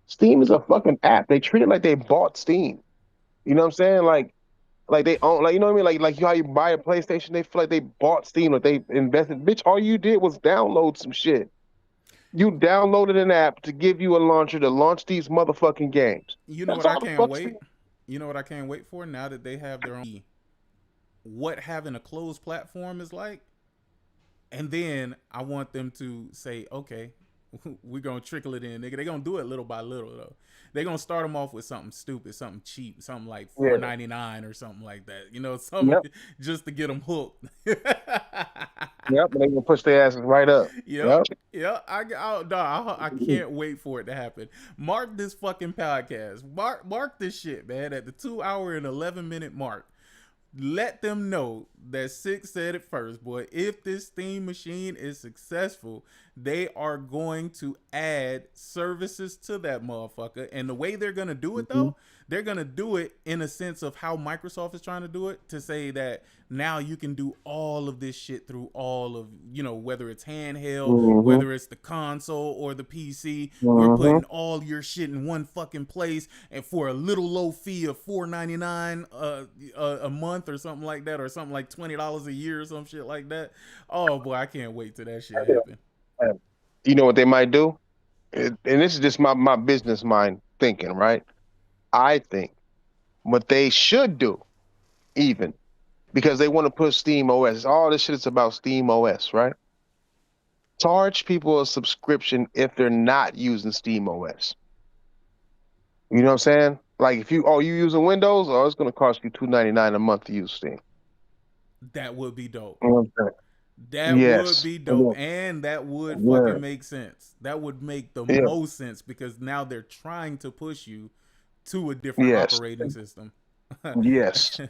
Steam is a fucking app. They treat it like they bought Steam. You know what I'm saying? Like they own, like, you know what I mean? Like how you buy a PlayStation, they feel like they bought Steam, like they invested. Bitch, all you did was download some shit. You downloaded an app to give you a launcher to launch these motherfucking games. You know That's what I all the can't fuck wait? Steam. You know what I can't wait for now that they have their own. What having a closed platform is like, and then I want them to say, okay, we're gonna trickle it in, nigga. They're gonna do it little by little though. They're gonna start them off with something stupid, something cheap, something like $4.99 or something like that. Something just to get them hooked. Yep, and they gonna push their asses right up. Yep. I can't wait for it to happen. Mark this fucking podcast. Mark this shit, man. At the 2 hour and 11-minute mark, let them know that Six said it first, boy. If this Steam machine is successful, they are going to add services to that motherfucker. And the way they're gonna do it though, they're gonna do it in a sense of how Microsoft is trying to do it, to say that now you can do all of this shit through all of, whether it's handheld, whether it's the console or the PC, we're putting all your shit in one fucking place, and for a little low fee of $4.99 a month or something like that, or something like $20 a year or some shit like that. Oh boy, I can't wait till that shit happen. You know what they might do? And this is just my business mind thinking, right? I think what they should do, even because they want to push Steam OS. All this shit is about Steam OS, right? Charge people a subscription if they're not using Steam OS. You know what I'm saying? Like if you using Windows, it's gonna cost you $2.99 a month to use Steam. That would be dope. You know what I'm saying? That Yes. would be dope. And that would Yeah. fucking make sense. That would make the most sense, because now they're trying to push you to a different operating system. Yes.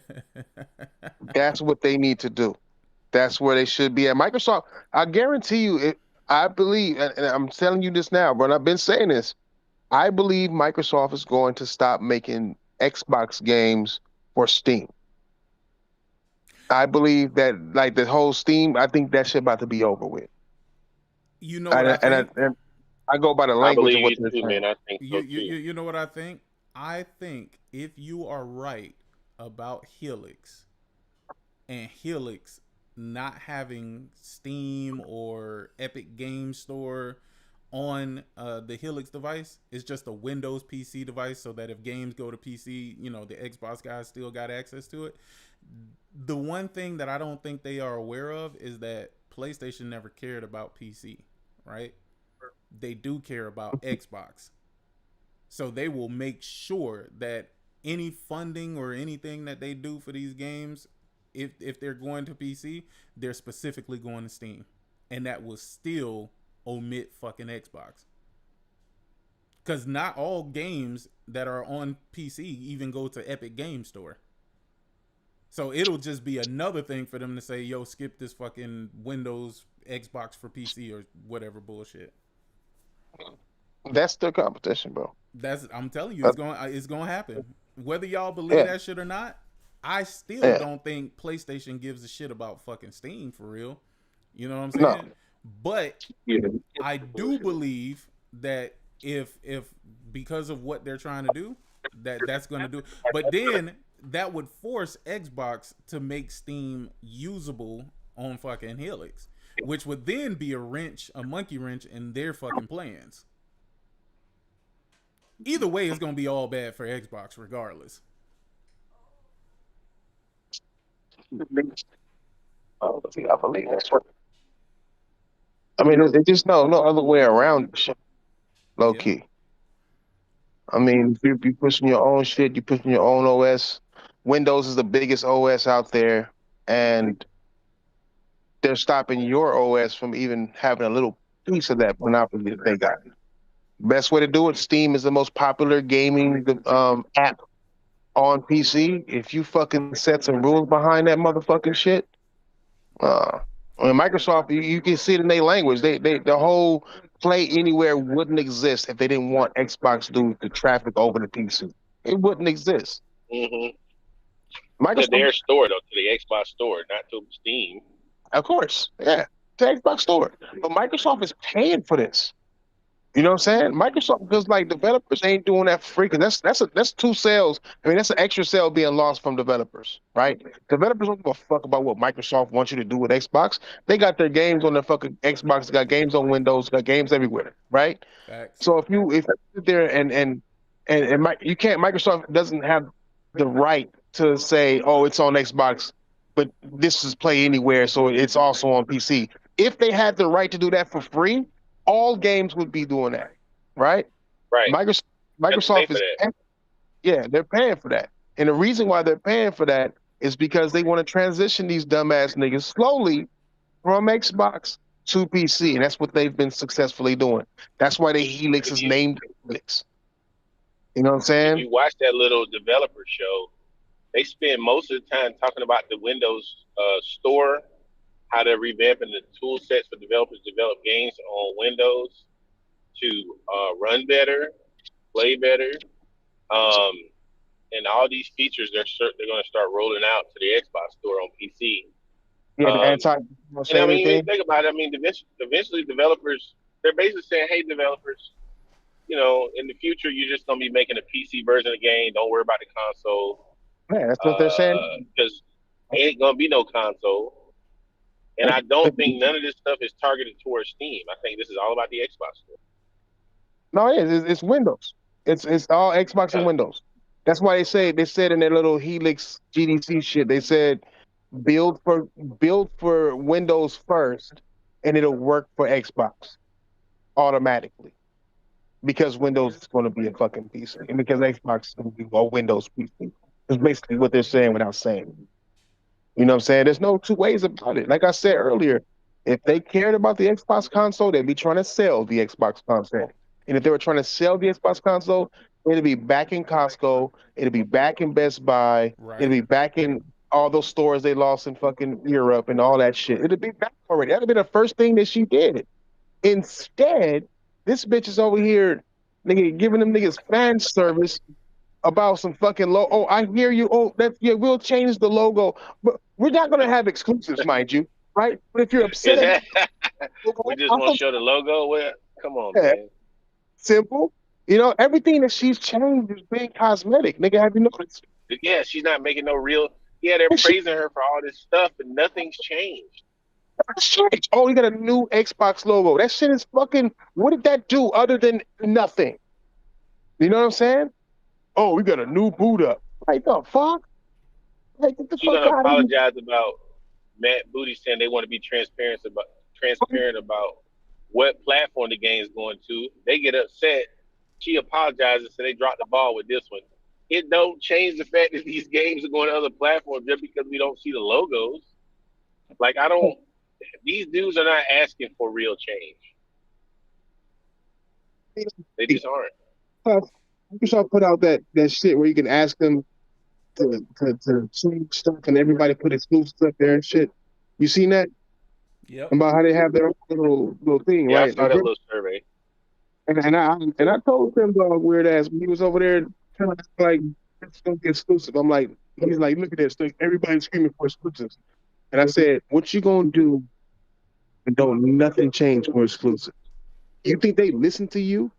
That's what they need to do. That's where they should be at. Microsoft, I guarantee you, I believe, and I'm telling you this now, but I've been saying this, I believe Microsoft is going to stop making Xbox games for Steam. I believe that, like, the whole Steam, I think that shit about to be over with. You know what I think? And I go by the I language of believe what you they're too, saying. man. I think so too. You know what I think? I think if you are right about Helix, and Helix not having Steam or Epic Game Store on the Helix device, it's just a Windows PC device, so that if games go to PC, the Xbox guys still got access to it. The one thing that I don't think they are aware of is that PlayStation never cared about PC, right? They do care about Xbox. So they will make sure that any funding or anything that they do for these games, if they're going to PC, they're specifically going to Steam. And that will still omit fucking Xbox. Because not all games that are on PC even go to Epic Game Store. So it'll just be another thing for them to say, yo, skip this fucking Windows, Xbox for PC or whatever bullshit. That's their competition, bro. I'm telling you, it's going to happen. Whether y'all believe Yeah. that shit or not, I still Yeah. don't think PlayStation gives a shit about fucking Steam for real. You know what I'm saying? No. But I do believe that if because of what they're trying to do, that's going to do. But then that would force Xbox to make Steam usable on fucking Helix, which would then be a monkey wrench in their fucking plans. Either way, it's going to be all bad for Xbox regardless. Oh, I believe that's what. I mean, it's just no other way around. Low key. I mean, if you're pushing your own shit, you're pushing your own OS. Windows is the biggest OS out there, and they're stopping your OS from even having a little piece of that monopoly that they got. Best way to do it, Steam is the most popular gaming app on PC. If you fucking set some rules behind that motherfucking shit, I mean, Microsoft, you can see it in their language. The whole Play Anywhere wouldn't exist if they didn't want Xbox to do the traffic over the PC. It wouldn't exist. Mm-hmm. Microsoft, To their store, though, to the Xbox store, not to Steam. Of course, yeah, to Xbox store. But Microsoft is paying for this. You know what I'm saying? Microsoft, because like developers ain't doing that for free. Cause that's two sales. I mean, that's an extra sale being lost from developers, right? Developers don't give a fuck about what Microsoft wants you to do with Xbox. They got their games on their fucking Xbox. They got games on Windows. Got games everywhere, right? Facts. So if you sit there and you can't, Microsoft doesn't have the right to say, oh, it's on Xbox, but this is Play Anywhere, so it's also on PC. If they had the right to do that for free, all games would be doing that, right? Right. Microsoft is, yeah, they're paying for that. And the reason why they're paying for that is because they want to transition these dumbass niggas slowly from Xbox to PC. And that's what they've been successfully doing. That's why the Helix is named Helix. You know what I'm saying? If you watch that little developer show, they spend most of the time talking about the Windows store, how they're revamping the tool sets for developers to develop games on Windows to run better, play better, and all these features they're going to start rolling out to the Xbox store on PC. Yeah, the anti. And I mean, when you think about it, I mean, eventually developers, they're basically saying, hey, developers, you know, in the future, you're just going to be making a PC version of the game. Don't worry about the console. Yeah, that's what they're saying. Because ain't going to be no console. And I don't think none of this stuff is targeted towards Steam. I think this is all about the Xbox store. No, it's Windows. It's all Xbox and Windows. That's why they said in their little Helix GDC shit, they said build for Windows first, and it'll work for Xbox automatically because Windows is going to be a fucking PC, and because Xbox is going to be a Windows PC. That's basically what they're saying without saying it. You know what I'm saying? There's no two ways about it. Like I said earlier, if they cared about the Xbox console, they'd be trying to sell the Xbox console. And if they were trying to sell the Xbox console, it'd be back in Costco, it'd be back in Best Buy, it'd be back in all those stores they lost in fucking Europe and all that shit. It'd be back already. That'd be the first thing that she did. Instead, this bitch is over here, nigga, giving them niggas fan service about some fucking logo. Oh, I hear you. Oh, we'll change the logo, but we're not gonna have exclusives, mind you, right? But if you're upset, we just want to show the logo. Well, come on, man. Simple. You know, everything that she's changed is being cosmetic. Nigga, have you noticed? Yeah, she's not making no real. Yeah, they're praising her for all this stuff, and nothing's changed. Oh, you got a new Xbox logo. That shit is fucking. What did that do other than nothing? You know what I'm saying? Oh, we got a new boot up. Like the fuck? Like get the She's fuck gonna out apologize about Matt Booty saying they want to be transparent about what platform the game is going to. They get upset. She apologizes, so they drop the ball with this one. It don't change the fact that these games are going to other platforms just because we don't see the logos. Like I don't. These dudes are not asking for real change. They just aren't. Microsoft put out that shit where you can ask them to change stuff and everybody put exclusives up there and shit. You seen that? Yep. About how they have their own little thing, Yeah, I right? saw that little survey. And I told Tim Dog weird ass when he was over there trying to like it's gonna get exclusive. I'm like, he's like, look at this, like, everybody's screaming for exclusives. And I said, what you gonna do and don't nothing change for exclusive? You think they listen to you?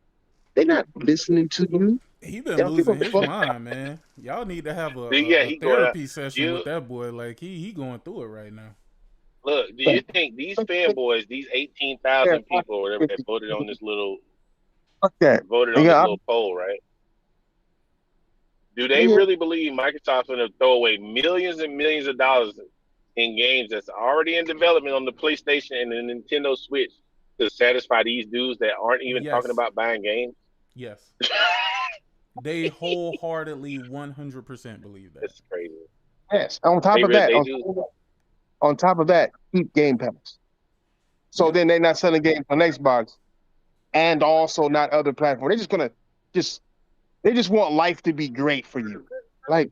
They're not listening to you. He been They don't give a losing his fuck. mind, man. Y'all need to have Yeah, a he going up. therapy session with that boy. Like he going through it right now. Look, do you think these fanboys, these 18,000 people or whatever that voted on this little Fuck that. poll, right? Do they really believe Microsoft's going to throw away millions and millions of dollars in games that's already in development on the PlayStation and the Nintendo Switch to satisfy these dudes that aren't even talking about buying games? Yes. They wholeheartedly 100% believe that. That's crazy. Yes. On top of that, keep Game Pass. So then they're not selling games on Xbox and also not other platforms. They're just gonna they just want life to be great for you. Like,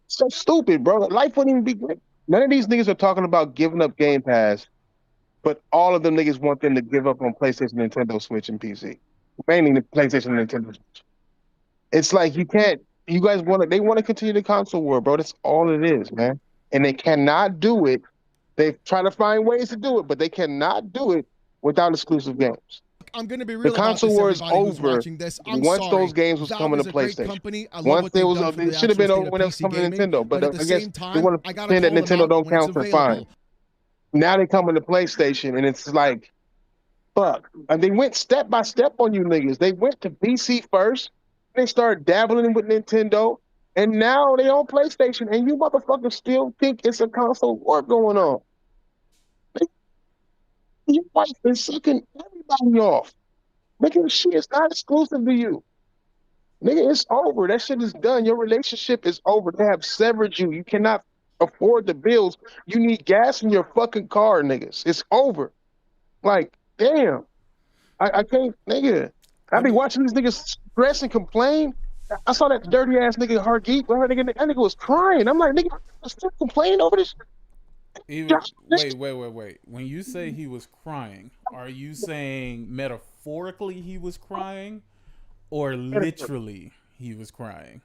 so stupid, bro. Life wouldn't even be great. None of these niggas are talking about giving up Game Pass, but all of them niggas want them to give up on PlayStation, Nintendo Switch, and PC. Mainly the PlayStation and Nintendo Switch. It's like you guys they want to continue the console war, bro. That's all it is, man. And they cannot do it. They try to find ways to do it, but they cannot do it without exclusive games. I'm going to be real the console war is over once sorry. those games was coming to PlayStation. Once they was, it should have been over when it was coming to Nintendo, but I guess they want to pretend that Nintendo don't count for fine. Now they coming to PlayStation, and it's like, fuck. And they went step by step on you niggas. They went to PC first. They started dabbling with Nintendo, and now they on PlayStation, and you motherfuckers still think it's a console war going on. Your wife is sucking everybody off. Nigga, shit is not exclusive to you. Nigga, it's over. That shit is done. Your relationship is over. They have severed you. You cannot afford the bills. You need gas in your fucking car, niggas. It's over. Like, damn. I can't, nigga. I be watching these niggas stress and complain. I saw that dirty ass nigga Hargeet. That nigga was crying. I'm like, nigga, I still complaining over this. Wait. When you say he was crying, are you saying metaphorically he was crying or literally he was crying?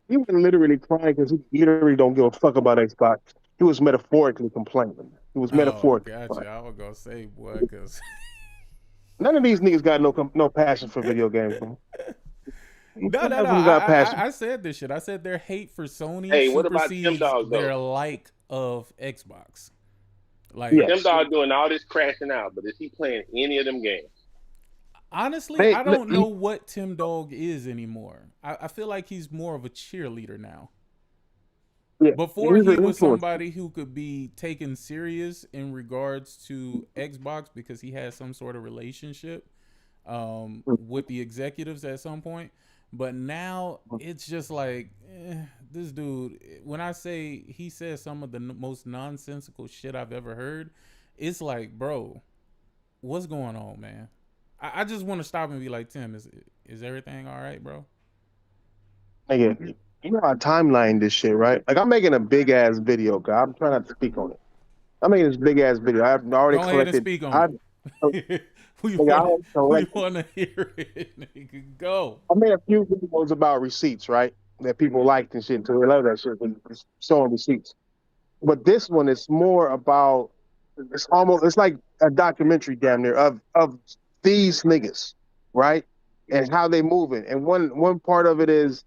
He was literally crying because he literally don't give a fuck about Xbox. He was metaphorically complaining. He was metaphorically. Gotcha. I was gonna say, boy, because none of these niggas got no passion for video games, bro. No. I said this shit. I said their hate for Sony what about Tim Dog, though? their like of Xbox. Like Tim Dog doing all this crashing out, but is he playing any of them games? Honestly, I don't know what Tim Dog is anymore. I feel like he's more of a cheerleader now. Yeah, Before he was somebody who could be taken serious in regards to Xbox because he had some sort of relationship with the executives at some point. But now it's just like, this dude, when I say he says some of the most nonsensical shit I've ever heard, it's like, bro, what's going on, man? I just want to stop and be like, Tim, is everything all right, bro? Nigga, you know I timeline this shit, right? Like, I'm making a big ass video, guy. I'm trying not to speak on it. I'm making this big ass video. I've already Go collected. Ahead and speak on it. We want to hear it. Nigga, go. I made a few videos about receipts, right? That people liked and shit. So they love that shit. It's showing receipts. But this one is more about. It's like a documentary, damn near, of these niggas, right? And how they moving. And one part of it is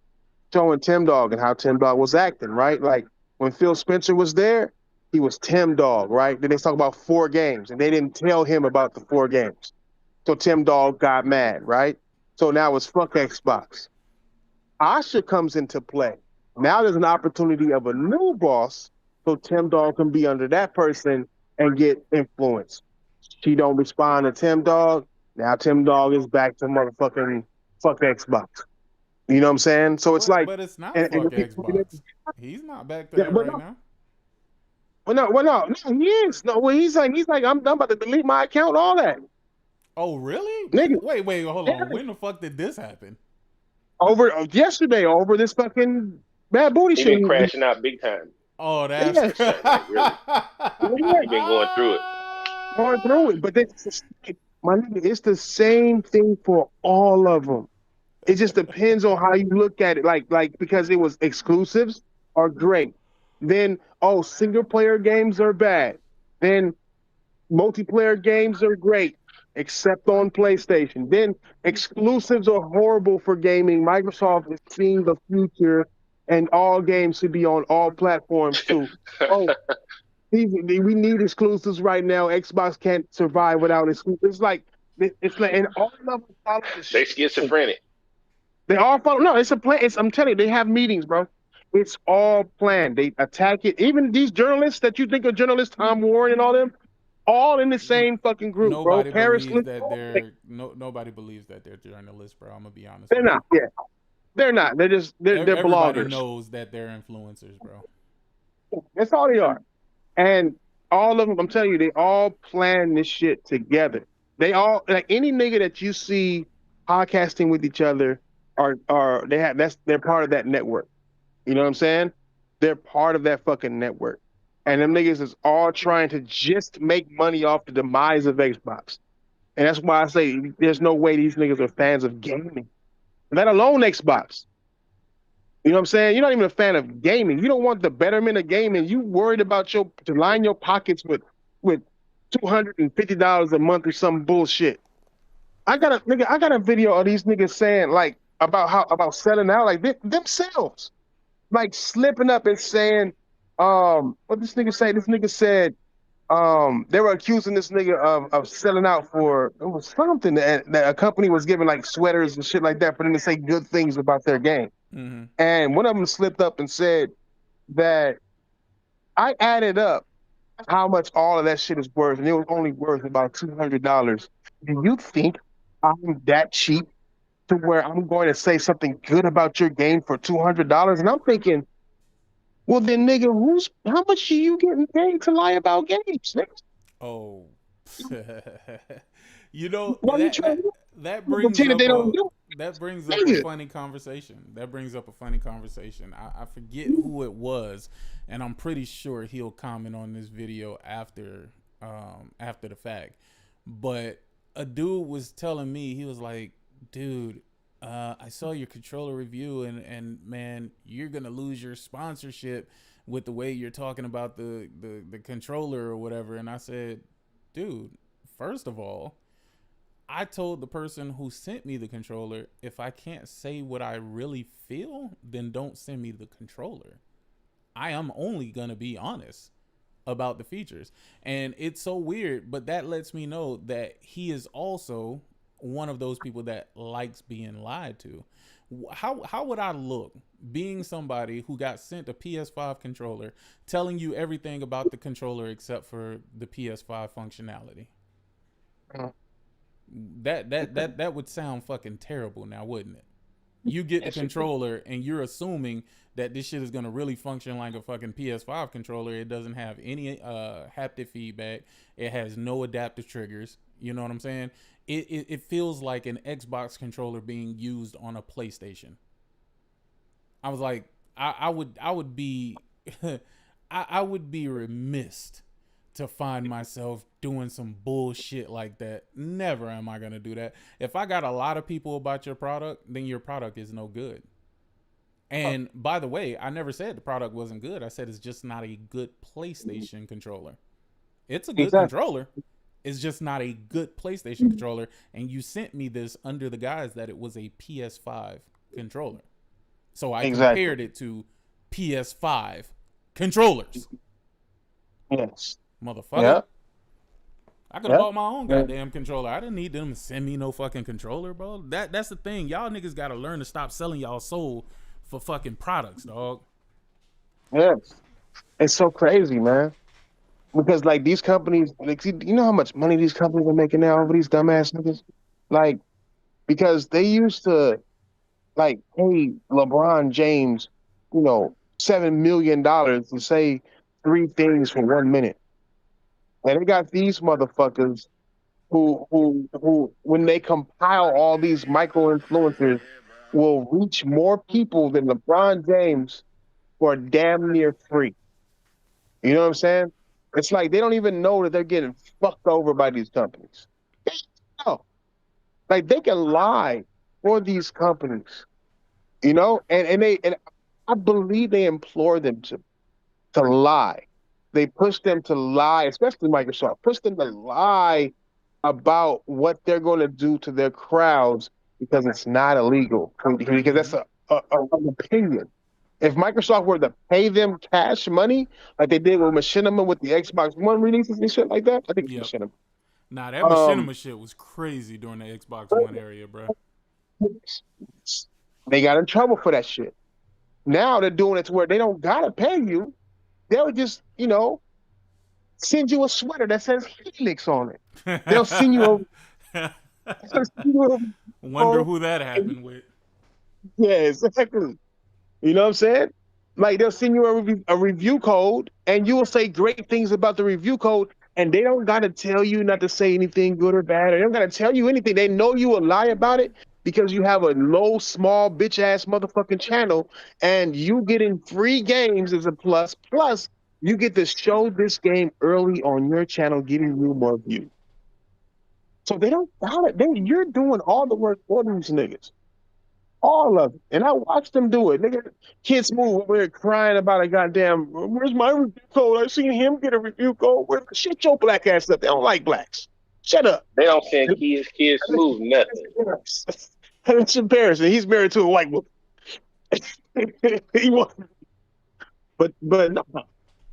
showing Tim Dog and how Tim Dog was acting, right? Like when Phil Spencer was there, he was Tim Dog, right? Then they talk about 4 games, and they didn't tell him about the 4 games. So Tim Dog got mad, right? So now it's fuck Xbox. Asha comes into play. Now there's an opportunity of a new boss, so Tim Dog can be under that person and get influence. She don't respond to Tim Dog. Now Tim Dog is back to motherfucking fuck Xbox. You know what I'm saying? So it's like, but it's not fuck Xbox. He's not back there right now. Well, no, he is. No, well, he's like, I'm about to delete my account, all that. Oh, really? Nigga, Wait, hold yeah. on. When the fuck did this happen? Over yesterday, over this fucking bad booty He shit. been crashing out big time. Oh, that's Yeah, Big time, like really. He been going through it. going through it. But my nigga, it's the same thing for all of them. It just depends on how you look at it. Like because it was exclusives are great. Then single player games are bad. Then multiplayer games are great, except on PlayStation. Then exclusives are horrible for gaming. Microsoft is seeing the future, and all games should be on all platforms too. Oh, we need exclusives right now. Xbox can't survive without exclusives. It's like, and all of them follow the They shit. schizophrenic. They all follow. No, it's a plan. I'm telling you, they have meetings, bro. It's all planned. They attack it. Even these journalists that you think are journalists, Tom Warren and all them, all in the same fucking group, bro. Nobody Paris, believes that nobody believes that they're journalists, bro. I'm gonna be honest they're with not. Yeah, they're not. They're just they're Everybody bloggers. knows that they're influencers, bro. That's all they are. And all of them, I'm telling you, they all plan this shit together. They all like any nigga that you see podcasting with each other are they're part of that network. You know what I'm saying? They're part of that fucking network. And them niggas is all trying to just make money off the demise of Xbox. And that's why I say there's no way these niggas are fans of gaming, let alone Xbox. You know what I'm saying? You're not even a fan of gaming. You don't want the betterment of gaming. You worried about to line your pockets with $250 a month or some bullshit. I got a video of these niggas saying like about selling out like themselves, like slipping up and saying, what this nigga say? This nigga said, they were accusing this nigga of selling out for it was something that a company was giving like sweaters and shit like that for them to say good things about their game. Mm-hmm. And one of them slipped up and said that I added up how much all of that shit is worth, and it was only worth about $200. Do you think I'm that cheap to where I'm going to say something good about your game for $200? And I'm thinking, well, then, nigga, how much are you getting paid to lie about games, nigga? Oh, you know Why you trying to that brings pretend that up they don't a do that brings it? up a Nigga. funny conversation. That brings up a funny conversation. I forget who it was, and I'm pretty sure he'll comment on this video after the fact. But a dude was telling me, he was like, dude, I saw your controller review, and man, you're gonna lose your sponsorship with the way you're talking about the controller or whatever. And I said, dude, first of all, I told the person who sent me the controller, if I can't say what I really feel, then don't send me the controller. I am only gonna be honest about the features. And it's so weird, but that lets me know that he is also one of those people that likes being lied to. How would I look being somebody who got sent a PS5 controller telling you everything about the controller except for the PS5 functionality? That would sound fucking terrible now, wouldn't it? You get the controller and you're assuming that this shit is going to really function like a fucking PS5 controller. It doesn't have any haptic feedback. It has no adaptive triggers. You know what I'm saying? It feels like an Xbox controller being used on a PlayStation. I was like, I would be I would be remiss to find myself doing some bullshit like that. Never am I gonna do that. If I got a lot of people about your product, then your product is no good. And by the way, I never said the product wasn't good. I said it's just not a good PlayStation controller. It's a good controller. It's just not a good PlayStation controller. And you sent me this under the guise that it was a PS5 controller. So I compared it to PS5 controllers. Yes. Motherfucker. Yeah. I could have bought my own goddamn controller. I didn't need them to send me no fucking controller, bro. That's the thing. Y'all niggas gotta learn to stop selling y'all soul for fucking products, dog. Yes. It's so crazy, man. Because like these companies, like you know how much money these companies are making now over these dumbass niggas? Like, because they used to like pay LeBron James, $7 million to say 3 things for 1 minute. And they got these motherfuckers who when they compile all these micro influencers will reach more people than LeBron James for damn near free. You know what I'm saying? It's like they don't even know that they're getting fucked over by these companies. No. Like they can lie for these companies, you know, and I believe they implore them to lie. They push them to lie, especially Microsoft, push them to lie about what they're going to do to their crowds because it's not illegal. Because that's an opinion. If Microsoft were to pay them cash money, like they did with Machinima with the Xbox One releases and shit like that, I think it's Yep. Machinima. Nah, that machinima shit was crazy during the Xbox One area, bro. They got in trouble for that shit. Now they're doing it to where they don't gotta pay you. They'll just, you know, send you a sweater that says Helix on it. They'll send you Wonder who that happened with. Yeah, exactly. You know what I'm saying? Like they'll send you a review code, and you will say great things about the review code, and they don't gotta tell you not to say anything good or bad. Or they don't gotta tell you anything. They know you will lie about it because you have a low, small, bitch ass motherfucking channel, and you getting free games is a plus. Plus, you get to show this game early on your channel, getting you more views. So they don't got it. You're doing all the work for these niggas. All of it. And I watched them do it. Nigga, kids move over here crying about a goddamn, where's my review code? I seen him get a review code. Shut your black ass up. They don't like blacks. Shut up. They don't send kids smooth nothing. That's embarrassing. He's married to a white woman. but no.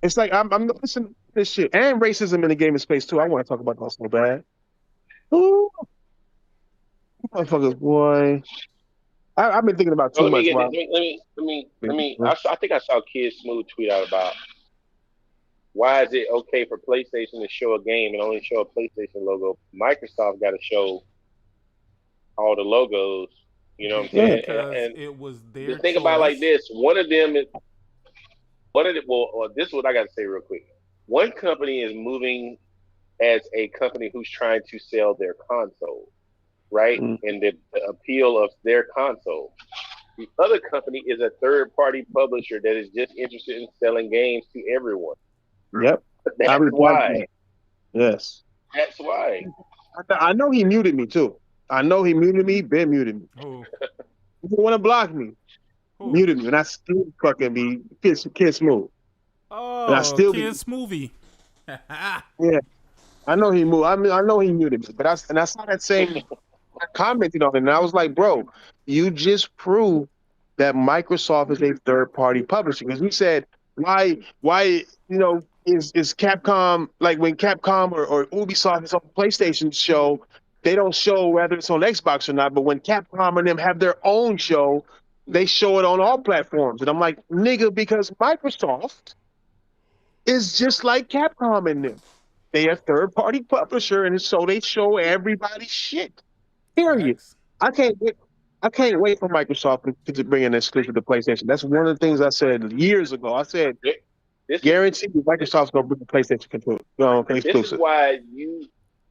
It's like I'm listening to this shit. And racism in the gaming space too. I want to talk about that so bad. Ooh. Motherfuckers, boy. I've been thinking about too much. Let me. I think I saw Kid Smooth tweet out about why is it okay for PlayStation to show a game and only show a PlayStation logo? Microsoft got to show all the logos. You know what I'm saying? Because it was their think choice. about it like this. One of them is this is what I got to say real quick. One company is moving as a company who's trying to sell their console, right? And the appeal of their console. The other company is a third-party publisher that is just interested in selling games to everyone. Yep. That's why. Yes. That's why. I know he muted me too. I know he muted me. Ben muted me. Who? He didn't want to block me. Muted me, and I still fucking be Kid Smooth. Oh, and I still Kid Smoothie. Yeah. I know he moved. I mean, I know he muted me, but I saw that same commenting on it, and I was like, bro, you just proved that Microsoft is a third-party publisher. Because we said, why, you know, is Capcom, like when Capcom or Ubisoft is on the PlayStation show, they don't show whether it's on Xbox or not, but when Capcom and them have their own show, they show it on all platforms. And I'm like, nigga, because Microsoft is just like Capcom and them. They are third-party publisher, and so they show everybody shit. Period. I can't wait for Microsoft to bring an exclusive to PlayStation. That's one of the things I said years ago. I said, guarantee you Microsoft's going to bring the PlayStation exclusive. This is why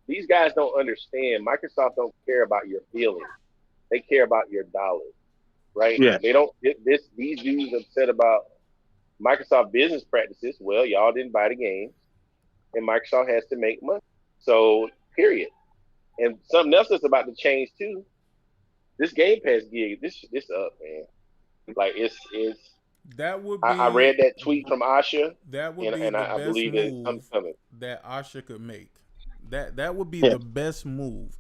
these guys don't understand. Microsoft don't care about your feelings. They care about your dollars, right? Yeah. They don't. These dudes upset about Microsoft business practices. Well, y'all didn't buy the games, and Microsoft has to make money. So, period. And something else that's about to change too. This Game Pass gig, this up, man. Like it's. That would be. I read that tweet from Asha. That would be and the I best believe move coming. that Asha could make. That would be the best move.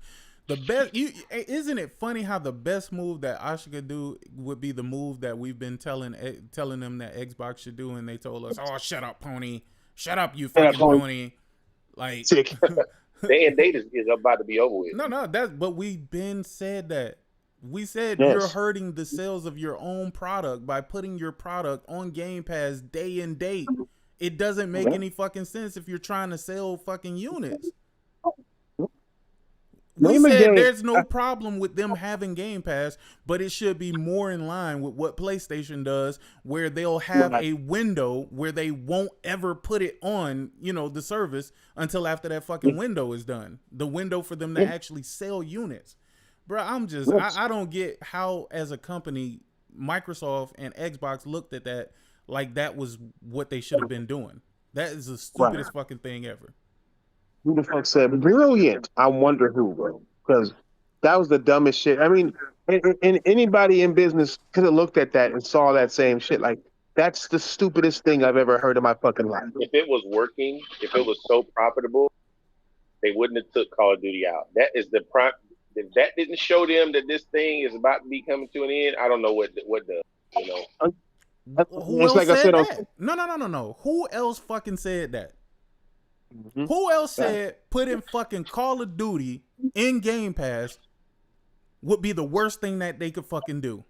The best. Isn't it funny how the best move that Asha could do would be the move that we've been telling them that Xbox should do, and they told us, "Oh, shut up, pony! Shut up, you fucking pony!" Like. Day and date is about to be over with. No, but we've been said that. We said Yes. you're hurting the sales of your own product by putting your product on Game Pass day and date. It doesn't make any fucking sense if you're trying to sell fucking units. We Name a said game. there's no problem with them having Game Pass, but it should be more in line with what PlayStation does, where they'll have a window where they won't ever put it on, the service until after that fucking window is done. The window for them to actually sell units. Bro, I don't get how, as a company, Microsoft and Xbox looked at that like that was what they should have been doing. That is the stupidest fucking thing ever. Who the fuck said brilliant? I wonder who, bro. Because that was the dumbest shit. I mean, and anybody in business could have looked at that and saw that same shit. Like, that's the stupidest thing I've ever heard in my fucking life. If it was working, if it was so profitable, they wouldn't have took Call of Duty out. That is the prime. If that didn't show them that this thing is about to be coming to an end, I don't know what does. Who else said that? No. Who else fucking said that? Mm-hmm. Who else said putting fucking Call of Duty in Game Pass would be the worst thing that they could fucking do?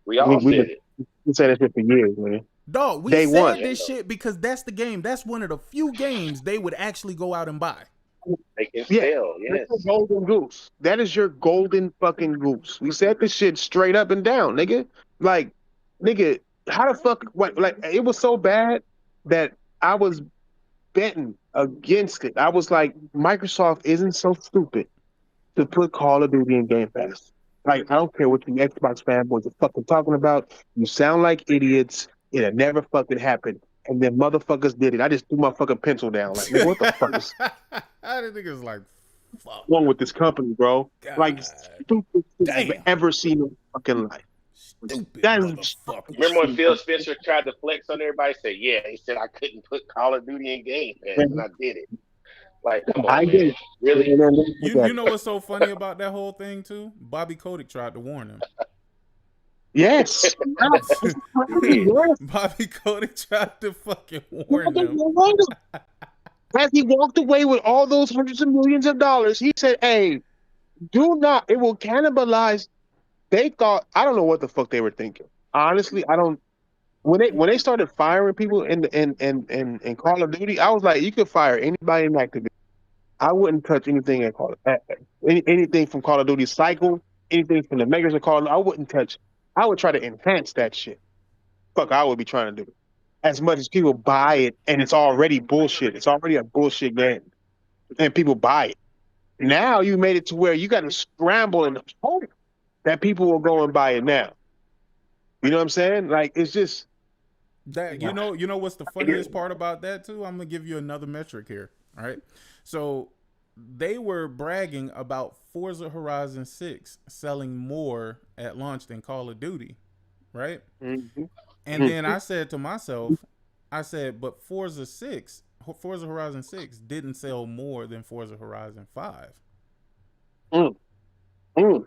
We all said it. We said that shit for years, man. Dog, we said this shit because that's the game. That's one of the few games they would actually go out and buy. They can sell, yes. That's your golden goose. That is your golden fucking goose. We said this shit straight up and down, nigga. Like, nigga, how the fuck? What? Like, it was so bad that I was betting against it. I was like, Microsoft isn't so stupid to put Call of Duty in Game Pass. Like, I don't care what you Xbox fanboys are fucking talking about. You sound like idiots. It'll never fucking happen. And then motherfuckers did it. I just threw my fucking pencil down. Like, what the fuck is I didn't think it was like, fuck. wrong with this company, bro? God. Like, stupid I've ever seen in fucking life. Stupid that motherfucker. Remember when Phil Spencer tried to flex on everybody? Said, "Yeah, he said I couldn't put Call of Duty in Game Pass, and I did it." Like, come on, man. Really? You know what's so funny about that whole thing too? Bobby Kotick tried to warn him. Yes. Bobby Kotick tried to fucking warn them. As he walked away with all those hundreds of millions of dollars, he said, "Hey, do not. It will cannibalize." They thought, I don't know what the fuck they were thinking. Honestly, I don't. When they started firing people in Call of Duty, I was like, you could fire anybody in Activision. I wouldn't touch anything in anything from Call of Duty Cycle, anything from the makers of Call of Duty. I wouldn't touch. I would try to enhance that shit. Fuck, I would be trying to do it. As much as people buy it, and it's already bullshit. It's already a bullshit game, and people buy it. Now you made it to where you got to scramble and hope that people will go and buy it now. You know what I'm saying? Like, it's just that. You know what's the funniest part about that too? I'm gonna give you another metric here. All right, so they were bragging about Forza Horizon 6 selling more at launch than Call of Duty, right? Mm-hmm. And then I said to myself, but Forza Horizon 6 didn't sell more than Forza Horizon 5.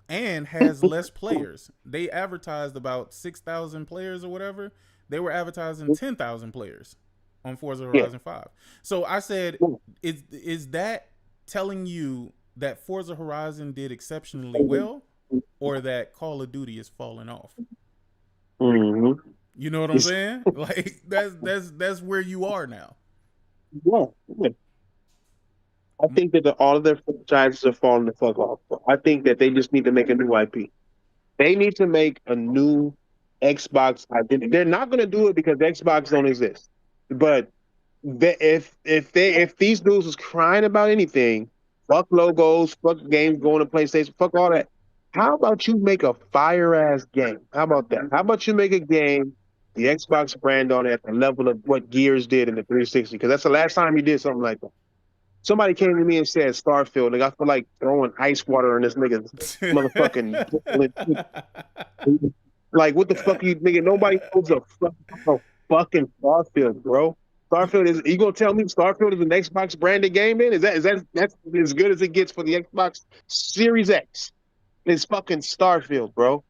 And has less players. They advertised about 6,000 players or whatever. They were advertising 10,000 players on Forza Horizon 5. So I said, is that telling you that Forza Horizon did exceptionally well, or that Call of Duty is falling off? Mm-hmm. You know what I'm saying? Like, that's where you are now. Yeah. I think that all of their franchises are falling the fuck off. I think that they just need to make a new IP. They need to make a new Xbox identity. They're not going to do it because Xbox don't exist. But if these dudes was crying about anything, fuck logos, fuck games going to PlayStation, fuck all that. How about you make a fire ass game? How about that? How about you make a game, the Xbox brand on it at the level of what Gears did in the 360? Because that's the last time you did something like that. Somebody came to me and said Starfield. Like, I feel like throwing ice water on this nigga's motherfucking. Like, what the fuck you nigga? Nobody knows a fucking Starfield, bro. Starfield is. You gonna tell me Starfield is an Xbox branded game? Then that's as good as it gets for the Xbox Series X? It's fucking Starfield, bro.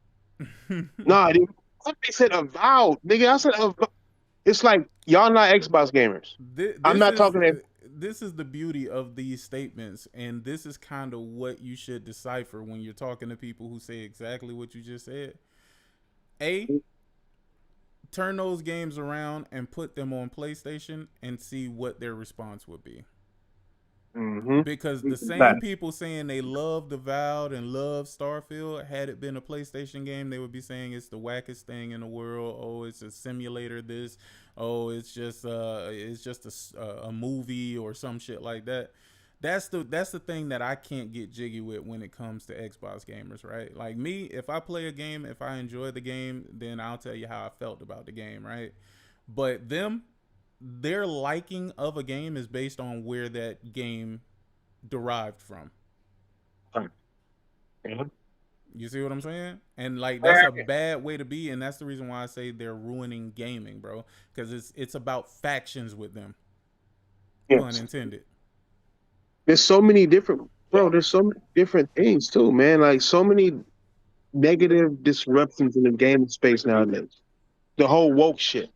Nah, dude. They said Avowed, nigga. I said Avowed. It's like y'all not Xbox gamers. I'm not talking to. This is the beauty of these statements, and this is kind of what you should decipher when you're talking to people who say exactly what you just said. Turn those games around and put them on PlayStation and see what their response would be. Because the same That. people saying they love Avowed and love Starfield, had it been a PlayStation game, they would be saying it's the wackest thing in the world. Oh, it's a simulator. This. Oh, it's just a movie or some shit like that. That's the thing that I can't get jiggy with when it comes to Xbox gamers, right? Like me, if I play a game, if I enjoy the game, then I'll tell you how I felt about the game, right? But their liking of a game is based on where that game derived from. You see what I'm saying? And like that's a bad way to be, and that's the reason why I say they're ruining gaming, bro. Because it's about factions with them. Pun intended. There's so many different, bro. There's so many different things too, man. Like so many negative disruptions in the gaming space nowadays. The whole woke shit.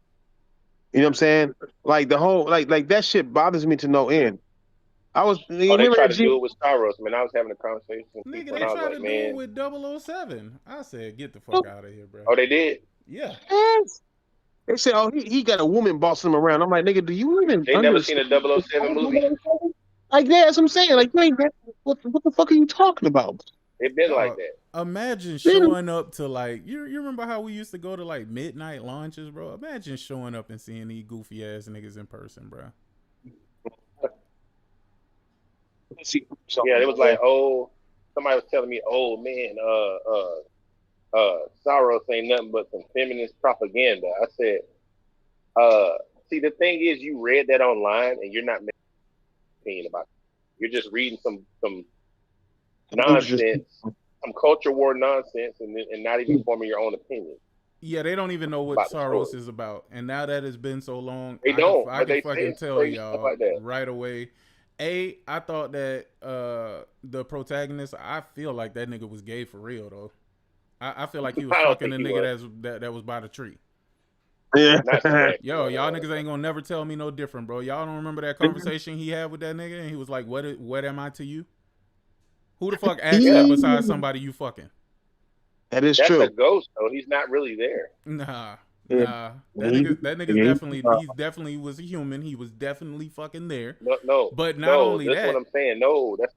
You know what I'm saying? Like the whole like that shit bothers me to no end. I was Oh, they remember tried that to do it with Staros. Man, I was having a conversation with Nigga, people, they and I was tried like, to do it man. with 007. I said, get the fuck out of here, bro. Oh, they did? Yeah. Yes. They said, oh, he got a woman bossing him around. I'm like, nigga, do you even They never seen understand? a 007 movie. Like, yeah, that's what I'm saying. Like, you ain't what the fuck are you talking about? It been like Dog, that. imagine showing up to like you remember how we used to go to like midnight launches, bro? Imagine showing up and seeing these goofy ass niggas in person, bro. Yeah, it was like, oh, somebody was telling me, oh man, Soros ain't nothing but some feminist propaganda. I said, see, the thing is, you read that online and you're not making an opinion about it. You're just reading some nonsense, some culture war nonsense, and not even forming your own opinion. Yeah, they don't even know what Soros is about, and now that it's been so long, They don't. I But can they fucking say tell crazy stuff y'all like that. right away. I thought that the protagonist, I feel like that nigga was gay for real though. I feel like he was I don't fucking a think he nigga that was by the tree. Yeah. Yo, y'all niggas ain't gonna never tell me no different, bro. Y'all don't remember that conversation he had with that nigga, and he was like, "What am I to you? Who the fuck asked that besides somebody you fucking?" That's true. That's a ghost, though. He's not really there. Nah. Yeah. That nigga's definitely he's definitely was a human. He was definitely fucking there. No. But not only that's that, what I'm saying. No, that's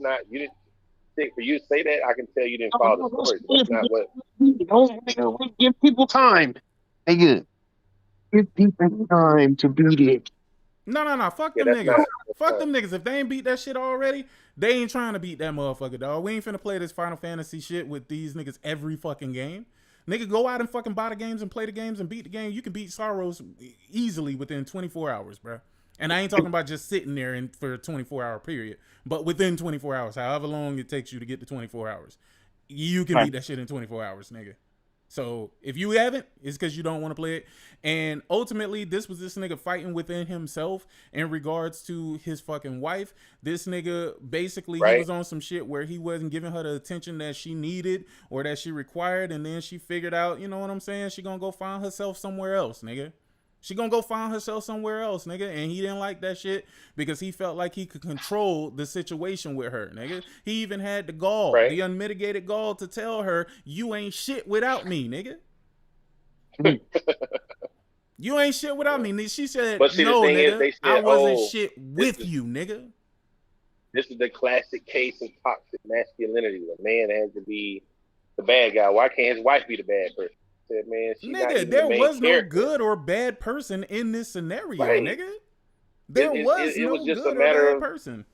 not. You didn't. For you to say that, I can tell you didn't follow the story. That's not what. Don't give people time. Nigga, give people time to beat it. No. Fuck them niggas. Fuck them niggas. If they ain't beat that shit already, they ain't trying to beat that motherfucker, dog. We ain't finna play this Final Fantasy shit with these niggas every fucking game. Nigga, go out and fucking buy the games and play the games and beat the game. You can beat Soros easily within 24 hours, bro. And I ain't talking about just sitting there for a 24-hour period, but within 24 hours, however long it takes you to get to 24 hours, you can beat that shit in 24 hours, nigga. So if you haven't, it's because you don't want to play it. And ultimately, this was this nigga fighting within himself in regards to his fucking wife. This nigga basically he was on some shit where he wasn't giving her the attention that she needed or that she required. And then she figured out, you know what I'm saying? She gonna go find herself somewhere else, nigga. She gonna go find herself somewhere else, nigga. And he didn't like that shit because he felt like he could control the situation with her, nigga. He even had the gall, the unmitigated gall to tell her, you ain't shit without me, nigga. You ain't shit without me. She said, see, no, nigga, they said, I wasn't shit with you, nigga. This is the classic case of toxic masculinity. The man has to be the bad guy. Why can't his wife be the bad person? Said, man, nigga, there was no good or bad person in this scenario, nigga. There was no good or bad person.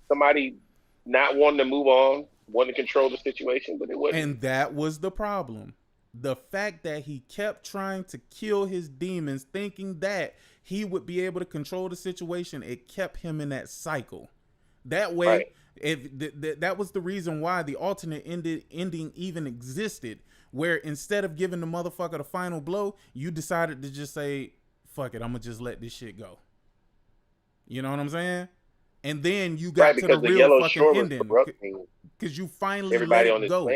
Somebody not wanting to move on, wanting to control the situation, but it wasn't. And that was the problem. The fact that he kept trying to kill his demons, thinking that he would be able to control the situation, it kept him in that cycle. That way, that was the reason why the alternate ending even existed. Where instead of giving the motherfucker the final blow, you decided to just say, fuck it, I'm going to just let this shit go. You know what I'm saying? And then you got to the real fucking ending. Because you finally let it go.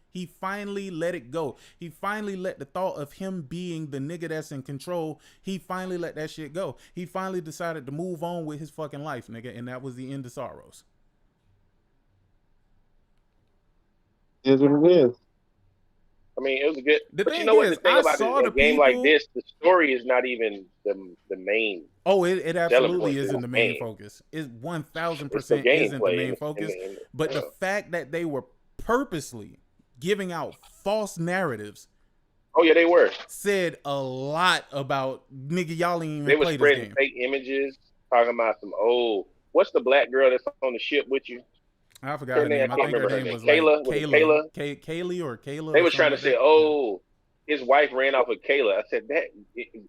He finally let it go. He finally let the thought of him being the nigga that's in control, he finally let that shit go. He finally decided to move on with his fucking life, nigga. And that was the end of Soros. Is what it is. I mean, it was a good. The But you thing know what? is, The thing I about saw a the game like people. this, the story is not even the main. Oh, it selling absolutely point of isn't the the main game. focus. It It's the 1000% isn't the gameplay main focus. in But the fact that they were purposely giving out false narratives. Oh yeah, they were. Said a lot about nigga. Y'all ain't They even were play this spreading game. fake images, talking about some what's the black girl that's on the ship with you? I forgot her name. I can't think her remember name name. was Kayla. like Kayla. Kaylee or Kayla. They or were trying to like say, his wife ran off with Kayla. I said that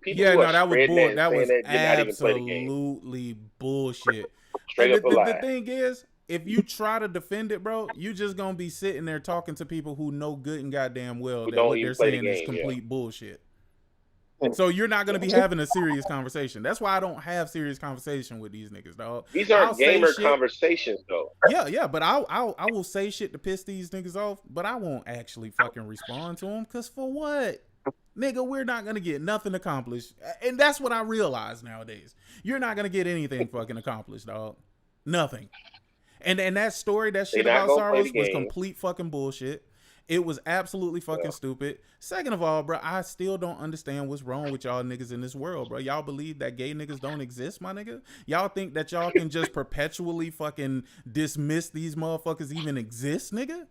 people who are that was spreading bull. that and That saying was that did not even play the game. absolutely bullshit. Straight And up a lie. the thing is, if you try to defend it, bro, you just gonna be sitting there talking to people who know good and goddamn well that what they're saying is complete bullshit. So you're not gonna be having a serious conversation. That's why I don't have serious conversation with these niggas, dog. These aren't gamer conversations, though. Yeah, but I will say shit to piss these niggas off, but I won't actually fucking respond to them, cause for what? Nigga, we're not gonna get nothing accomplished. And that's what I realize nowadays. You're not gonna get anything fucking accomplished, dog. Nothing. And that story, that shit about Saros was complete fucking bullshit. It was absolutely fucking stupid. Second of all, bro, I still don't understand what's wrong with y'all niggas in this world, bro. Y'all believe that gay niggas don't exist, my nigga? Y'all think that y'all can just perpetually fucking dismiss these motherfuckers even exist, nigga?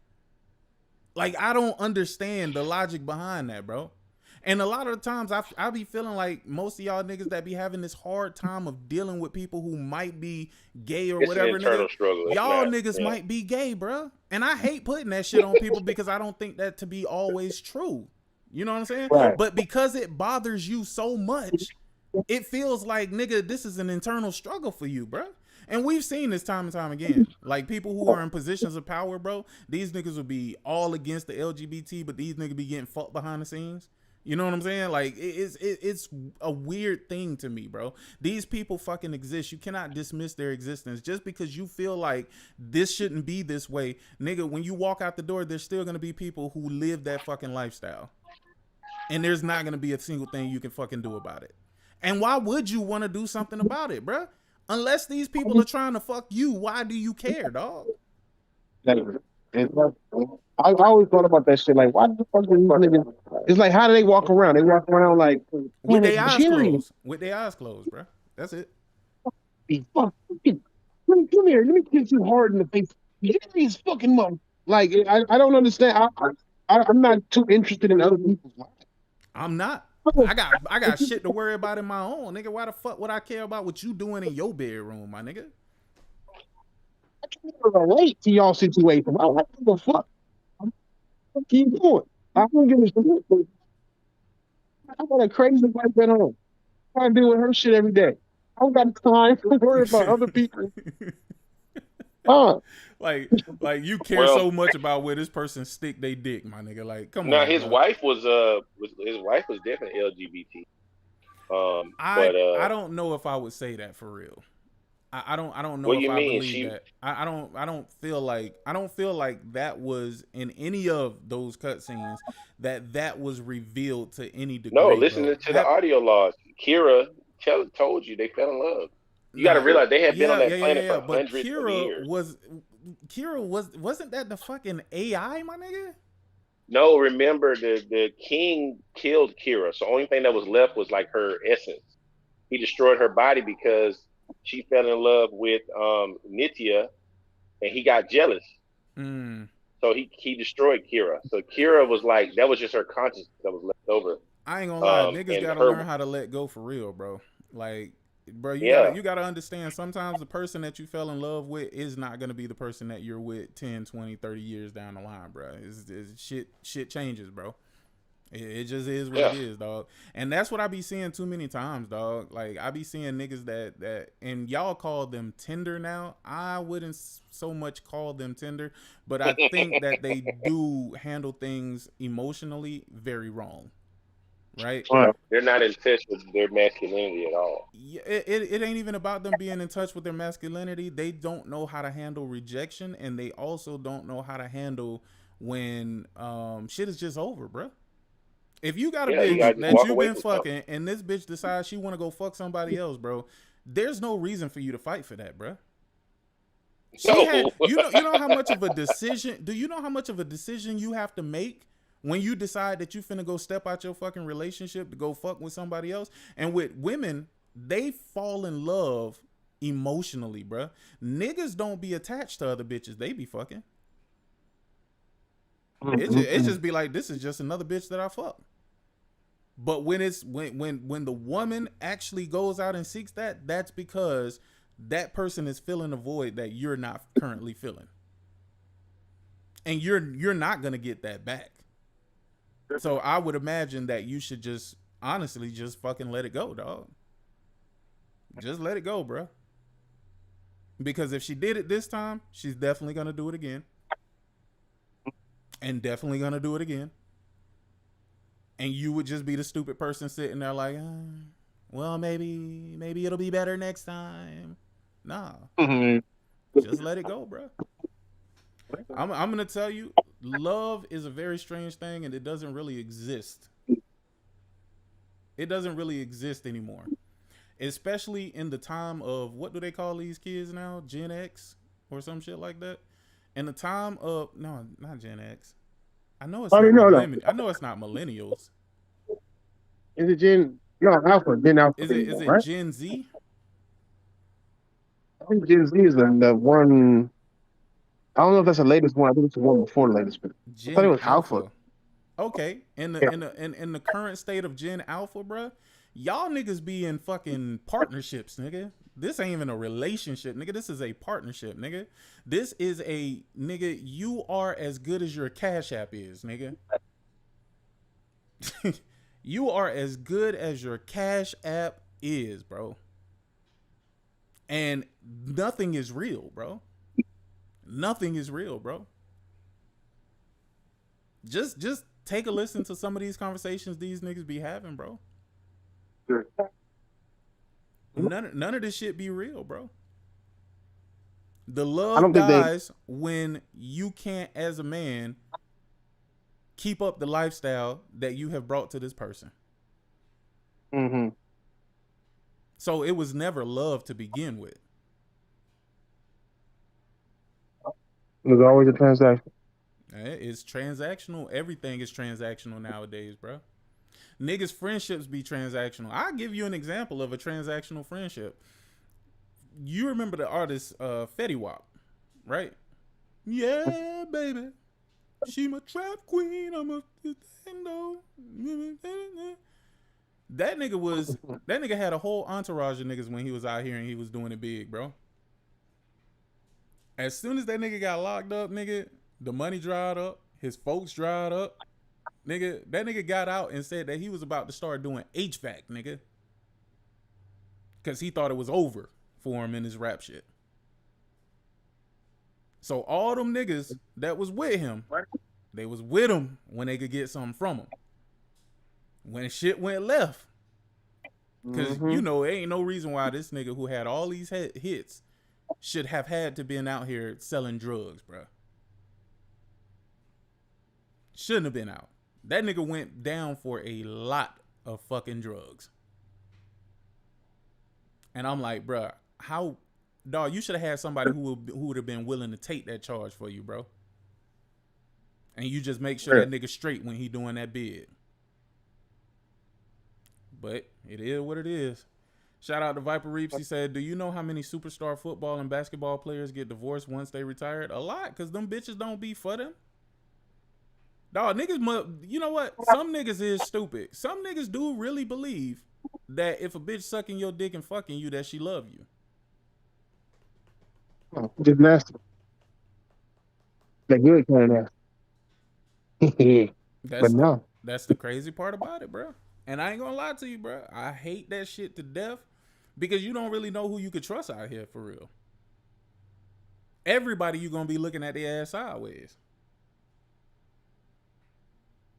Like, I don't understand the logic behind that, bro. And a lot of the times I be feeling like most of y'all niggas that be having this hard time of dealing with people who might be gay or whatever, nigga, y'all niggas might be gay, bro. And I hate putting that shit on people because I don't think that to be always true. You know what I'm saying? Right. But because it bothers you so much, it feels like, nigga, this is an internal struggle for you, bro. And we've seen this time and time again. Like, people who are in positions of power, bro, these niggas will be all against the LGBT, but these niggas be getting fucked behind the scenes. You know what I'm saying? Like, it's a weird thing to me, bro. These people fucking exist. You cannot dismiss their existence just because you feel like this shouldn't be this way. Nigga, when you walk out the door, there's still going to be people who live that fucking lifestyle. And there's not going to be a single thing you can fucking do about it. And why would you want to do something about it, bro? Unless these people are trying to fuck you, why do you care, dog? I always thought about that shit. Like, why the fuck do these niggas? It's like, how do they walk around? They walk around like with their eyes closed. With their eyes closed, bro. That's it. Come here. Let me kiss you hard in the face. Get these fucking mom. Like, I don't understand. I'm not too interested in other people's lives. I'm not. I got shit to worry about in my own, nigga. Why the fuck would I care about what you doing in your bedroom, my nigga? I can't relate to y'all situation. I don't give a fuck. What are you doing? I don't give a shit. I got a crazy wife at home. I deal with her shit every day. I don't got time to worry about other people. Like you care so much about where this person stick they dick, my nigga. Like, come on. Now his wife was definitely LGBT. I don't know if I would say that for real. I don't know what if you I mean? believe that. I don't feel like that was in any of those cutscenes that was revealed to any degree. No, listening to the audio logs, Kira told you they fell in love. You got to realize they had been on that planet for hundreds of years. Wasn't that the fucking AI, my nigga? No, remember the king killed Kira, so the only thing that was left was like her essence. He destroyed her body because she fell in love with Nitya, and he got jealous. So he destroyed Kira. So Kira was like, that was just her consciousness that was left over. I ain't gonna lie, niggas gotta learn how to let go for real, bro. Like, bro, you gotta understand, sometimes the person that you fell in love with is not gonna be the person that you're with 10, 20, 30 years down the line, bro. Shit changes, bro. It just is what it is, dog. And that's what I be seeing too many times, dog. Like, I be seeing niggas that and y'all call them tender now. I wouldn't so much call them tender, but I think that they do handle things emotionally very wrong. Right? They're not in touch with their masculinity at all. Yeah, it ain't even about them being in touch with their masculinity. They don't know how to handle rejection, and they also don't know how to handle when shit is just over, bro. If you got a bitch that you've been fucking and this bitch decides she want to go fuck somebody else, bro, there's no reason for you to fight for that, bro. You know how much of a decision? Do you know how much of a decision you have to make When you decide that you finna go step out your fucking relationship to go fuck with somebody else. And with women, they fall in love emotionally, bruh. Niggas don't be attached to other bitches. They be fucking. It just be like, this is just another bitch that I fuck. But when it's when the woman actually goes out and seeks that, that's because that person is filling a void that you're not currently filling. And you're not gonna get that back. So I would imagine that you should just honestly just fucking let it go, dog. Just let it go, bro. Because if she did it this time, she's definitely gonna do it again. And definitely gonna do it again. And you would just be the stupid person sitting there like, well, maybe it'll be better next time. Nah. Just let it go, bro. I'm going to tell you, love is a very strange thing, and it doesn't really exist. It doesn't really exist anymore. Especially in the time of, what do they call these kids now? Gen X or some shit like that? In the time of, no, not Gen X. I know it's not millennials. Is it Gen Alpha? Gen Alpha. Is it right? Gen Z? I think Gen Z is the one. I don't know if that's the latest one. I think it's the one before the latest. But I thought it was Alpha. Okay, in the current state of Gen Alpha, bruh, y'all niggas be in fucking partnerships, nigga. This ain't even a relationship, nigga. This is a partnership, nigga. This is a, nigga, you are as good as your Cash App is, nigga. You are as good as your Cash App is, bro. And nothing is real, bro. Nothing is real, bro. Just take a listen to some of these conversations these niggas be having, bro. Sure. None of this shit be real, bro. The love dies when you can't, as a man, keep up the lifestyle that you have brought to this person. Mm-hmm. So it was never love to begin with. It was always a transaction. It's transactional. Everything is transactional nowadays, bro. Niggas' friendships be transactional. I'll give you an example of a transactional friendship. You remember the artist Fetty Wap, right? Yeah, baby. She my trap queen. I'm a That nigga had a whole entourage of niggas when he was out here and he was doing it big, bro. As soon as that nigga got locked up, nigga, the money dried up, his folks dried up. Nigga, that nigga got out and said that he was about to start doing HVAC, nigga. Cause he thought it was over for him in his rap shit. So all them niggas that was with him, they was with him when they could get something from him. When shit went left. Cause you know, there ain't no reason why this nigga who had all these hits should have had to been out here selling drugs, bro. Shouldn't have been out. That nigga went down for a lot of fucking drugs. And I'm like, bro, how, dog, you should have had somebody who would have been willing to take that charge for you, bro. And you just make sure that nigga straight when he doing that bid. But it is what it is. Shout out to Viper Reeps. He said, do you know how many superstar football and basketball players get divorced once they retired? A lot, because them bitches don't be for them. Dog, niggas, you know what? Some niggas is stupid. Some niggas do really believe that if a bitch sucking your dick and fucking you, that she love you. Oh, just nasty. That good kind of nasty. But no. That's the crazy part about it, bro. And I ain't gonna lie to you, bro. I hate that shit to death because you don't really know who you could trust out here for real. Everybody you gonna be looking at their ass sideways.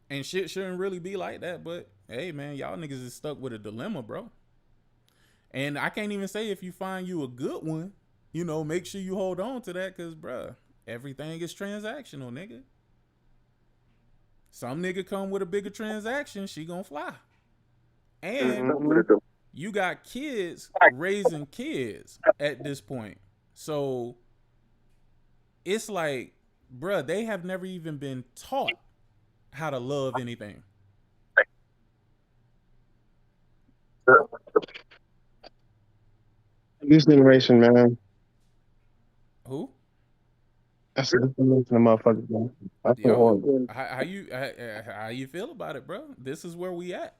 And shit shouldn't really be like that, but hey, man, y'all niggas is stuck with a dilemma, bro. And I can't even say if you find you a good one, you know, make sure you hold on to that because, bro, everything is transactional, nigga. Some nigga come with a bigger transaction, she gonna fly. And you got kids raising kids at this point. So it's like, bruh, they have never even been taught how to love anything. This generation, man. Who? That's the generation of motherfuckers, man. I feel Yo, horrible. how you feel about it, bro? This is where we at.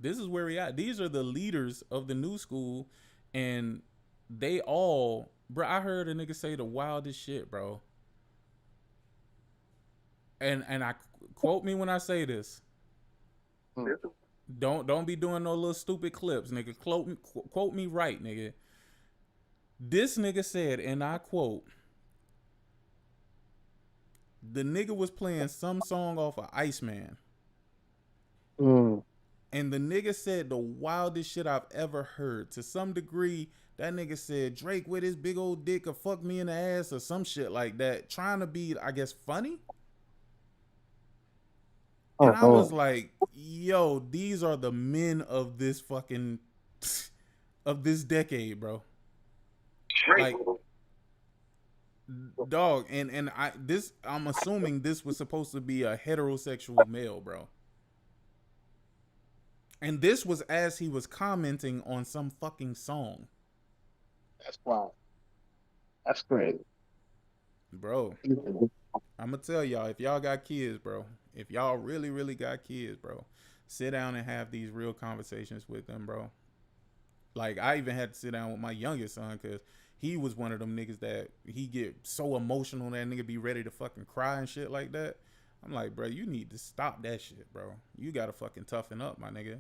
This is where we at. These are the leaders of the new school, and they all, bro. I heard a nigga say the wildest shit, bro. And I quote me when I say this. Don't be doing no little stupid clips, nigga. Quote me right, nigga. This nigga said, and I quote, the nigga was playing some song off of Iceman. And the nigga said the wildest shit I've ever heard. To some degree, that nigga said Drake with his big old dick or fuck me in the ass or some shit like that. Trying to be, I guess, funny. And I was like, yo, these are the men of this fucking, of this decade, bro. Like, dog, and I'm assuming this was supposed to be a heterosexual male, bro. And this was as he was commenting on some fucking song. That's wild. That's crazy. Bro, I'm going to tell y'all, if y'all got kids, bro, if y'all really, really got kids, bro, sit down and have these real conversations with them, bro. Like, I even had to sit down with my youngest son because he was one of them niggas that he get so emotional that nigga be ready to fucking cry and shit like that. I'm like, bro, you need to stop that shit, bro. You got to fucking toughen up, my nigga.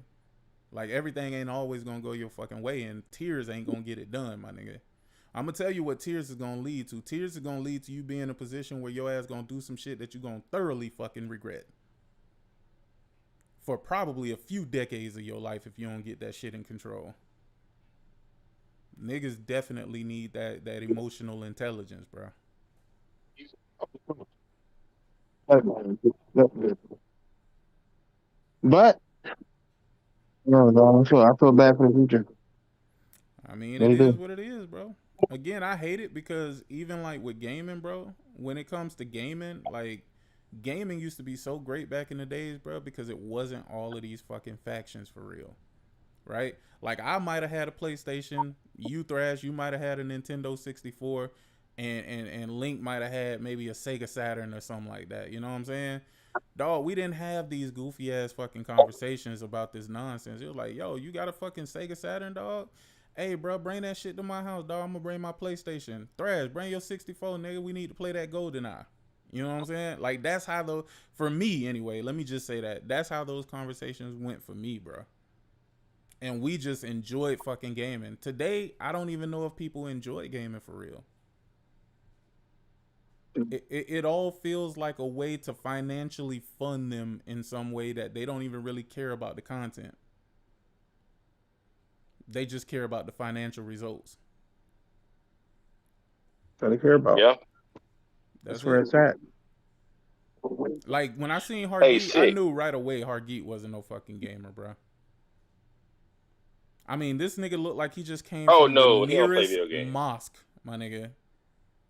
Like, everything ain't always going to go your fucking way, and tears ain't going to get it done, my nigga. I'm going to tell you what tears is going to lead to. Tears is going to lead to you being in a position where your ass going to do some shit that you going to thoroughly fucking regret. For probably a few decades of your life if you don't get that shit in control. Niggas definitely need that emotional intelligence, bro. But no, I feel bad for the future. I mean, it is what it is, bro. Again, I hate it because even like with gaming, bro, when it comes to gaming, like gaming used to be so great back in the days, bro, because it wasn't all of these fucking factions for real. Right? Like, I might have had a PlayStation, you Thrash, you might have had a Nintendo 64, and Link might have had maybe a Sega Saturn or something like that. You know what I'm saying? Dog, we didn't have these goofy ass fucking conversations about this nonsense. It was like, yo, you got a fucking Sega Saturn, dog? Hey, bro, bring that shit to my house, dog. I'm gonna bring my PlayStation. Thrash, bring your 64, nigga. We need to play that GoldenEye. You know what I'm saying? Like, that's how for me anyway, let me just say that. That's how those conversations went for me, bro. And we just enjoyed fucking gaming. Today, I don't even know if people enjoy gaming for real. It all feels like a way to financially fund them in some way that they don't even really care about the content. They just care about the financial results. That's what they care about. Yeah. That's where it's at. Like, when I seen Hargeet, I knew right away Hargeet wasn't no fucking gamer, bro. I mean, this nigga looked like he just came from the nearest mosque, my nigga.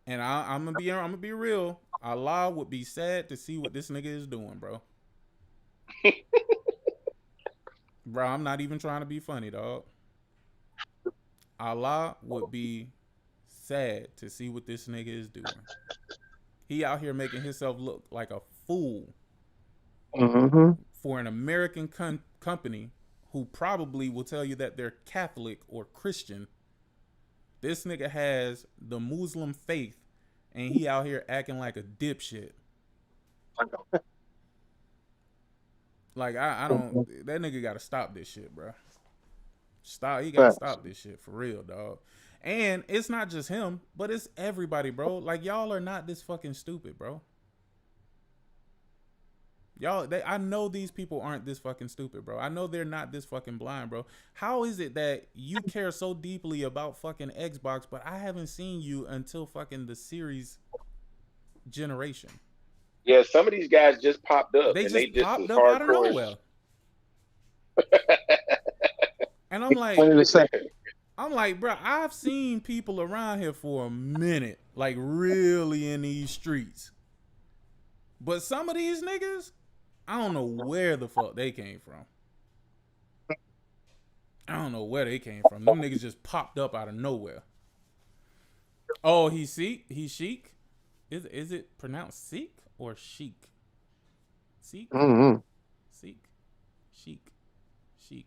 And I'm gonna be real. Allah would be sad to see what this nigga is doing, bro. Bro, I'm not even trying to be funny, dog. Allah would be sad to see what this nigga is doing. He out here making himself look like a fool for an American company who probably will tell you that they're Catholic or Christian. This nigga has the Muslim faith, and he out here acting like a dipshit. Like, I don't, that nigga gotta stop this shit, bro. He gotta stop this shit for real, dog. And it's not just him, but it's everybody, bro. Like, y'all are not this fucking stupid, bro. I know these people aren't this fucking stupid, bro. I know they're not this fucking blind, bro. How is it that you care so deeply about fucking Xbox, but I haven't seen you until fucking the Series generation? Yeah, some of these guys just popped up. They just popped up out of nowhere. And I'm like, bro, I've seen people around here for a minute, like really in these streets. But some of these niggas, I don't know where the fuck they came from. I don't know where they came from. Them niggas just popped up out of nowhere. Oh, he's Sikh? He's Sheik? Is it pronounced Sikh or Sheik? Sikh? Mm-hmm. Sikh? Sheik? Sheik.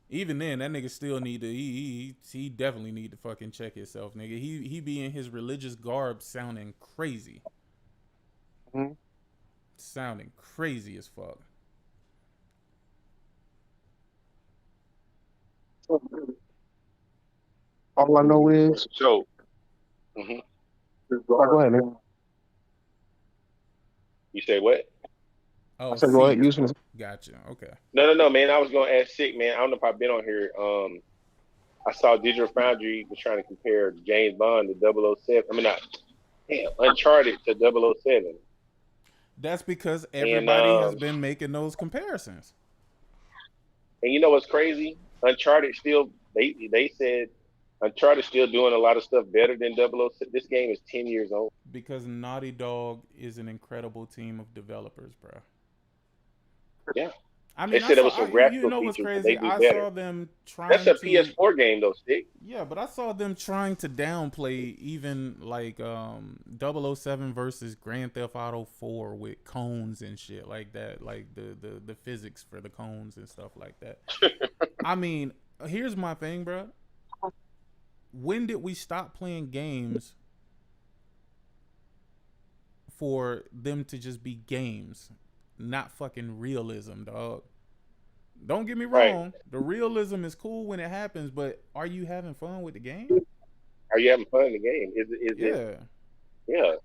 Even then, that nigga still need to. He definitely need to fucking check himself, nigga. He be in his religious garb sounding crazy. Mm-hmm. Sounding crazy as fuck. All I know is. So, mhm. Go ahead, man. You say what? Oh, I said, go ahead. Sikh. Use me. Gotcha. Okay. No, man. I was gonna ask Sick, man. I don't know if I've been on here. I saw Digital Foundry was trying to compare James Bond to 007. I mean, not Uncharted to 007. That's because And everybody has been making those comparisons. you know what's crazy? Uncharted still they said Uncharted still doing a lot of stuff better than 007. This game is 10 years old. Because Naughty Dog is an incredible team of developers, bro. Yeah. I mean, They said there was some you graphical know what's features that they crazy? do I better. saw them trying That's a to PS4 game though, Stick. Yeah, but I saw them trying to downplay even like 007 versus Grand Theft Auto 4 with cones and shit like that, like the physics for the cones and stuff like that. I mean, here's my thing, bro. When did we stop playing games for them to just be games, not fucking realism, dog? Don't get me wrong. Right. The realism is cool when it happens, but are you having fun with the game? Are you having fun in the game? Is it? Yeah.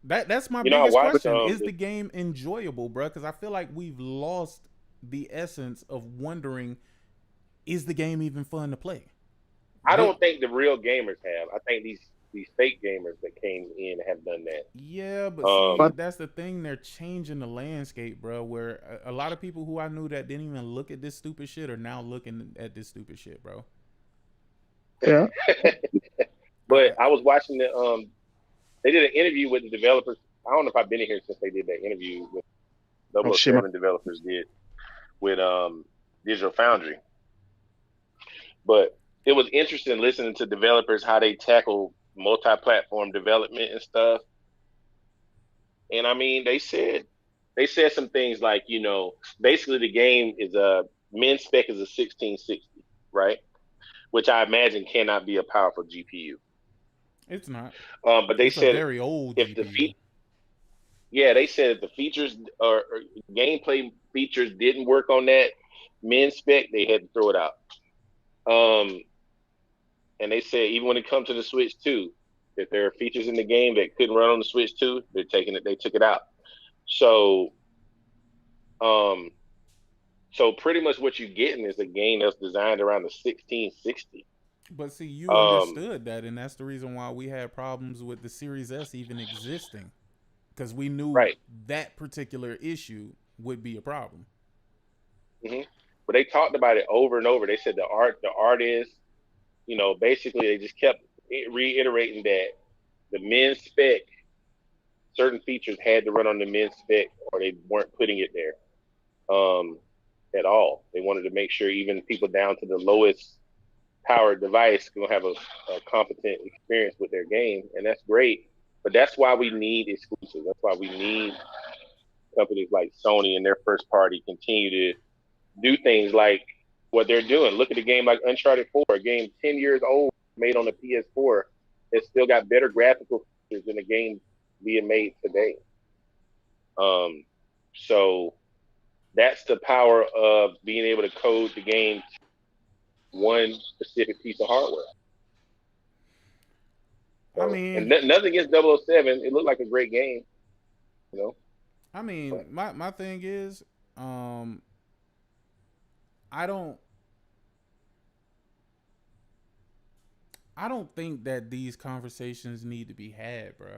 That's my you know, biggest question. Is the game enjoyable, bro? Because I feel like we've lost the essence of wondering, is the game even fun to play? I don't think the real gamers have. I think these fake gamers that came in have done that. Yeah, but see, that's the thing. They're changing the landscape, bro. Where a lot of people who I knew that didn't even look at this stupid shit are now looking at this stupid shit, bro. Yeah. But I was watching they did an interview with the developers. I don't know if I've been in here since they did that interview with 007 developers did with Digital Foundry. But it was interesting listening to developers how they tackle multi-platform development and stuff. And I mean, they said some things like, you know, basically the game is min spec is a 1660, right? Which I imagine cannot be a powerful GPU. It's not. But they said a very old if GPU. They said if the features or gameplay features didn't work on that min spec, they had to throw it out. And they said even when it comes to the Switch 2, if there are features in the game that couldn't run on the Switch 2, they took it out. So so pretty much what you're getting is a game that's designed around the 1660. But see, you understood that, and that's the reason why we had problems with the Series S even existing, because we knew that particular issue would be a problem. Mm-hmm. But they talked about it over and over. They said the art is, you know, basically they just kept reiterating that the min spec, certain features had to run on the min spec or they weren't putting it there at all. They wanted to make sure even people down to the lowest powered device going to have a competent experience with their game, and that's great. But that's why we need exclusives. That's why we need companies like Sony and their first party continue to do things like what they're doing. Look at a game like Uncharted 4, a game 10 years old, made on the PS4. It's still got better graphical features than a game being made today. So that's the power of being able to code the game to one specific piece of hardware. So, I mean, and nothing against 007. It looked like a great game, you know. I mean, my thing is, I don't think that these conversations need to be had, bro.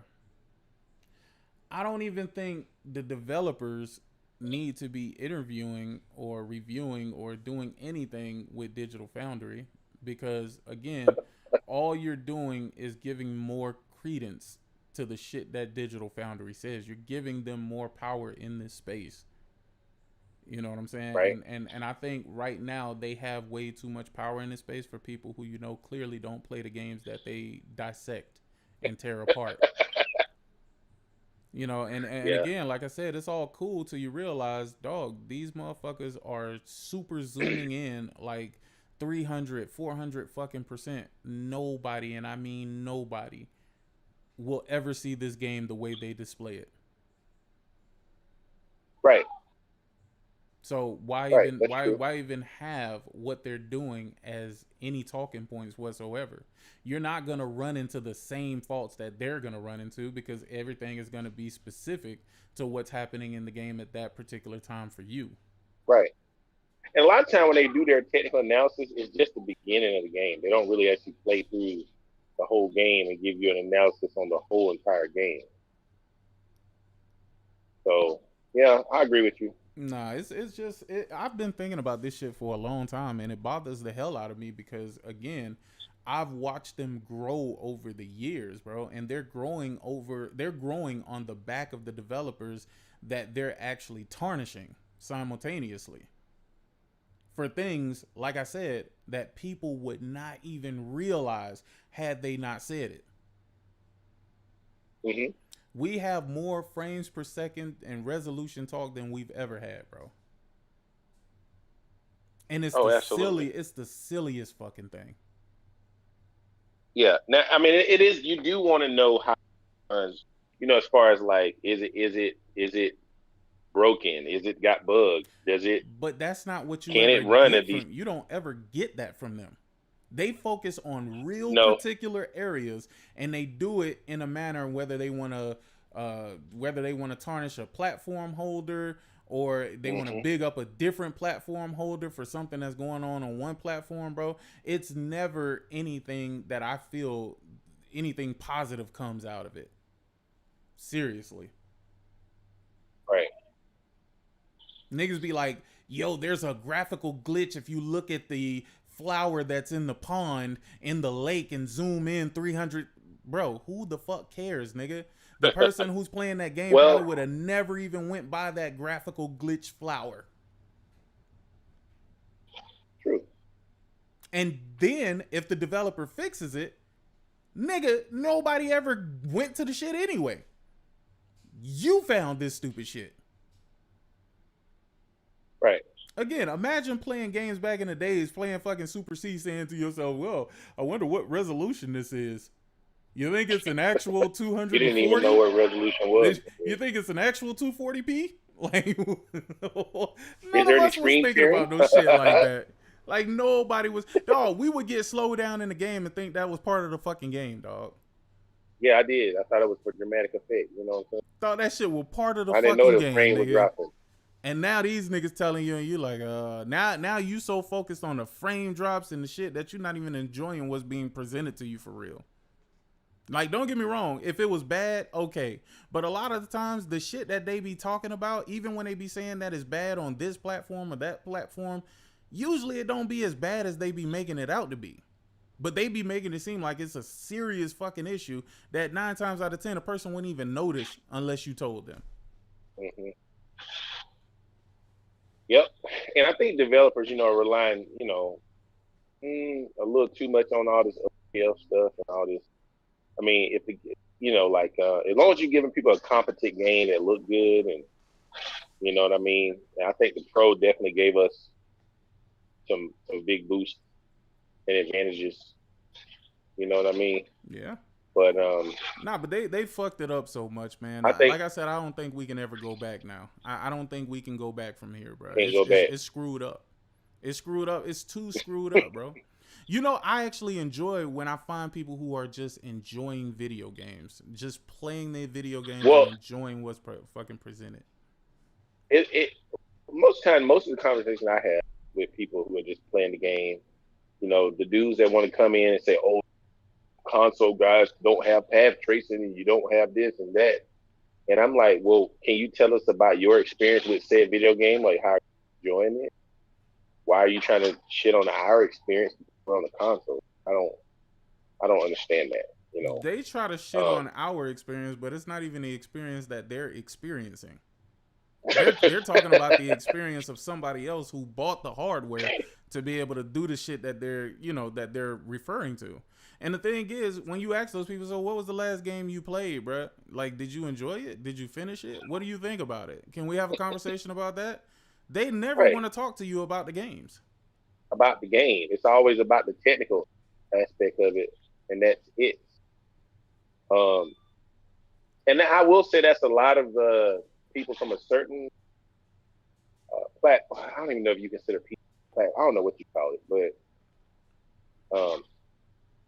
I don't even think the developers need to be interviewing or reviewing or doing anything with Digital Foundry, because again, all you're doing is giving more credence to the shit that Digital Foundry says. You're giving them more power in this space. You know what I'm saying? Right. And I think right now they have way too much power in this space for people who, you know, clearly don't play the games that they dissect and tear apart. You know, and again, like I said, it's all cool till you realize, dog, these motherfuckers are super zooming in like 300, 400 fucking percent. Nobody, and I mean nobody, will ever see this game the way they display it. Right. So why Right, even that's true. why even have what they're doing as any talking points whatsoever? You're not gonna run into the same faults that they're gonna run into, because everything is gonna be specific to what's happening in the game at that particular time for you. Right. And a lot of time when they do their technical analysis, it's just the beginning of the game. They don't really actually play through the whole game and give you an analysis on the whole entire game. So yeah, I agree with you. Nah, it's just I've been thinking about this shit for a long time, and it bothers the hell out of me because, again, I've watched them grow over the years, bro, and they're growing on the back of the developers that they're actually tarnishing simultaneously for things, like I said, that people would not even realize had they not said it. Mm-hmm. We have more frames per second and resolution talk than we've ever had, bro. And it's it's the silliest fucking thing. Yeah. Now, I mean, it is. You do want to know how, you know, as far as like, is it broken? Is it got bugs? Does it? But that's not what you can ever it run get at these? from. You don't ever get that from them. They focus on real particular areas, and they do it in a manner whether they want to tarnish a platform holder, or they want to big up a different platform holder for something that's going on one platform, bro. It's never anything that I feel anything positive comes out of it. Seriously. Right. Niggas be like, yo, there's a graphical glitch if you look at the flower that's in the pond in the lake and zoom in 300. Bro, who the fuck cares, nigga? The person who's playing that game probably would have never even went by that graphical glitch flower. True. And then if the developer fixes it, nigga, nobody ever went to the shit anyway. You found this stupid shit. Right. Again, imagine playing games back in the days, playing fucking Super C, saying to yourself, well, I wonder what resolution this is. You think it's an actual 240? You didn't even know what resolution was. You think it's an actual 240p? Like, none of us was thinking about no shit like that. Like, nobody was. Dog, we would get slowed down in the game and think that was part of the fucking game, dog. Yeah, I did. I thought it was for dramatic effect. You know what I'm saying? Thought that shit was part of the I fucking didn't know the game, frame was nigga. dropping. And now these niggas telling you, and you like, now you so focused on the frame drops and the shit that you're not even enjoying what's being presented to you for real. Like, don't get me wrong, if it was bad, okay. But a lot of the times, the shit that they be talking about, even when they be saying that it's bad on this platform or that platform, usually it don't be as bad as they be making it out to be. But they be making it seem like it's a serious fucking issue that 9 times out of 10, a person wouldn't even notice unless you told them. Mm-hmm. Yep. And I think developers, you know, are relying, you know, a little too much on all this OPL stuff and all this. I mean, if the, you know, like as long as you're giving people a competent game that look good, and you know what I mean. And I think the Pro definitely gave us some big boosts and advantages. You know what I mean? Yeah. But but they fucked it up so much, man. Like I said, I don't think we can ever go back now. I don't think we can go back from here, bro. It's screwed up. It's screwed up. It's too screwed up, bro. You know, I actually enjoy when I find people who are just enjoying video games, just playing their video games and enjoying what's fucking presented. Most of the conversation I have with people who are just playing the game, you know, the dudes that want to come in and say, oh, console guys don't have path tracing and you don't have this and that. And I'm like, well, can you tell us about your experience with said video game? Like, how are you enjoying it? Why are you trying to shit on our experience on the console? I don't understand that. You They try to shit on our experience, but it's not even the experience that they're experiencing. They're talking about the experience of somebody else who bought the hardware to be able to do the shit that they're referring to. And the thing is, when you ask those people, so what was the last game you played, bruh? Like, did you enjoy it? Did you finish it? What do you think about it? Can we have a conversation about that? They never want to talk to you about the games. About the game. It's always about the technical aspect of it, and that's it. And I will say that's a lot of people from a certain platform. I don't even know if you consider people. I don't know what you call it, but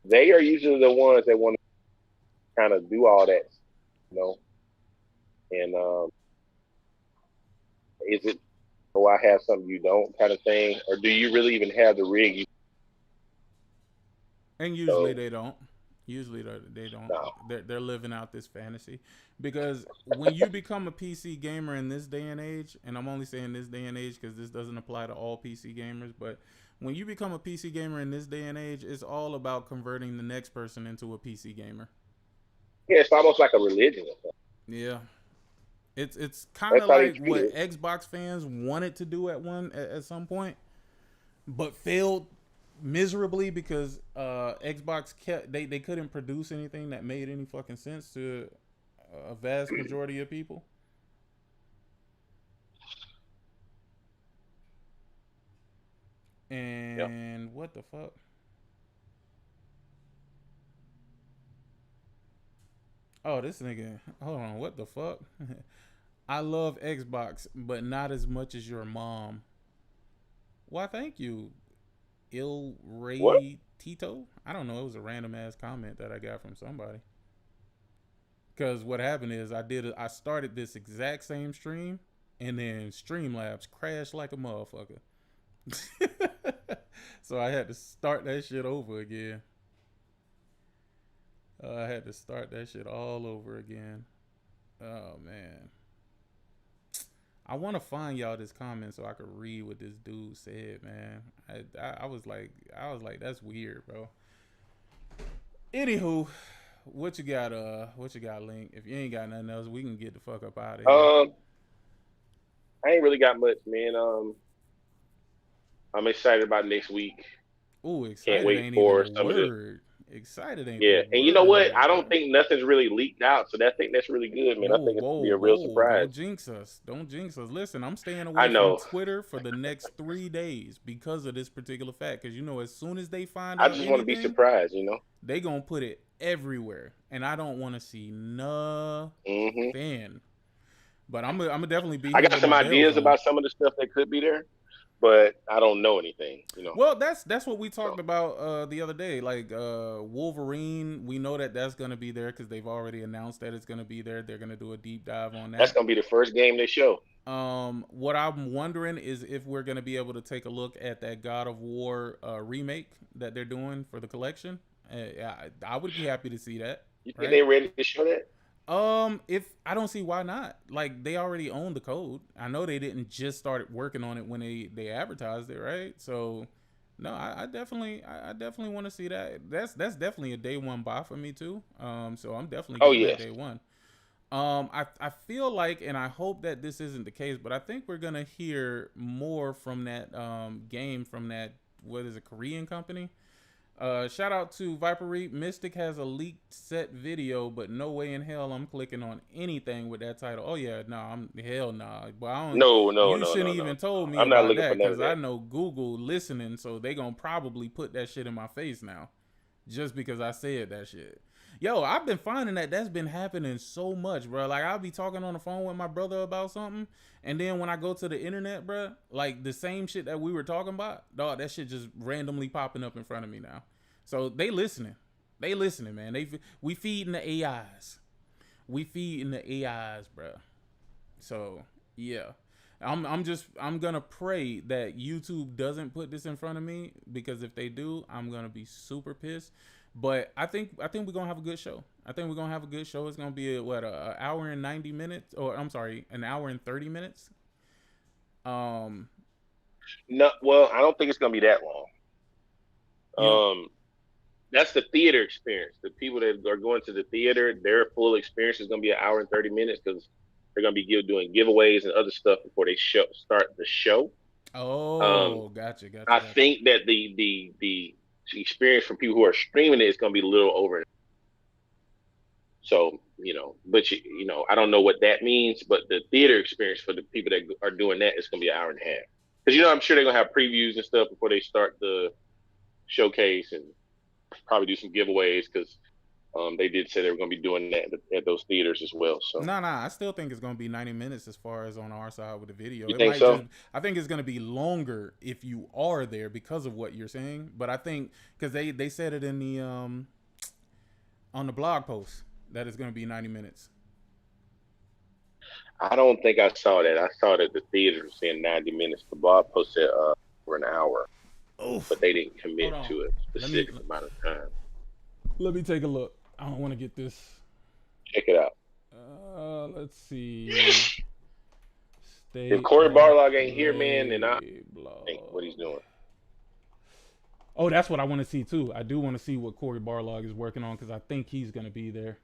they are usually the ones that want to kind of do all that, And is it, oh, I have something you don't kind of thing, or do you really even have the rig? And usually they don't. Usually they don't. No. They're living out this fantasy, because when you become a PC gamer in this day and age, and I'm only saying this day and age because this doesn't apply to all PC gamers, but when you become a PC gamer in this day and age, it's all about converting the next person into a PC gamer. Yeah, it's almost like a religion. Yeah. It's kind of like what Xbox fans wanted to do at some point, but failed miserably because Xbox they couldn't produce anything that made any fucking sense to a vast majority of people. And what the fuck? Oh, this nigga. Hold on. What the fuck? I love Xbox, but not as much as your mom. Why, thank you, Il Ray Tito. I don't know. It was a random ass comment that I got from somebody. Because what happened is I started this exact same stream, and then Streamlabs crashed like a motherfucker. So I had to start that shit over again. I had to start that shit all over again. Oh, man. I want to find y'all this comment so I could read what this dude said, man. I was like, that's weird, bro. Anywho, what you got, Link? If you ain't got nothing else, we can get the fuck up out of here. I ain't really got much, man. I'm excited about next week. Ooh, excited. Can't wait ain't for even some a of the word. Excited ain't yeah, the and word, you know what? right, I don't think nothing's really leaked out, so I think that's really good, man. I think it's gonna be a real surprise. Don't jinx us. Don't jinx us. Listen, I'm staying I away know. from Twitter for the next 3 days because of this particular fact. Because as soon as they find I out just want to be surprised, they gonna put it everywhere, and I don't want to see nothing. But I'm gonna definitely be. I got some ideas about some of the stuff that could be there, but I don't know anything. Well, that's what we talked about the other day. Like Wolverine, we know that's gonna be there because they've already announced that it's gonna be there. They're gonna do a deep dive on that. That's gonna be the first game they show. What I'm wondering is if we're gonna be able to take a look at that God of War remake that they're doing for the collection. I would be happy to see that. You think they're ready to show that? If I don't see why not. Like, they already own the code. I know they didn't just start working on it when they advertised it, right? So no, I definitely want to see that. That's definitely a day one buy for me too. So I'm definitely getting that day one. I feel like, and I hope that this isn't the case, but I think we're gonna hear more from that game from that, what is it, Korean company. Shout out to Viper Reap. Mystic has a leaked set video, but no way in hell I'm clicking on anything with that title. Oh yeah, hell nah. But I don't. No. You shouldn't even told me I'm not about looking that for none of because I that. know Google listening, so they gonna probably put that shit in my face now, just because I said that shit. Yo, I've been finding that's been happening so much, bro. Like, I'll be talking on the phone with my brother about something, and then when I go to the internet, bro, like the same shit that we were talking about, dog, that shit just randomly popping up in front of me now. So they listening, man. We feeding the AIs, bro. So yeah, I'm gonna pray that YouTube doesn't put this in front of me, because if they do, I'm gonna be super pissed. But I think we're gonna have a good show. It's gonna be an hour and 90 minutes, or I'm sorry, an hour and 30 minutes. No, well, I don't think it's gonna be that long. That's the theater experience. The people that are going to the theater, their full experience is going to be an hour and 30 minutes because they're going to be doing giveaways and other stuff before they start the show. Oh, gotcha. I think that the experience for people who are streaming it is going to be a little over. So, but I don't know what that means, but the theater experience for the people that are doing that is going to be an hour and a half. Because, I'm sure they're going to have previews and stuff before they start the showcase and probably do some giveaways because they did say they were going to be doing that at those theaters as well. So I still think it's going to be 90 minutes as far as on our side with the video. You think so? I think it's going to be longer if you are there because of what you're saying. But I think because they said it in the on the blog post that it's going to be 90 minutes. I don't think I saw that. I saw that the theater was saying 90 minutes. The blog post said for an hour. Oof. But they didn't commit to a specific amount of time. Let me take a look. I don't want to get this. Check it out. Let's see. If Corey Barlog ain't here, man, then I think what he's doing. Oh, that's what I want to see too. I do want to see what Corey Barlog is working on because I think he's going to be there.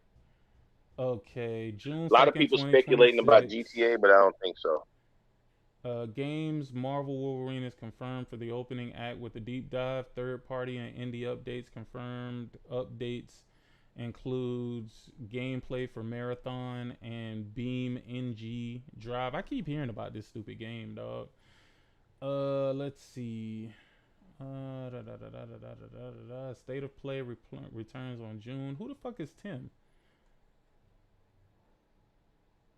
Okay, June 2nd, a lot of people speculating about GTA, but I don't think so. Games Marvel Wolverine is confirmed for the opening act with a deep dive. Third party and indie updates confirmed. Updates includes gameplay for Marathon and Beam NG Drive. I keep hearing about this stupid game, dog. Let's see. State of Play returns on June. Who the fuck is Tim?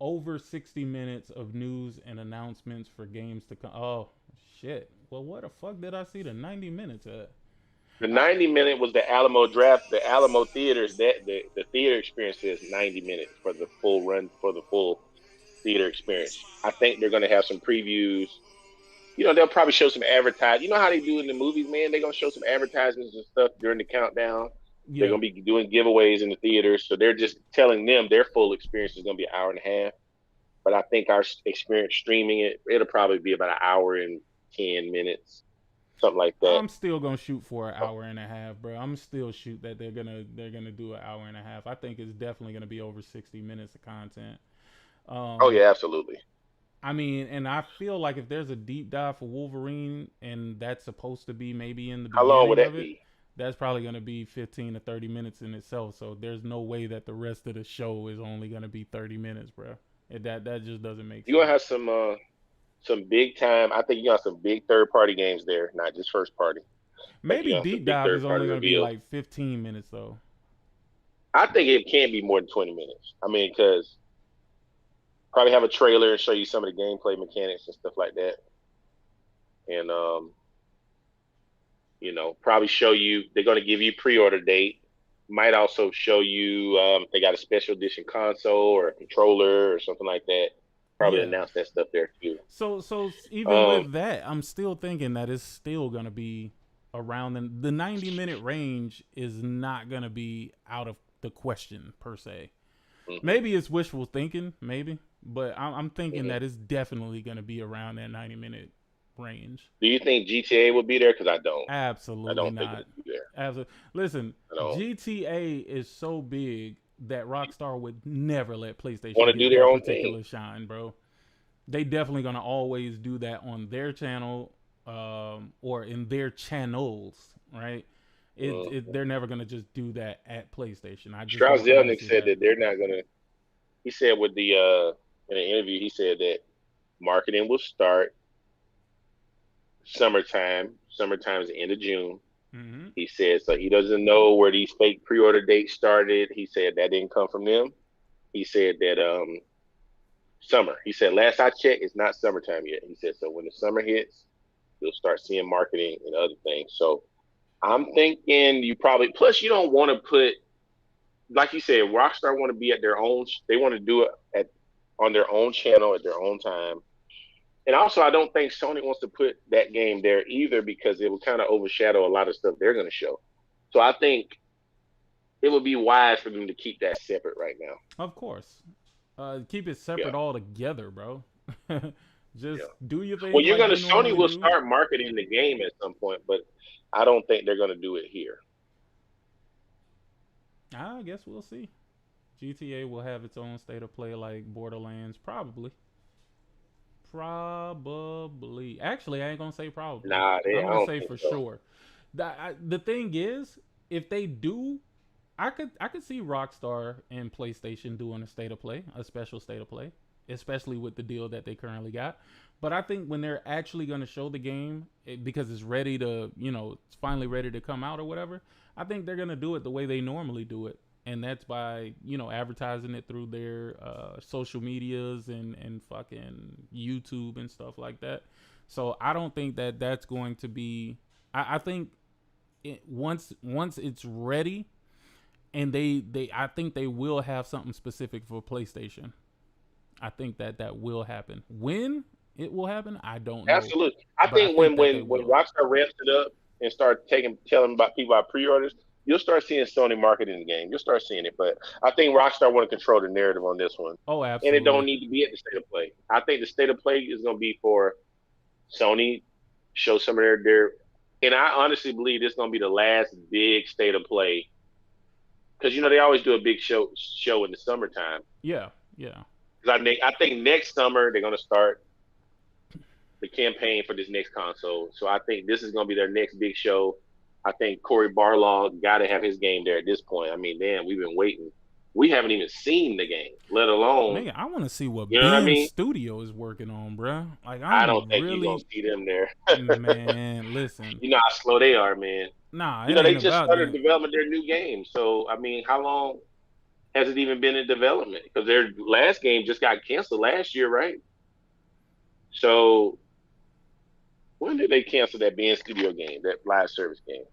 Over 60 minutes of news and announcements for games to come. Oh, shit. Well, what the fuck did I see the 90 minutes at? The 90-minute was the Alamo draft, the Alamo theaters. That the theater experience is 90 minutes for the full run, for the full theater experience. I think they're going to have some previews. They'll probably show some advertising. You know how they do in the movies, man? They're going to show some advertisements and stuff during the countdown. Yeah. They're going to be doing giveaways in the theaters. So they're just telling them their full experience is going to be an hour and a half. But I think our experience streaming it'll probably be about an hour and 10 minutes, something like that. I'm still going to shoot for an hour and a half, bro. I'm still shoot that they're going to do an hour and a half. I think it's definitely going to be over 60 minutes of content. Oh, yeah, absolutely. I mean, and I feel like if there's a deep dive for Wolverine and that's supposed to be maybe in the beginning, how long would that be? That's probably going to be 15 to 30 minutes in itself. So there's no way that the rest of the show is only going to be 30 minutes, bro. That just doesn't make sense. You're going to have some big time. I think you got some big third party games there, not just first party. Maybe deep dive is only going to be like 15 minutes though. I think it can't be more than 20 minutes. I mean, because probably have a trailer and show you some of the gameplay mechanics and stuff like that. And, probably show you, they're going to give you pre-order date. Might also show you they got a special edition console or a controller or something like that. Probably announce that stuff there too. So even with that, I'm still thinking that it's still going to be around the 90-minute range is not going to be out of the question per se. Mm-hmm. Maybe it's wishful thinking, maybe. But I'm thinking that it's definitely going to be around that 90-minute range. Do you think GTA will be there? Because I don't. Absolutely I don't not. think it'll be there. Absolutely. Listen, GTA is so big that Rockstar would never let PlayStation want to do their own particular thing. Shine, bro. They definitely going to always do that on their channel or in their channels, right? They're never going to just do that at PlayStation. Strauss Zelnick said that they're not going to. He said with the in an interview, he said that marketing will start summertime. Summertime is the end of June. Mm-hmm. He said, so he doesn't know where these fake pre-order dates started. He said that didn't come from them. He said that summer. He said, last I checked, it's not summertime yet. He said, so when the summer hits, you'll start seeing marketing and other things. So I'm thinking you probably, plus you don't want to put, like you said, Rockstar want to be at their own, they want to do it on their own channel at their own time. And also, I don't think Sony wants to put that game there either because it will kind of overshadow a lot of stuff they're going to show. So I think it would be wise for them to keep that separate right now. Of course. Keep it separate altogether, bro. Just do your thing. Well, Sony will start marketing the game at some point, but I don't think they're going to do it here. I guess we'll see. GTA will have its own state of play like Borderlands, probably. Probably. Actually, I ain't gonna say probably. Nah, I'm I gonna don't say think for so. sure. The thing is, if they do, I could see Rockstar and PlayStation doing a state of play, a special state of play, especially with the deal that they currently got. But I think when they're actually gonna show the game, because it's ready to, it's finally ready to come out or whatever, I think they're gonna do it the way they normally do it, and that's by advertising it through their social medias and fucking YouTube and stuff like that. So I don't think that that's going to be. I think once it's ready, and I think they will have something specific for PlayStation. I think that will happen. When it will happen, I don't know. Absolutely. I But think when that they when will. Rockstar ramps it up and start telling about people about pre-orders, you'll start seeing Sony marketing the game. You'll start seeing it. But I think Rockstar want to control the narrative on this one, Oh, and it don't absolutely. need to be at the state of play. I think the state of play is going to be for Sony show some of their. And I honestly believe this is going to be the last big state of play because they always do a big show in the summertime. Yeah, yeah. Because I think next summer they're going to start the campaign for this next console. So I think this is going to be their next big show. I think Corey Barlog got to have his game there at this point. I mean, damn, we've been waiting. We haven't even seen the game, let alone. Man, I want to see what You know what I Ben mean? Studio is working on, bruh. Like, I don't I'm think you're going really, to see them there. man. Listen, You know how slow they are, man. nah, it They ain't just about started that. development of their new game. So, I mean, how long has it even been in development? Because their last game just got canceled last year, right? So, when did they cancel that Ben Studio game, that live service game?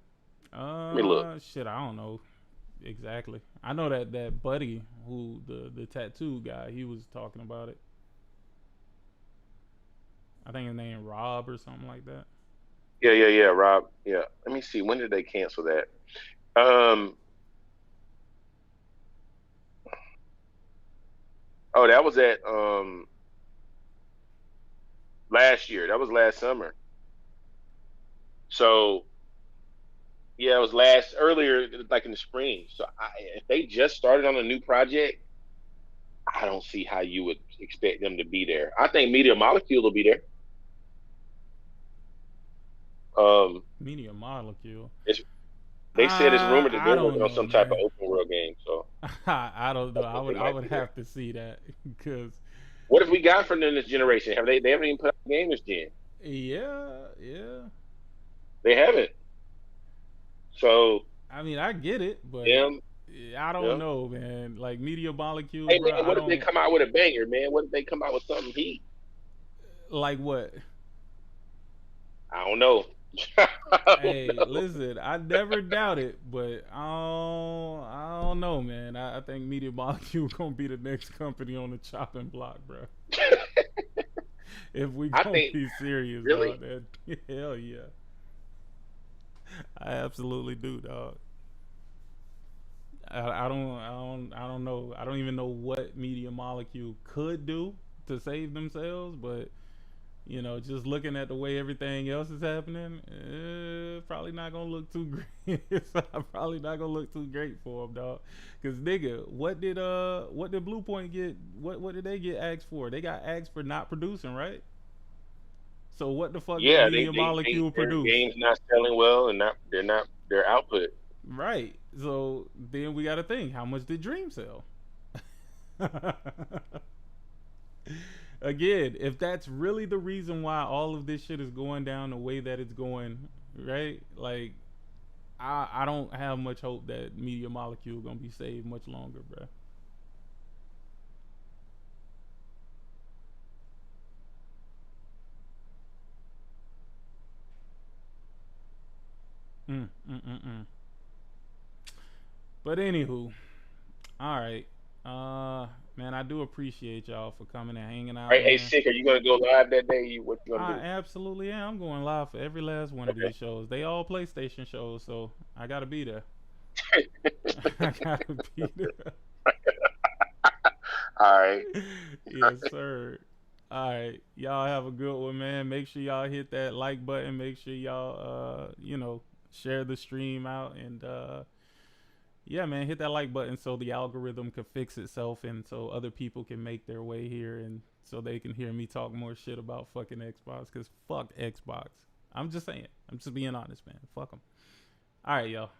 Let me look. Shit, I don't know exactly. I know that buddy who the tattoo guy, he was talking about it. I think his name Rob or something like that. Yeah, Rob. Yeah. Let me see. When did they cancel that? Oh, that was at last year. That was last summer. So yeah, it was earlier, like in the spring. So if they just started on a new project, I don't see how you would expect them to be there. I think Media Molecule will be there. Media Molecule. They said it's rumored that I they're don't working on know, some type of man. open world game. So I don't know. I think they I might would be there. have to see that because What have we got from them this generation? They haven't even put out a game this gen. yeah. They haven't. So I mean, I get it, but them, I don't yeah. know, man. Like Media Molecule, Hey bro. man, what if they come out with a banger, man? What if they come out with something heat? Like what? I don't know. Hey, listen, I never doubt it, but I don't know, man. I think Media Molecule gonna be the next company on the chopping block, bro. If we gonna be serious, really? dog, that hell yeah. I absolutely do, dog. I don't know. I don't even know what Media Molecule could do to save themselves, but just looking at the way everything else is happening, probably not gonna look too great. It's probably not gonna look too great for them, dog. Cause nigga, what did Blue Point get? What did they get axed for? They got axed for not producing, right? So what the fuck did Media Molecule their produce? game's not selling well, and they're not their output. Right. So then we got to think, how much did Dream sell? Again, if that's really the reason why all of this shit is going down the way that it's going, right? Like, I don't have much hope that Media Molecule gonna be saved much longer, bro. But anywho, all right. Man, I do appreciate y'all for coming and hanging out. All right, Man. hey, Sick, are you gonna go live that day? What you gonna I do? absolutely am. I'm going live for every last one of these shows. They all PlayStation shows, so I gotta be there. I gotta be there. All right. Yes, sir. All right, y'all have a good one, man. Make sure y'all hit that like button. Make sure y'all, share the stream out, and yeah, man, hit that like button so the algorithm can fix itself and so other people can make their way here and so they can hear me talk more shit about fucking Xbox, because fuck Xbox. I'm just saying. I'm just being honest, man. Fuck them. All right, y'all.